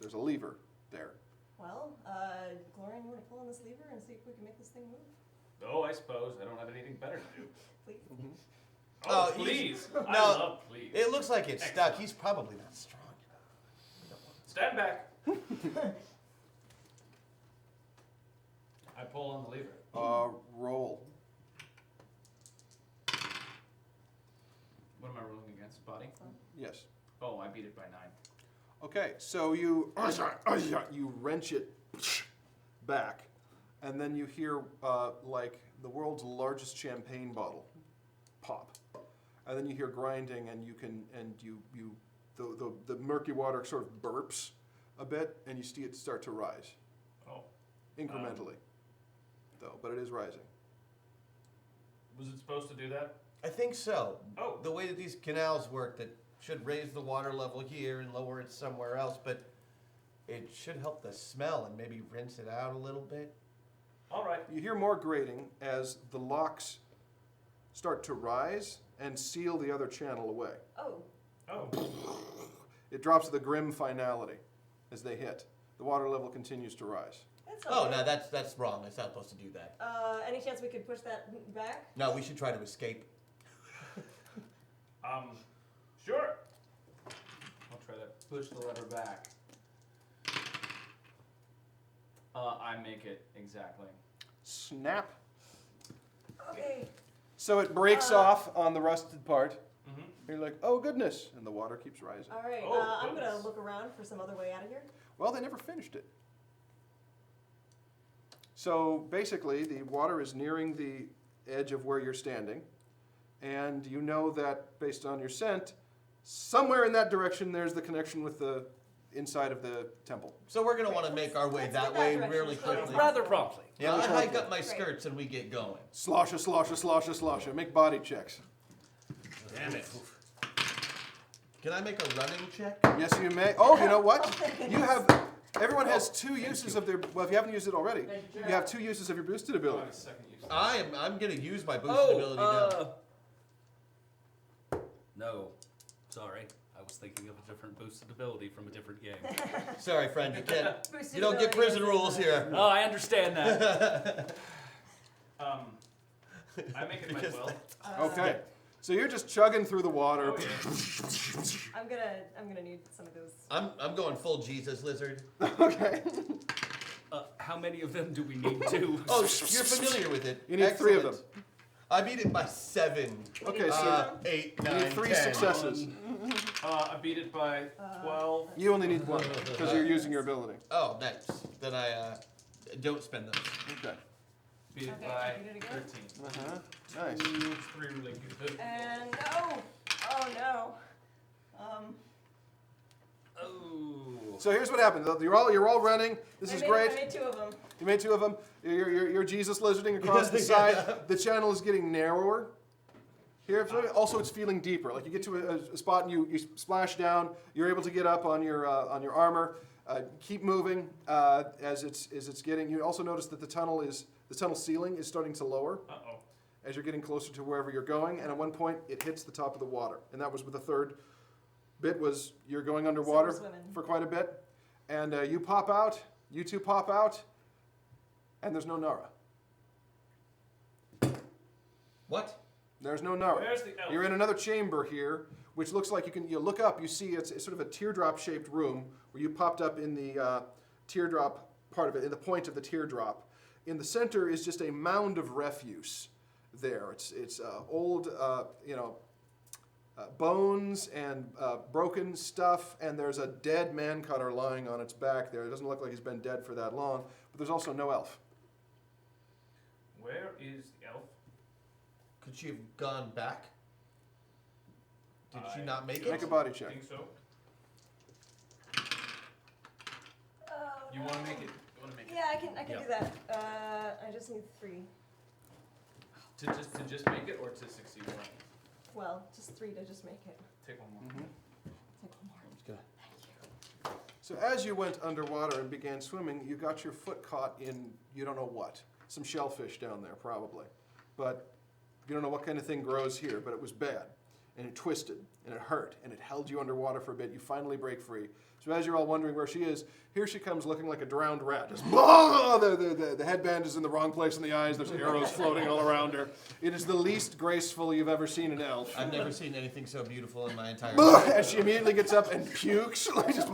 there's a lever there. Well, Glorian, you want to pull on this lever and see if we can make this thing move? Oh, I suppose I don't have anything better to do. Please. Oh, Oh, please. I no. love please. It looks like it's stuck. He's probably not strong. Stand back. I pull on the lever. Roll. What am I rolling against? Body? Yes. Oh, I beat it by 9. Okay, so you wrench it back, and then you hear like the world's largest champagne bottle pop, and then you hear grinding, and the murky water sort of burps a bit, and you see it start to rise Oh. incrementally, though, but it is rising. Was it supposed to do that? I think so. Oh. The way that these canals work, that should raise the water level here and lower it somewhere else, but it should help the smell and maybe rinse it out a little bit. All right. You hear more grating as the locks start to rise and seal the other channel away. Oh. Oh. It drops to the grim finality as they hit. The water level continues to rise. That's Oh, okay. no, that's wrong. It's not supposed to do that. Any chance we could push that back? No, we should try to escape. Sure. I'll try to push the lever back. I make it exactly. Snap. Okay. So it breaks off on the rusted part. Mm-hmm. You're like, oh goodness, and the water keeps rising. All right. Oh, I'm gonna goodness. look around for some other way out of here. Well, they never finished it. So basically, the water is nearing the edge of where you're standing, and you know that based on your scent, somewhere in that direction there's the connection with the inside of the temple. So we're going to want to make our way Let's that go way that really direction. quickly. Rather promptly. Yeah, I hike up my Great. skirts and we get going. Slosha, slosha, slosha, slosha. Make body checks. Damn it. Can I make a running check? Yes, you may. Oh, you know what? You have. Everyone has 2 uses of their. Well, if you haven't used it already, you have 2 uses of your boosted ability. Second use. I'm going to use my boosted ability now. No. Sorry. I was thinking of a different boosted ability from a different game. Sorry, friend, you can't. Boosted You don't get ability prison is- rules here. Oh, I understand that. I make it my Because will. Okay. So you're just chugging through the water. Oh, yeah. I'm gonna need some of those. I'm going full Jesus lizard. Okay. How many of them do we need to? Oh, you're familiar with it. You need 3 of them. Excellent. I beat it by 7. Okay, so 8, you 9, need 3 10. successes. I beat it by 12. You only need 1 because you're using your ability. Oh, nice. Then I don't spend those. Okay. Beat it Okay, by you did it again? 13. Nice. 3 really good. And no. Oh no. Oh. So here's what happened. You're all running. This is great. I made 2 of them. You made 2 of them. You're Jesus lizarding across the side. The channel is getting narrower. Here, also it's feeling deeper. Like you get to a spot and you splash down. You're able to get up on your armor. Keep moving as it's getting. You also notice that the tunnel ceiling is starting to lower Uh-oh. as you're getting closer to wherever you're going. And at one point, it hits the top of the water. And that was with the third bit was you're going underwater swimming. for quite a bit. And you pop out. You 2 pop out. And there's no Nara. What? There's no Nara. Where's the elf? You're in another chamber here, which looks like you look up, you see it's sort of a teardrop-shaped room where you popped up in the teardrop part of it, in the point of the teardrop. In the center is just a mound of refuse there. It's old, bones and broken stuff, and there's a dead man cutter lying on its back there. It doesn't look like he's been dead for that long, but there's also no elf. Where is the elf? Could she have gone back? Did you not make Make it? a body I check. think so. Oh, You want to make it? You want to make it? Yeah, I can Yeah. do that. I just need 3. To just make it or to succeed more? Well, just 3 to just make it. Take one more. Mhm. Take one more. Good. Thank you. So as you went underwater and began swimming, you got your foot caught in you don't know what. Some shellfish down there, probably. But you don't know what kind of thing grows here, but it was bad. And it twisted, and it hurt, and it held you underwater for a bit. You finally break free. So as you're all wondering where she is, here she comes looking like a drowned rat. Just, the headband is in the wrong place in the eyes. There's arrows floating all around her. It is the least graceful you've ever seen an elf. I've never seen anything so beautiful in my entire life. And she immediately gets up and pukes. Like just,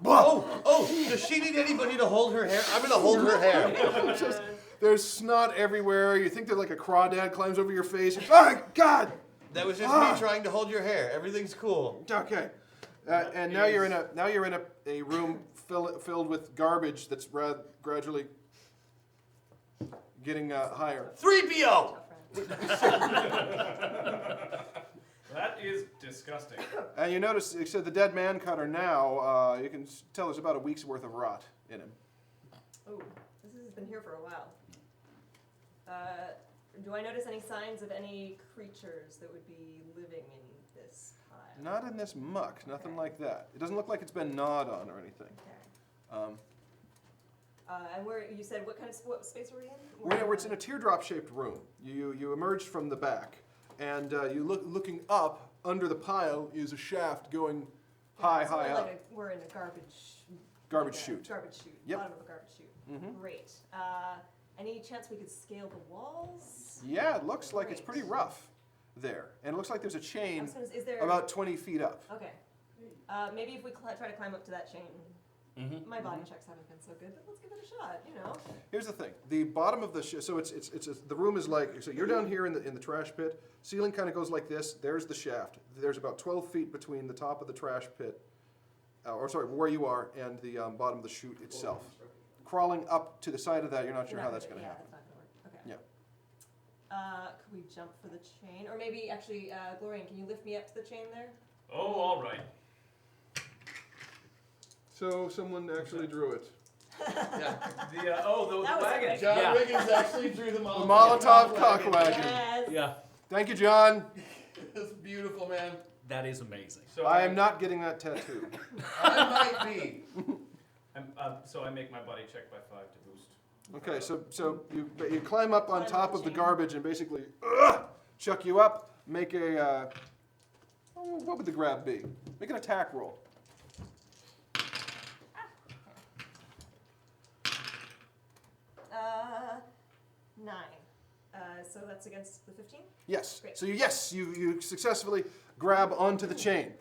Oh, does she need anybody to hold her hair? I'm gonna hold her hair. Just, there's snot everywhere. You think that like a crawdad climbs over your face. Oh, God! That was just me trying to hold your hair. Everything's cool. Okay. And now you're in a room filled with garbage that's gradually getting higher. 3PO! That is disgusting. And you notice, you said the dead man cutter now, you can tell there's about a week's worth of rot in him. Oh, this has been here for a while. Do I notice any signs of any creatures that would be living in this pile? Not in this muck, nothing like that. It doesn't look like it's been gnawed on or anything. Okay. And where you said what space were we in? It's in a teardrop-shaped room. You emerge from the back, and you looking up under the pile is a shaft going high So up. we're in a garbage. Garbage like a chute. Garbage chute. Yep. Bottom of a garbage chute. Mhm. Great. Any chance we could scale the walls? Yeah, it looks like it's pretty Great. rough there, and it looks like there's a I chain was gonna say, is there about 20 feet up. Okay. Maybe if we try to climb up to that chain. Mm-hmm. My body checks haven't been so good, but let's give it a shot. You know. Here's the thing: the bottom of the so the room is like, so you're down here in the trash pit. Ceiling kind of goes like this. There's the shaft. There's about 12 feet between the top of the trash pit, where you are, and the bottom of the chute itself. Crawling up to the side of that, you're not sure how that's going to happen. Yeah, that's not gonna work. Okay. Could we jump for the chain, or maybe actually, Glorian, can you lift me up to the chain there? Oh, all right. So someone actually drew it. Yeah. The That was wagon. epic. John Yeah. Wiggins actually drew the The Molotov. Molotov cockwagon. Yes. Yeah, Thank you, John. That's beautiful, man. that is amazing. So I am not getting that tattoo. I might be. So I make my body check by 5 to boost. Okay, so you climb up on Climb top up the of the chain. garbage and basically chuck you up. Make a what would the grab be? Make an attack roll. Uh, 9. So that's against the 15? Yes. Great. So you successfully grab onto the chain,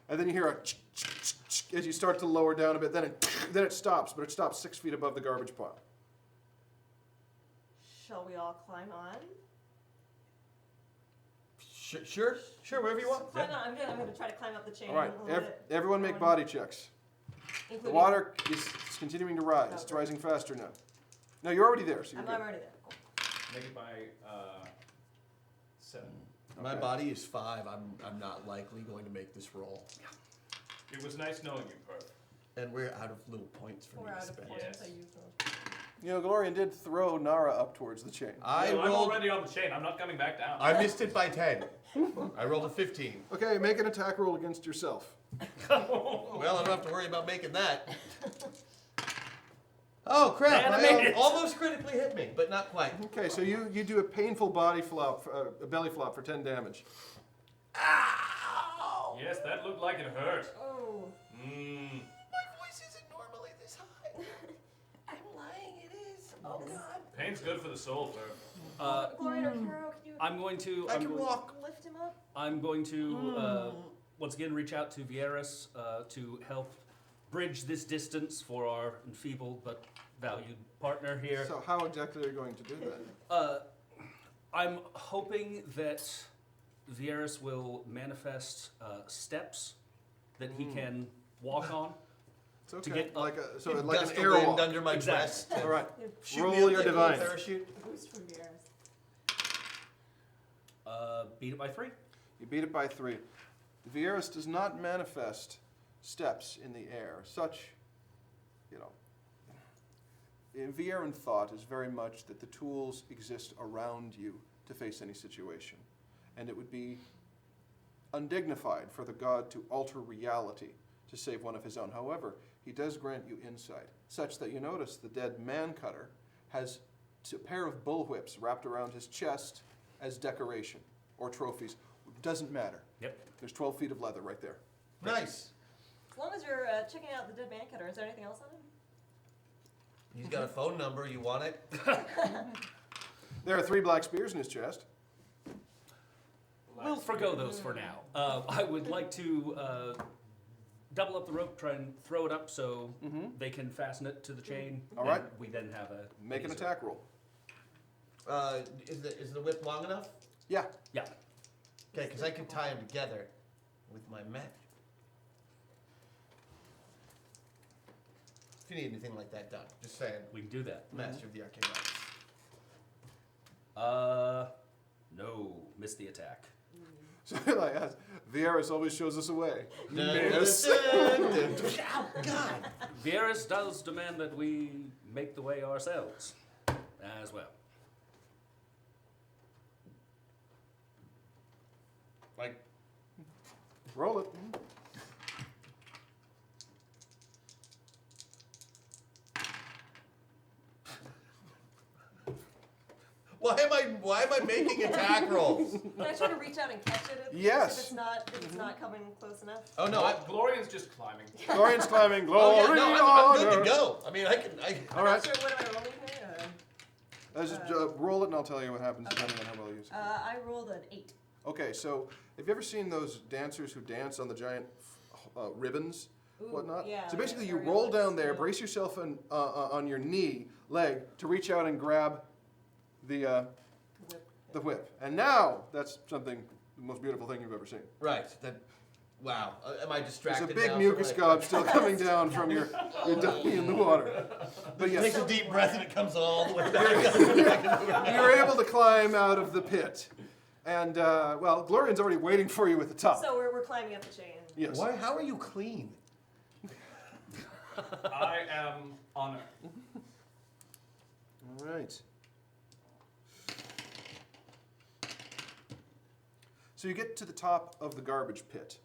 and then you hear a as you start to lower down a bit. Then it stops, but it stops 6 feet above the garbage pile. Shall we all climb on? Sure, wherever you want. Climb on. I'm gonna try to climb up the chain. All right, a little bit, everyone make body checks. The including- water is continuing to rise. It's Okay. rising faster now. No, you're already there. So you're I'm good. already there. Cool. Make it by 7. My Okay. body is 5. I'm not likely going to make this roll. It was nice knowing you, Perf. And we're out of little points for 4 me to out of spend. 4. Yes. I used those. You know, Glorian did throw Nara up towards the chain. I No, I'm rolled. already on the chain. I'm not coming back down. I missed it by 10. I rolled a 15. Okay, make an attack roll against yourself. Well, I don't have to worry about making that. Oh crap! I Animated. almost critically hit me, but not quite. Okay, so you do a painful body flop, a belly flop for 10 damage. Ow! Yes, that looked like it hurt. Oh. Mmm. My voice isn't normally this high. I'm lying. It is. Oh god. Pain's good for the soul, Perf. Glorian or Kuro, can you I'm going to. I can walk. lift him up? I'm going to once again reach out to Vieras to help bridge this distance for our enfeebled but valued partner here. So how exactly are you going to do that? I'm hoping that Vieras will manifest steps that he can walk on. It's okay. To get up. like a, so Give like gust an of airwalk. wind under my Exactly. breast. All right. Shoot Roll me up your like a little divine. parachute. Boost from Vieras. Beat it by 3. You beat it by 3. Vieras does not manifest steps in the air. Such, Vieran thought is very much that the tools exist around you to face any situation. And it would be undignified for the god to alter reality to save one of his own. However, he does grant you insight, such that you notice the dead man cutter has a pair of bullwhips wrapped around his chest as decoration or trophies. Doesn't matter. Yep. There's 12 feet of leather right there. Nice. As long as you're checking out the dead man cutter, is there anything else on him? He's got a phone number. You want it? There are 3 black spears in his chest. We'll forgo those for now. I would like to double up the rope, try and throw it up so they can fasten it to the chain. All right. and we then have a Make an easy- attack roll. Is the whip long enough? Yeah. Yeah. Okay, because I can tie them together with my magic. If you need anything like that done, just saying. We can do that. Master of the arcane arts. No, missed the attack. So like, Vieras always shows us a way. Miss. Miss. God. Vieras does demand that we make the way ourselves as well. Like, Roll it. why am I making attack rolls? Can I try to reach out and catch it Yes. if it's not coming close enough? Oh no, Glorian's just climbing. Glorian's climbing. oh Glory, yeah, no, I'm good honor. to go. I mean, I can. All right. Sure, what am I rolling here? Let's just roll it and I'll tell you what happens depending on how well you use it. I rolled an 8. Okay, so have you ever seen those dancers who dance on the giant ribbons, Ooh, whatnot? yeah, So basically, yeah, you very roll nice, down there, yeah. brace yourself on your leg to reach out and grab the whip. And now that's something, the most beautiful thing you've ever seen. Right. That. Wow. Am I There's distracted a big now mucus from, gob still coming down from your dummy in the water. But Takes yes, a deep breath and it comes all the way back. you're able to climb out of the pit. And, well, Glorian's already waiting for you at the top. So we're climbing up the chain. Yes. Why? How are you clean? I am honored. All right. So you get to the top of the garbage pit.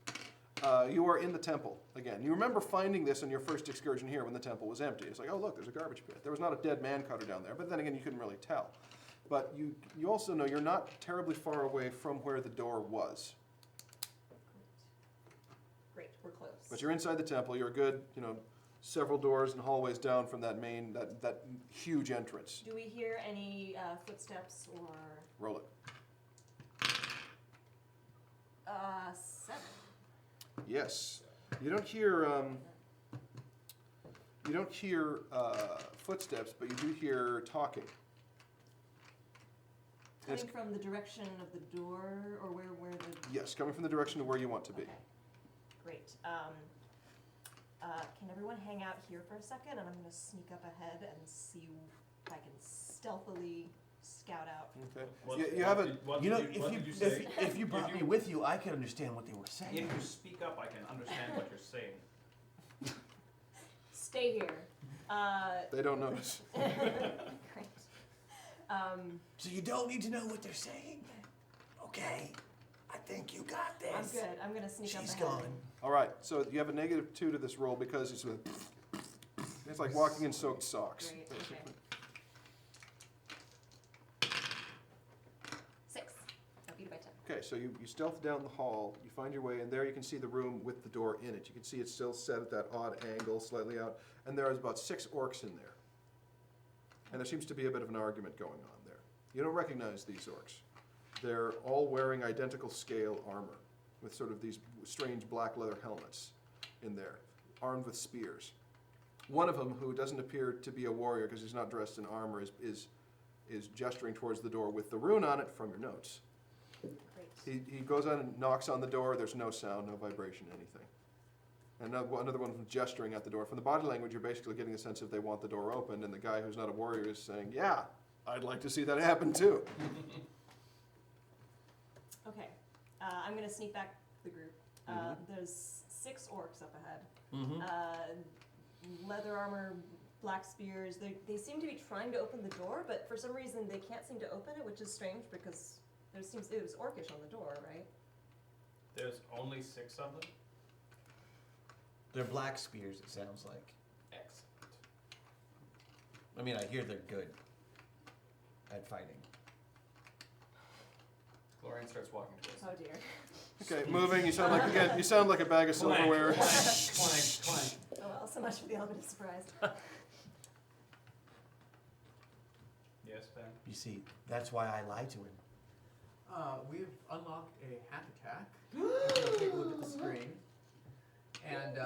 You are in the temple again. You remember finding this on your first excursion here when the temple was empty. It's like, oh, look, there's a garbage pit. There was not a dead man cutter down there, but then again, you couldn't really tell. But you also know you're not terribly far away from where the door was. Great, we're close. But you're inside the temple. You're a good, several doors and hallways down from that that huge entrance. Do we hear any footsteps or? Roll it. 7. Yes. You don't hear footsteps, but you do hear talking. Coming from the direction of the door, or where the? Yes, coming from the direction of where you want to be. Okay. Great. Can everyone hang out here for a second, and I'm going to sneak up ahead and see if I can stealthily scout out. Okay. You have a. You know, if you brought me with you, I could understand what they were saying. If you speak up, I can understand what you're saying. Stay here. They don't notice. Great. So you don't need to know what they're saying? Okay. I think you got this. I'm good. I'm going to sneak up She's ahead. gone. All right. So you have a -2 to this roll because it's like walking in soaked socks. Great. Okay. 6. I beat it by 10. Okay, so you stealth down the hall, you find your way, and there you can see the room with the door in it. You can see it's still set at that odd angle, slightly out, and there is about 6 orcs in there. And there seems to be a bit of an argument going on there. You don't recognize these orcs. They're all wearing identical scale armor, with sort of these strange black leather helmets in there, armed with spears. One of them, who doesn't appear to be a warrior because he's not dressed in armor, is gesturing towards the door with the rune on it from your notes. Great. He goes on and knocks on the door. There's no sound, no vibration, anything. And another one from gesturing at the door. From the body language, you're basically getting a sense of they want the door opened, and the guy who's not a warrior is saying, yeah, I'd like to see that happen too. Okay. I'm gonna sneak back the group. There's 6 orcs up ahead. Leather armor, black spears. They seem to be trying to open the door, but for some reason they can't seem to open it, which is strange because it was orcish on the door, right? There's only 6 of them. They're black spears, it sounds like. Excellent. I mean, I hear they're good at fighting. Glorian starts walking towards. Oh dear. Okay, moving. You sound like a bag of silverware. Clank. Oh well, so much for the element of surprise. Yes, Ben. You see, that's why I lie to him. We've unlocked a hack attack. If you take a look at the screen. And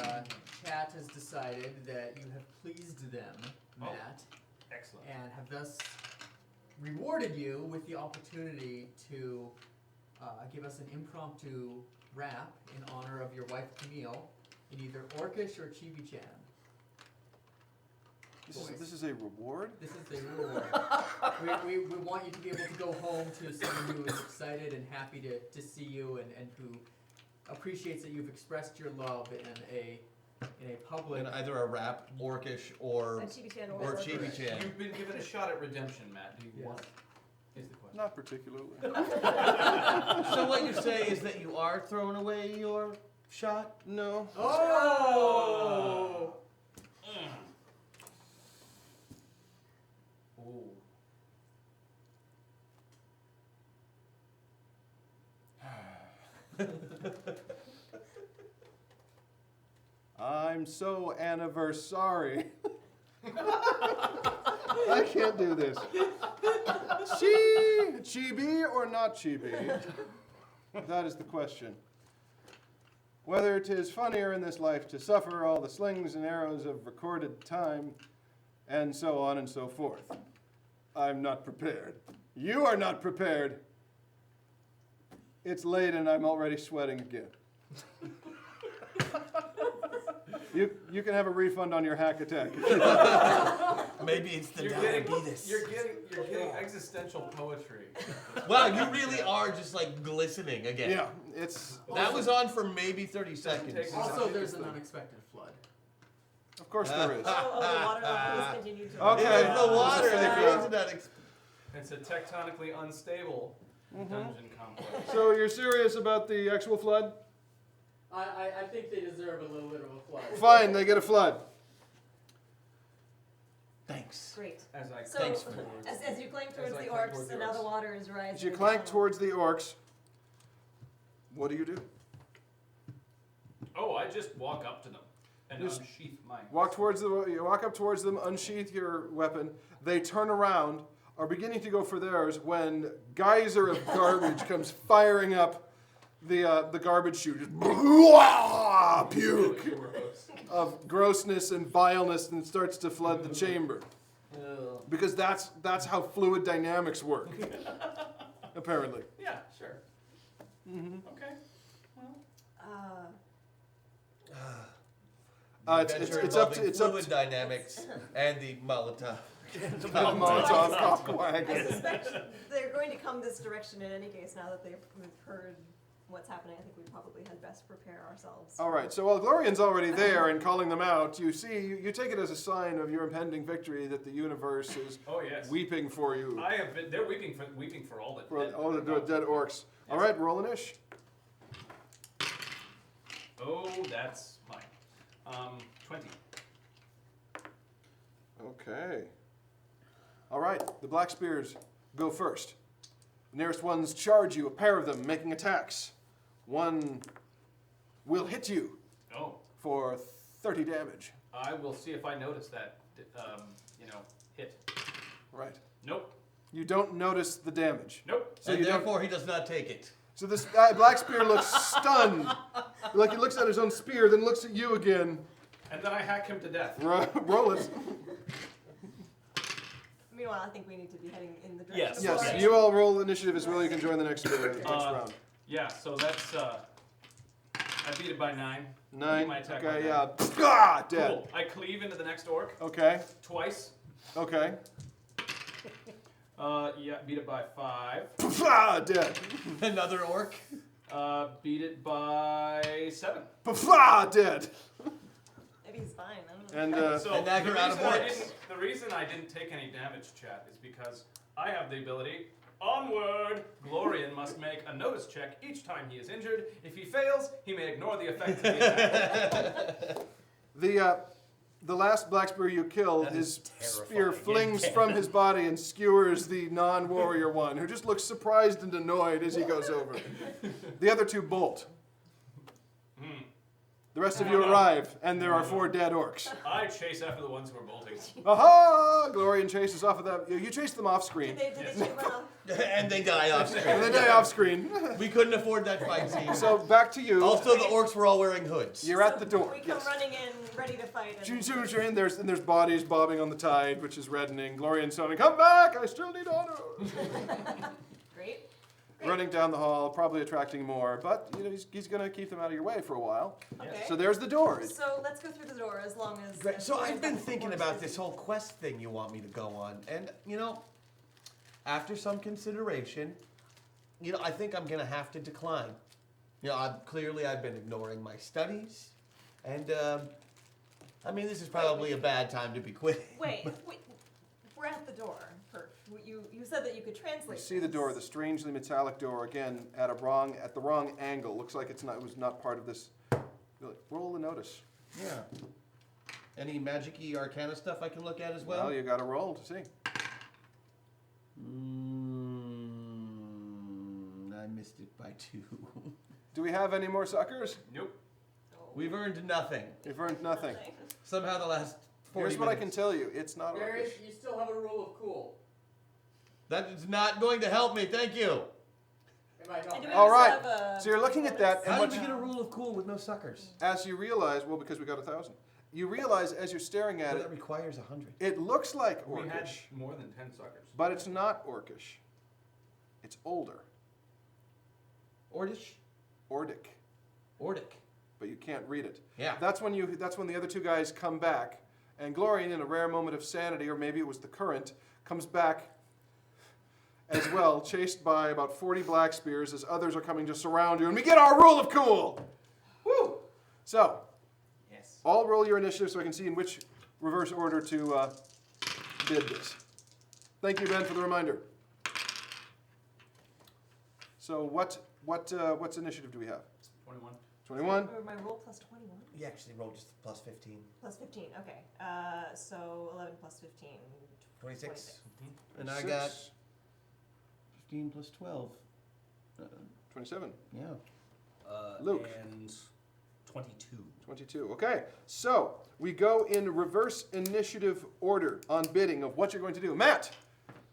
chat has decided that you have pleased them, Matt, Excellent. and have thus rewarded you with the opportunity to give us an impromptu rap in honor of your wife Camille in either Orcish or Chibi-chan. This is a reward? This is the reward. we want you to be able to go home to someone who is excited and happy to see you and who appreciates that you've expressed your love in a public. In either a rap, Orcish, or And Chibi-chan or orc. Chibi-chan. You've been given a shot at redemption, Matt. Do you want it? Is the question. Not particularly. So what you say is that you are throwing away your shot? No. Oh! Ooh. I'm so anniversary. I can't do this. Chibi or not chibi? That is the question. Whether 'tis funnier in this life to suffer all the slings and arrows of recorded time, and so on and so forth. I'm not prepared. You are not prepared. It's late and I'm already sweating again. You can have a refund on your hack attack. Maybe it's the diabetes. You're getting existential poetry. Wow, you really are just like glistening again. Yeah, it's That was on for maybe 30 seconds. take- Also, there's an unexpected flood. of course there is. Oh, the water level has continued to Okay. rise. It's the water Just that think creates that It's a tectonically unstable dungeon complex. So you're serious about the actual flood? I think they deserve a little bit of a flood. Fine, they get a flood. Thanks. Great. As I So, Thanks for as you clank towards I the clank orcs, towards the and now the orcs. water is rising. As you clank towards the orcs, what do? Oh, I just walk up to them and Just unsheath my. You walk up towards them, unsheath your weapon. They turn around, are beginning to go for theirs when geyser of garbage comes firing up the garbage chute. Just puke of grossness and vileness, and starts to flood the chamber. Because that's how fluid dynamics work. Apparently. Yeah, sure. Okay. Well, It's up to fluid dynamics and the Molotov. Molotov I wagon. suspect they're going to come this direction in any case now that we've heard what's happening. I think we probably had best prepare ourselves. All right, so while Glorian's already there and calling them out, you take it as a sign of your impending victory that the universe is oh yes. weeping for you. I have been. They're weeping for all the For dead. all the dead orcs. All right, roll an ish. Oh, that's mine. 20. Okay. All right, the Black Spears go first. The nearest ones charge you, a pair of them making attacks. One will hit you Oh, for 30 damage. I will see if I notice that. Hit. Right. Nope. You don't notice the damage. Nope. So And you don't. therefore he does not take it. So this Black Spear looks stunned. Like he looks at his own spear, then looks at you again. And then I hack him to death. Roll it. Meanwhile, I think we need to be heading in the direction Yes. of Yes, Florida. you all roll initiative as well. You can join the next round. Yeah. So that's. I beat it by 9. 9. My attack Okay, by yeah. Ah, dead. Cool. I cleave into the next orc Okay, twice. okay. Yeah, beat it by 5. Ah, dead. Another orc. Beat it by 7. Pafla, dead. Maybe he's fine. I don't know. And So And now the you're out of reason I orcs. didn't- the reason I didn't take any damage, chat, is because I have the ability. Onward! Glorian must make a notice check each time he is injured. If he fails, he may ignore the effects of the attack. the last black spear you killed, That his is spear terrifying. flings from his body and skewers the non-warrior one, who just looks surprised and annoyed as he goes over. The other two bolt. The rest of you arrive, and there are 4 dead orcs. I chase after the ones who are bolting. Aha! Glorian chases off of them. You chase them off screen. Did they run off? And they die off screen. And they die off screen. We couldn't afford that fight scene. So back to you. Also, the orcs were all wearing hoods. You're at the door. We come Yes. running in, ready to fight. As soon as you're in, there's bodies bobbing on the tide, which is reddening. Glorian shouting, "Come back! I still need honor!" Great. Running down the hall, probably attracting more, but he's going to keep them out of your way for a while. Okay. So there's the door. So let's go through the door as long as. Great. So I've been as thinking the about horse this is- whole quest thing you want me to go on, and after some consideration, I think I'm gonna have to decline. I've been ignoring my studies, and this is probably a bad time to be quitting. Wait, we're at the door. Perf. You said that you could translate. You see the door, the strangely metallic door, again at the wrong angle. Looks like it was not part of this. Roll the notice. Yeah. Any magic-y arcana stuff I can look at as well? Well, you got to roll to see. I missed it by 2. Do we have any more suckers? Nope. We've earned nothing. You've earned nothing. Somehow the last 40 Here's what I can minutes. tell you. It's not Darius, orcish. you still have a rule of cool. That is not going to help me, thank you. It might help. And do we All also right. have a So you're looking at that, and How what did you you- get a rule of cool with no suckers? As you realize, well, because we got 1,000. You realize as you're staring at Well, it, that requires 100. it looks like We had orcish, more than 10 suckers. but it's not orcish. It's older. Ordish? Ordic. Ordic. But you can't read it. Yeah. That's when the other two guys come back, and Glorian, in a rare moment of sanity, or maybe it was the current, comes back as well, chased by about 40 black spears as others are coming to surround you, and we get our rule of cool. Woo! So, Yes. all roll your initiative so I can see in which reverse order to bid this. Thank you, Ben, for the reminder. So what's initiative do we have? 21. 21? Or my roll plus 21? You actually rolled just plus 15. Plus 15, okay. So 11 plus 15. 26. And I got 15 plus 12. 27. Yeah. Luke. And 22. 22. Okay, so we go in reverse initiative order on bidding of what you're going to do. Matt,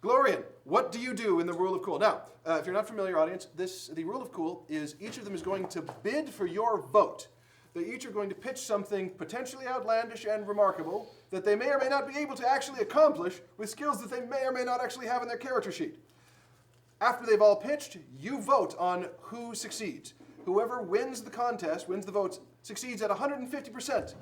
Glorian, what do you do in the rule of cool? Now, if you're not familiar, audience, the rule of cool is each of them is going to bid for your vote. They each are going to pitch something potentially outlandish and remarkable that they may or may not be able to actually accomplish with skills that they may or may not actually have in their character sheet. After they've all pitched, you vote on who succeeds. Whoever wins the contest, wins the votes, succeeds at 150%.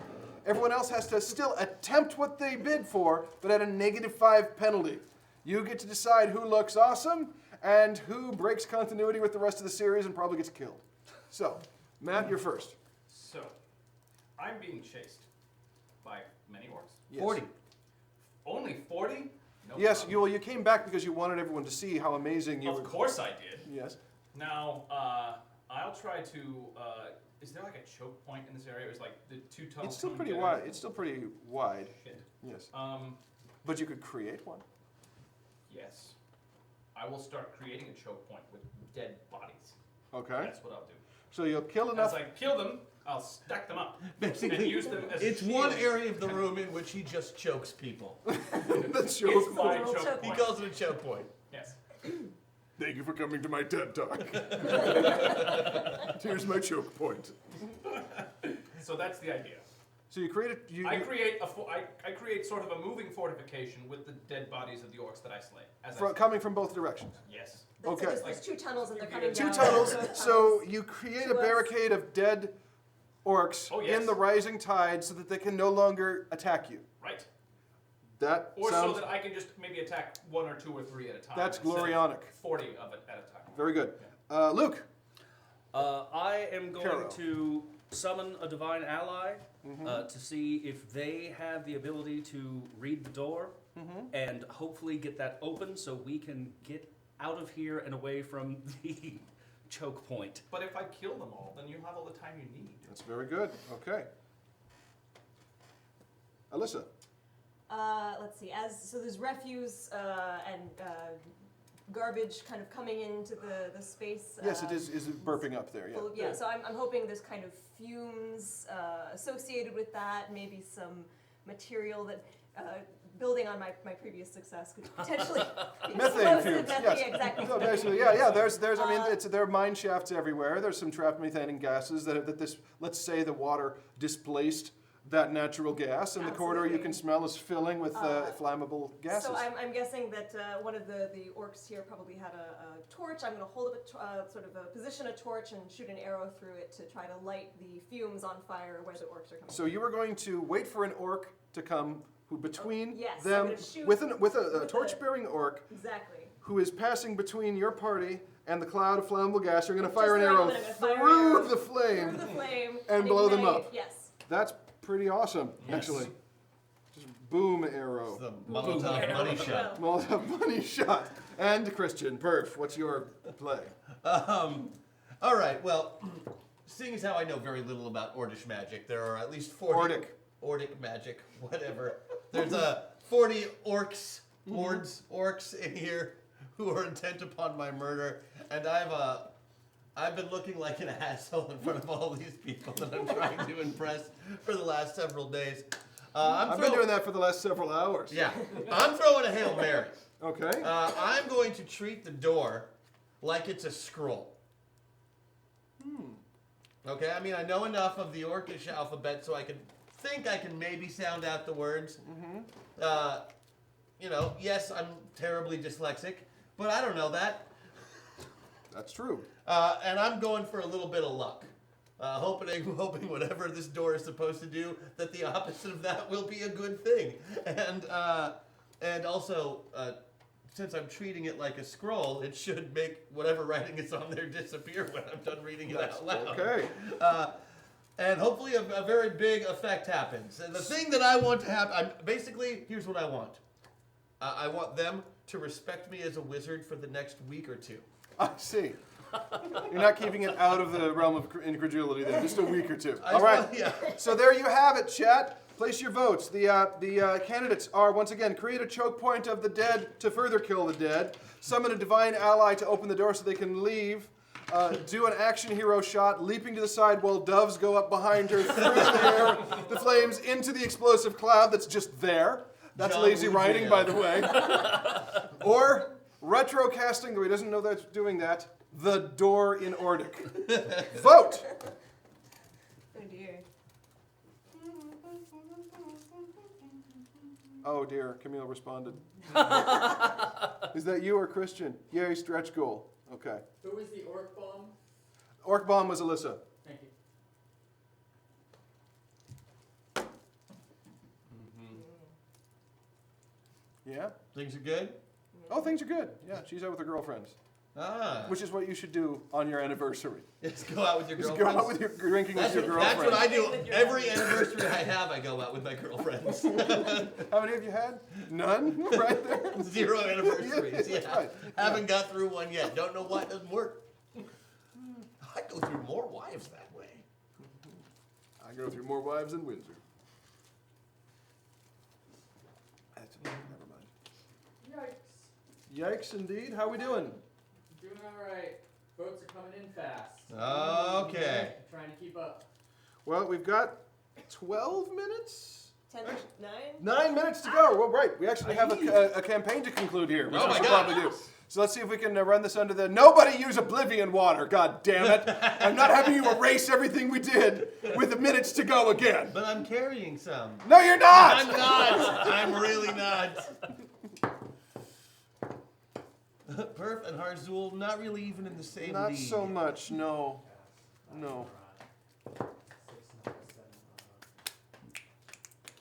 Everyone else has to still attempt what they bid for, but at a -5 penalty. You get to decide who looks awesome and who breaks continuity with the rest of the series and probably gets killed. So, Matt, you're first. So, I'm being chased by many orcs. Yes. 40. Only 40? No Yes, problem. you came back because you wanted everyone to see how amazing you were. Of course I did. Yes. Now, I'll try to. Is there like a choke point in this area? Or is like the two tunnels? It's still coming pretty together? wide. It's still pretty wide. Shit. Yes. Um, But you could create one. yes. I will start creating a choke point with dead bodies. Okay. That's what I'll do. So you'll kill As enough. I kill them, I'll stack them up and Basically, use them as it's a one shield. area of the room in which he just chokes people. That's It's your my Little choke choke He point. calls it a choke point. Yes. Thank you for coming to my TED Talk. Here's my choke point. So that's the idea. So you create a. I create sort of a moving fortification with the dead bodies of the orcs that I slay. Coming from both directions. Yes. Okay. There's 2 tunnels and they're coming Two down. tunnels. Both So you create a To us. barricade of dead orcs Oh, yes. in the rising tide so that they can no longer attack you. Right. That Or sounds so that I can just maybe attack 1 or 2 or 3 at a time. That's instead of glorionic. 40 of it at a time. very good. Luke. I am going Caro. to summon a divine ally to see if they have the ability to read the door and hopefully get that open so we can get out of here and away from the choke point. But if I kill them all, then you'll have all the time you need. That's very good. Okay. Alyssa. Let's see. So there's refuse and garbage kind of coming into the space. Yes, it is burping up there, yeah. Full of- yeah. So I'm hoping there's kind of fumes associated with that. Maybe some material that, building on my previous success, could potentially be Methane explosive. fumes, Methane, yes. yeah, exactly. So basically, yeah, there's, I mean, there are mine shafts everywhere. There's some trapped methane gases that this, let's say the water displaced that natural gas, and the corridor you can smell is filling with flammable gases. So I'm guessing that one of the orcs here probably had a torch. I'm going to hold up position a torch and shoot an arrow through it to try to light the fumes on fire where the orcs are coming. So you are going to wait for an orc to come who between yes, I'm them gonna shoot with a with torch-bearing orc Exactly. who is passing between your party and the cloud of flammable gas. You're going to Just fire an like arrow I'm gonna fire an through arrow the flame. Through the flame and blow them ignite- up. Yes. That's pretty awesome, Yes. actually. Just boom arrow. The Molotov money shot. Molotov money shot. And Christian, Perf, what's your play? All right, well, seeing as how I know very little about Ordish magic, there are at least 40... Ordic magic, whatever. There's 40 orcs, orcs in here who are intent upon my murder, and I've been looking like an asshole in front of all these people that I'm trying to impress for the last several days. I've been doing that for the last several hours. Yeah, I'm throwing a Hail Mary. Okay. I'm going to treat the door like it's a scroll. Okay, I mean, I know enough of the Orcish alphabet so I can think I can maybe sound out the words. Yes, I'm terribly dyslexic, but I don't know that. That's true. And I'm going for a little bit of luck. Hoping whatever this door is supposed to do, that the opposite of that will be a good thing. And also, since I'm treating it like a scroll, it should make whatever writing is on there disappear when I'm done reading it out loud. Okay. And hopefully a very big effect happens. And the thing that I want to happen, basically, here's what I want. I want them to respect me as a wizard for the next week or two. I see. You're not keeping it out of the realm of incredulity then, just a week or two. All right. Yeah. So there you have it, chat. Place your votes. The candidates are, once again, create a choke point of the dead to further kill the dead, summon a divine ally to open the door so they can leave, do an action hero shot, leaping to the side while doves go up behind her through the air, the flames into the explosive cloud that's just there. That's John lazy Woo writing, Jam. by the way. Or retro casting, though he doesn't know that's doing that, the door in Ordic. Vote! Oh dear. Oh dear, Camille responded. Is that you or Christian? Yay, stretch goal. Okay. Who was the orc bomb? Orc bomb was Alyssa. Thank you. Yeah? Things are good? Oh, things are good. Yeah, she's out with her girlfriends. Ah. Which is what you should do on your anniversary. Just go out with your Just girlfriends? go out with your drinking That's with your what girlfriends. I do. Every anniversary I have, I go out with my girlfriends. How many have you had? None? Right there? 0 anniversaries. Yeah, that's Yeah. right. Haven't got through one yet. Don't know why it doesn't work. I go through more wives that way. I go through more wives than Windsor. Never mind. Yikes. Yikes, indeed. How we doing? Doing alright. Votes are coming in fast. Okay. I'm trying to keep up. Well, we've got 12 minutes? 9? 9 minutes to go. Well, right. We actually have a campaign to conclude here, which Oh we my should God. probably do. So let's see if we can run this under the nobody use Oblivion water. God damn it. I'm not having you erase everything we did with the minutes to go again. But I'm carrying some. No, you're not. I'm not. I'm really not. Perf and Harzul, not really even in the same Not league. so much. No. No.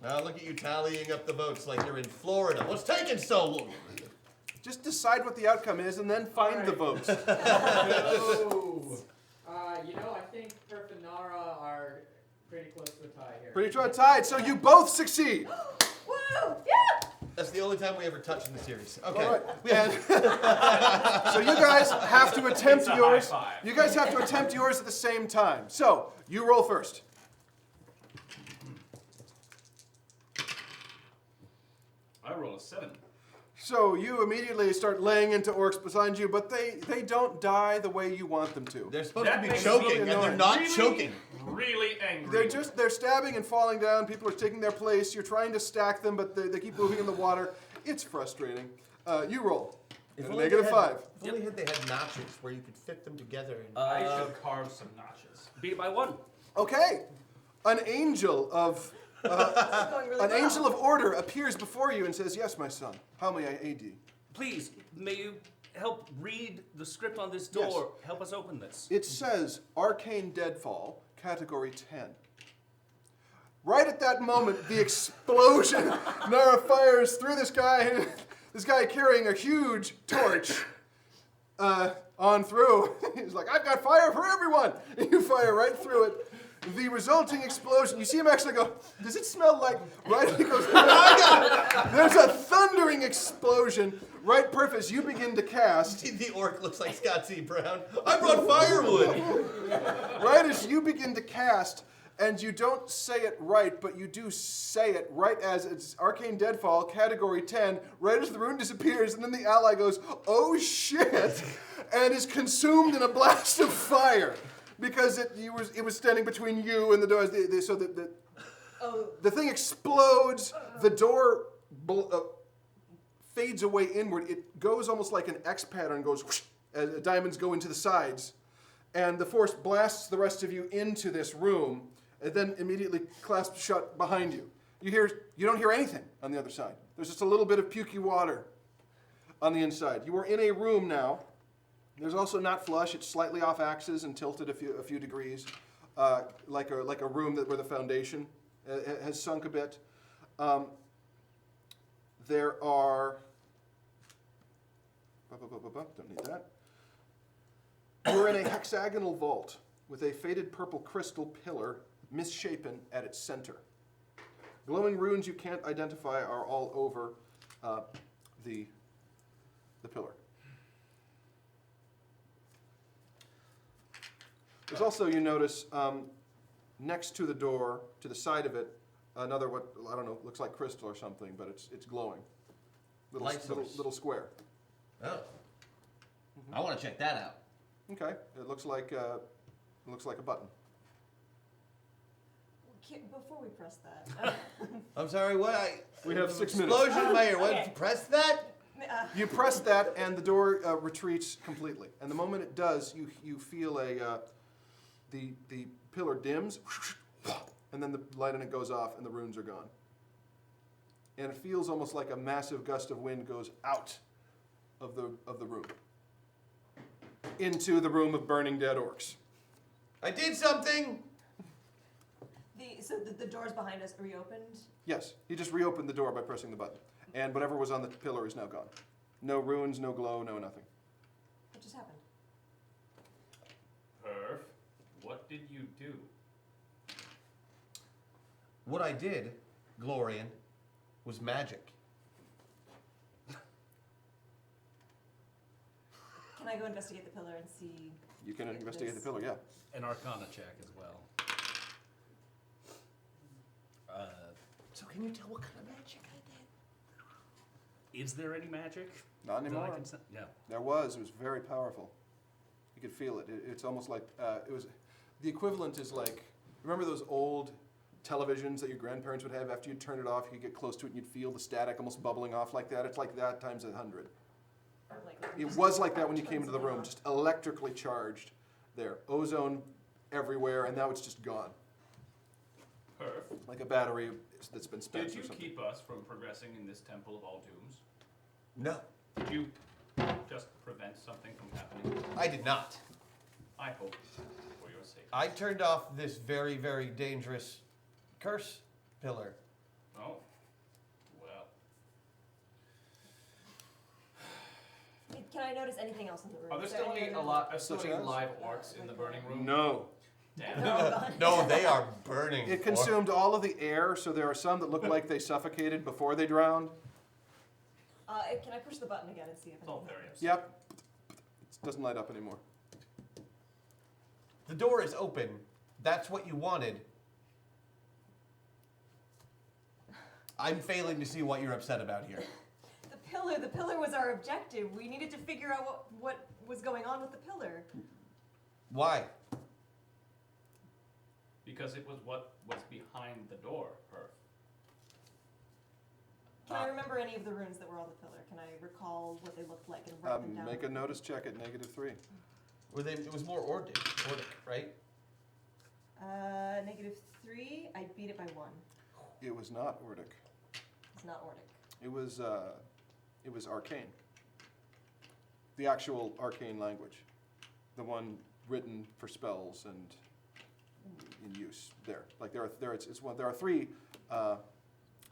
Now look at you tallying up the votes like you're in Florida. What's taking so long? Just decide what the outcome is and then find the votes. Oh. I think Perf and Nara are pretty close to a tie here. Pretty much tied, so you both succeed. Woo! Yeah! That's the only time we ever touch in the series. Okay. All right. And so you guys have to attempt It's a yours. high five. You guys have to attempt yours at the same time. So you roll first. I roll a 7. So you immediately start laying into orcs beside you, but they don't die the way you want them to. They're supposed That to be makes choking, me and they're annoying. not Really? choking. Really angry. They're stabbing and falling down. People are taking their place. You're trying to stack them, but they keep moving in the water. It's frustrating. You roll. If At a only negative they had- 5. If only they had notches where you could fit them together. And I should carve some notches. Beat it by 1. Okay. An angel of This is going really an well. angel of order appears before you and says, "Yes, my son. How may I aid you?" Please, may you help read the script on this door? Help us open this. It says Arcane Deadfall, Category 10. Right at that moment, the explosion, Nara fires through this guy carrying a huge torch on through. He's like, "I've got fire for everyone!" And you fire right through it. The resulting explosion, you see him actually go, "Does it smell like," right? He goes, there's a thundering explosion. Right, Perf, as you begin to cast, the orc looks like Scott C. Brown. I brought firewood. right as you begin to cast, and you don't say it right, but you do say it right as it's Arcane Deadfall, Category 10, right as the rune disappears, and then the ally goes, "Oh shit," and is consumed in a blast of fire. Because it was standing between you and the doors, so the thing explodes, the door fades away inward. It goes almost like an X pattern, goes whoosh, as diamonds go into the sides. And the force blasts the rest of you into this room, and then immediately clasps shut behind you. You don't hear anything on the other side. There's just a little bit of pukey water on the inside. You are in a room now. There's also not flush. It's slightly off axis and tilted a few degrees, like a room where the foundation has sunk a bit. There are. Don't need that. You're in a hexagonal vault with a faded purple crystal pillar, misshapen at its center. Glowing runes you can't identify are all over the pillar. There's also, you notice, next to the door, to the side of it, another looks like crystal or something, but it's glowing. Light source. Little square. Oh. I want to check that out. Okay, it looks like a button. Before we press that, I'm sorry, what? We have 6 minutes. Explosion in my ear. What? Okay. Press that? You press that, and the door retreats completely. And the moment it does, you feel the pillar dims, and then the light on it goes off, and the runes are gone. And it feels almost like a massive gust of wind goes out of the room into the room of burning dead orcs. I did something. so the doors behind us reopened. Yes, you just reopened the door by pressing the button, and whatever was on the pillar is now gone. No runes, no glow, no nothing. What just happened? Perf, what did you do? What I did, Glorian, was magic. Can I go investigate the pillar and see? You can if investigate the this- pillar, yeah. An Arcana check as well. So can you tell what kind of magic I did? Is there any magic? Not that I anymore. can yeah. There was. It was very powerful. You could feel it. It's almost like it was. The equivalent is like, remember those old televisions that your grandparents would have? After you'd turn it off, you could get close to it and you'd feel the static almost bubbling off like that. It's like that times 100. Or like It was like that when you came into the room, just electrically charged there. Ozone everywhere, and now it's just gone. Perf, Like a battery that's been spent did you or something. keep us from progressing in this Temple of All Dooms? No, Did you just prevent something from happening? I did not. I hope for your sake. I turned off this very, very dangerous curse pillar. Oh, well. Can I notice anything else in the room? Are there Is still any any other- still any live orcs in the burning room? No. Damn. They're all gone. No, they are burning. It consumed all of the air, so there are some that look like they suffocated before they drowned. Can I push the button again and see if It's all anything very happens? Yep. It doesn't light up anymore. The door is open. That's what you wanted. I'm failing to see what you're upset about here. The pillar was our objective. We needed to figure out what was going on with the pillar. Why? Because it was what was behind the door, Perf. Can I remember any of the runes that were on the pillar? Can I recall what they looked like and write them down? Make a notice check at -3. It was more Ordic, right? -3. I beat it by 1. It was not Ordic. It's not Ordic. It was arcane. The actual arcane language, the one written for spells and in use there. Like there are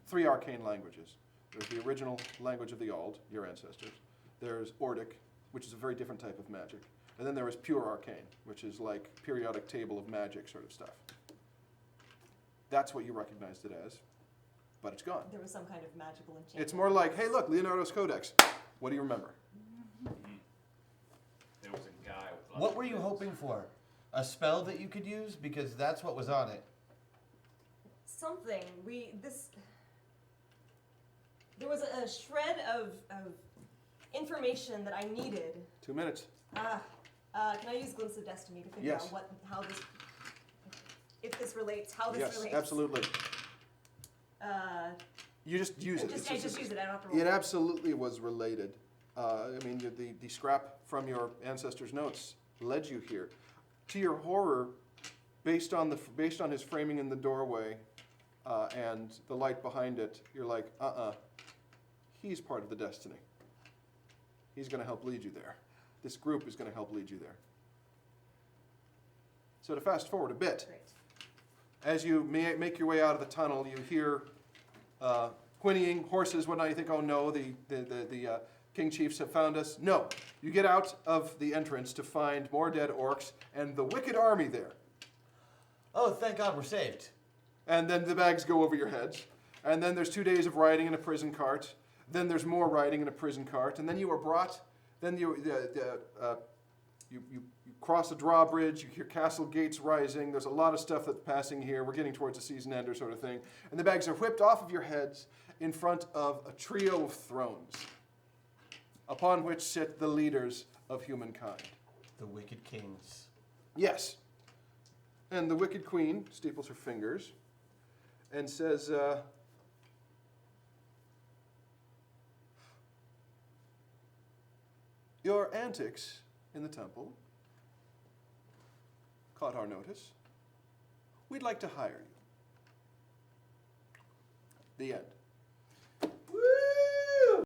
three arcane languages. There's the original language of the Ald, your ancestors. There's Ordic, which is a very different type of magic. And then there is pure arcane, which is like periodic table of magic sort of stuff. That's what you recognized it as, but it's gone. There was some kind of magical enchantment. It's more like, hey, look, Leonardo's Codex. What do you remember? There was a guy with lots What of were you runes. hoping for? A spell that you could use? Because that's what was on it. Something. There was a shred of information that I needed. 2 minutes. Can I use Glimpse of Destiny to figure Yes. out how this relates? Yes, relates? absolutely. You just use it. I It's just use it. I don't have to roll. It absolutely was related. I mean, the scrap from your ancestors' notes led you here. To your horror, based on his framing in the doorway and the light behind it, you're like, he's part of the destiny. He's going to help lead you there. This group is going to help lead you there. So to fast forward a bit, Great. as you make your way out of the tunnel, you hear whinnying, horses, whatnot. You think, oh no, the king chiefs have found us. No, you get out of the entrance to find more dead orcs and the wicked army there. Oh, thank God we're saved. And then the bags go over your heads. And then there's 2 days of riding in a prison cart. Then there's more riding in a prison cart. And then you are brought, then you cross a drawbridge, you hear castle gates rising. There's a lot of stuff that's passing here. We're getting towards a season ender sort of thing. And the bags are whipped off of your heads in front of a trio of thrones, upon which sit the leaders of humankind. The wicked kings. Yes. And the wicked queen steeples her fingers and says, your antics in the temple caught our notice. We'd like to hire you. The end.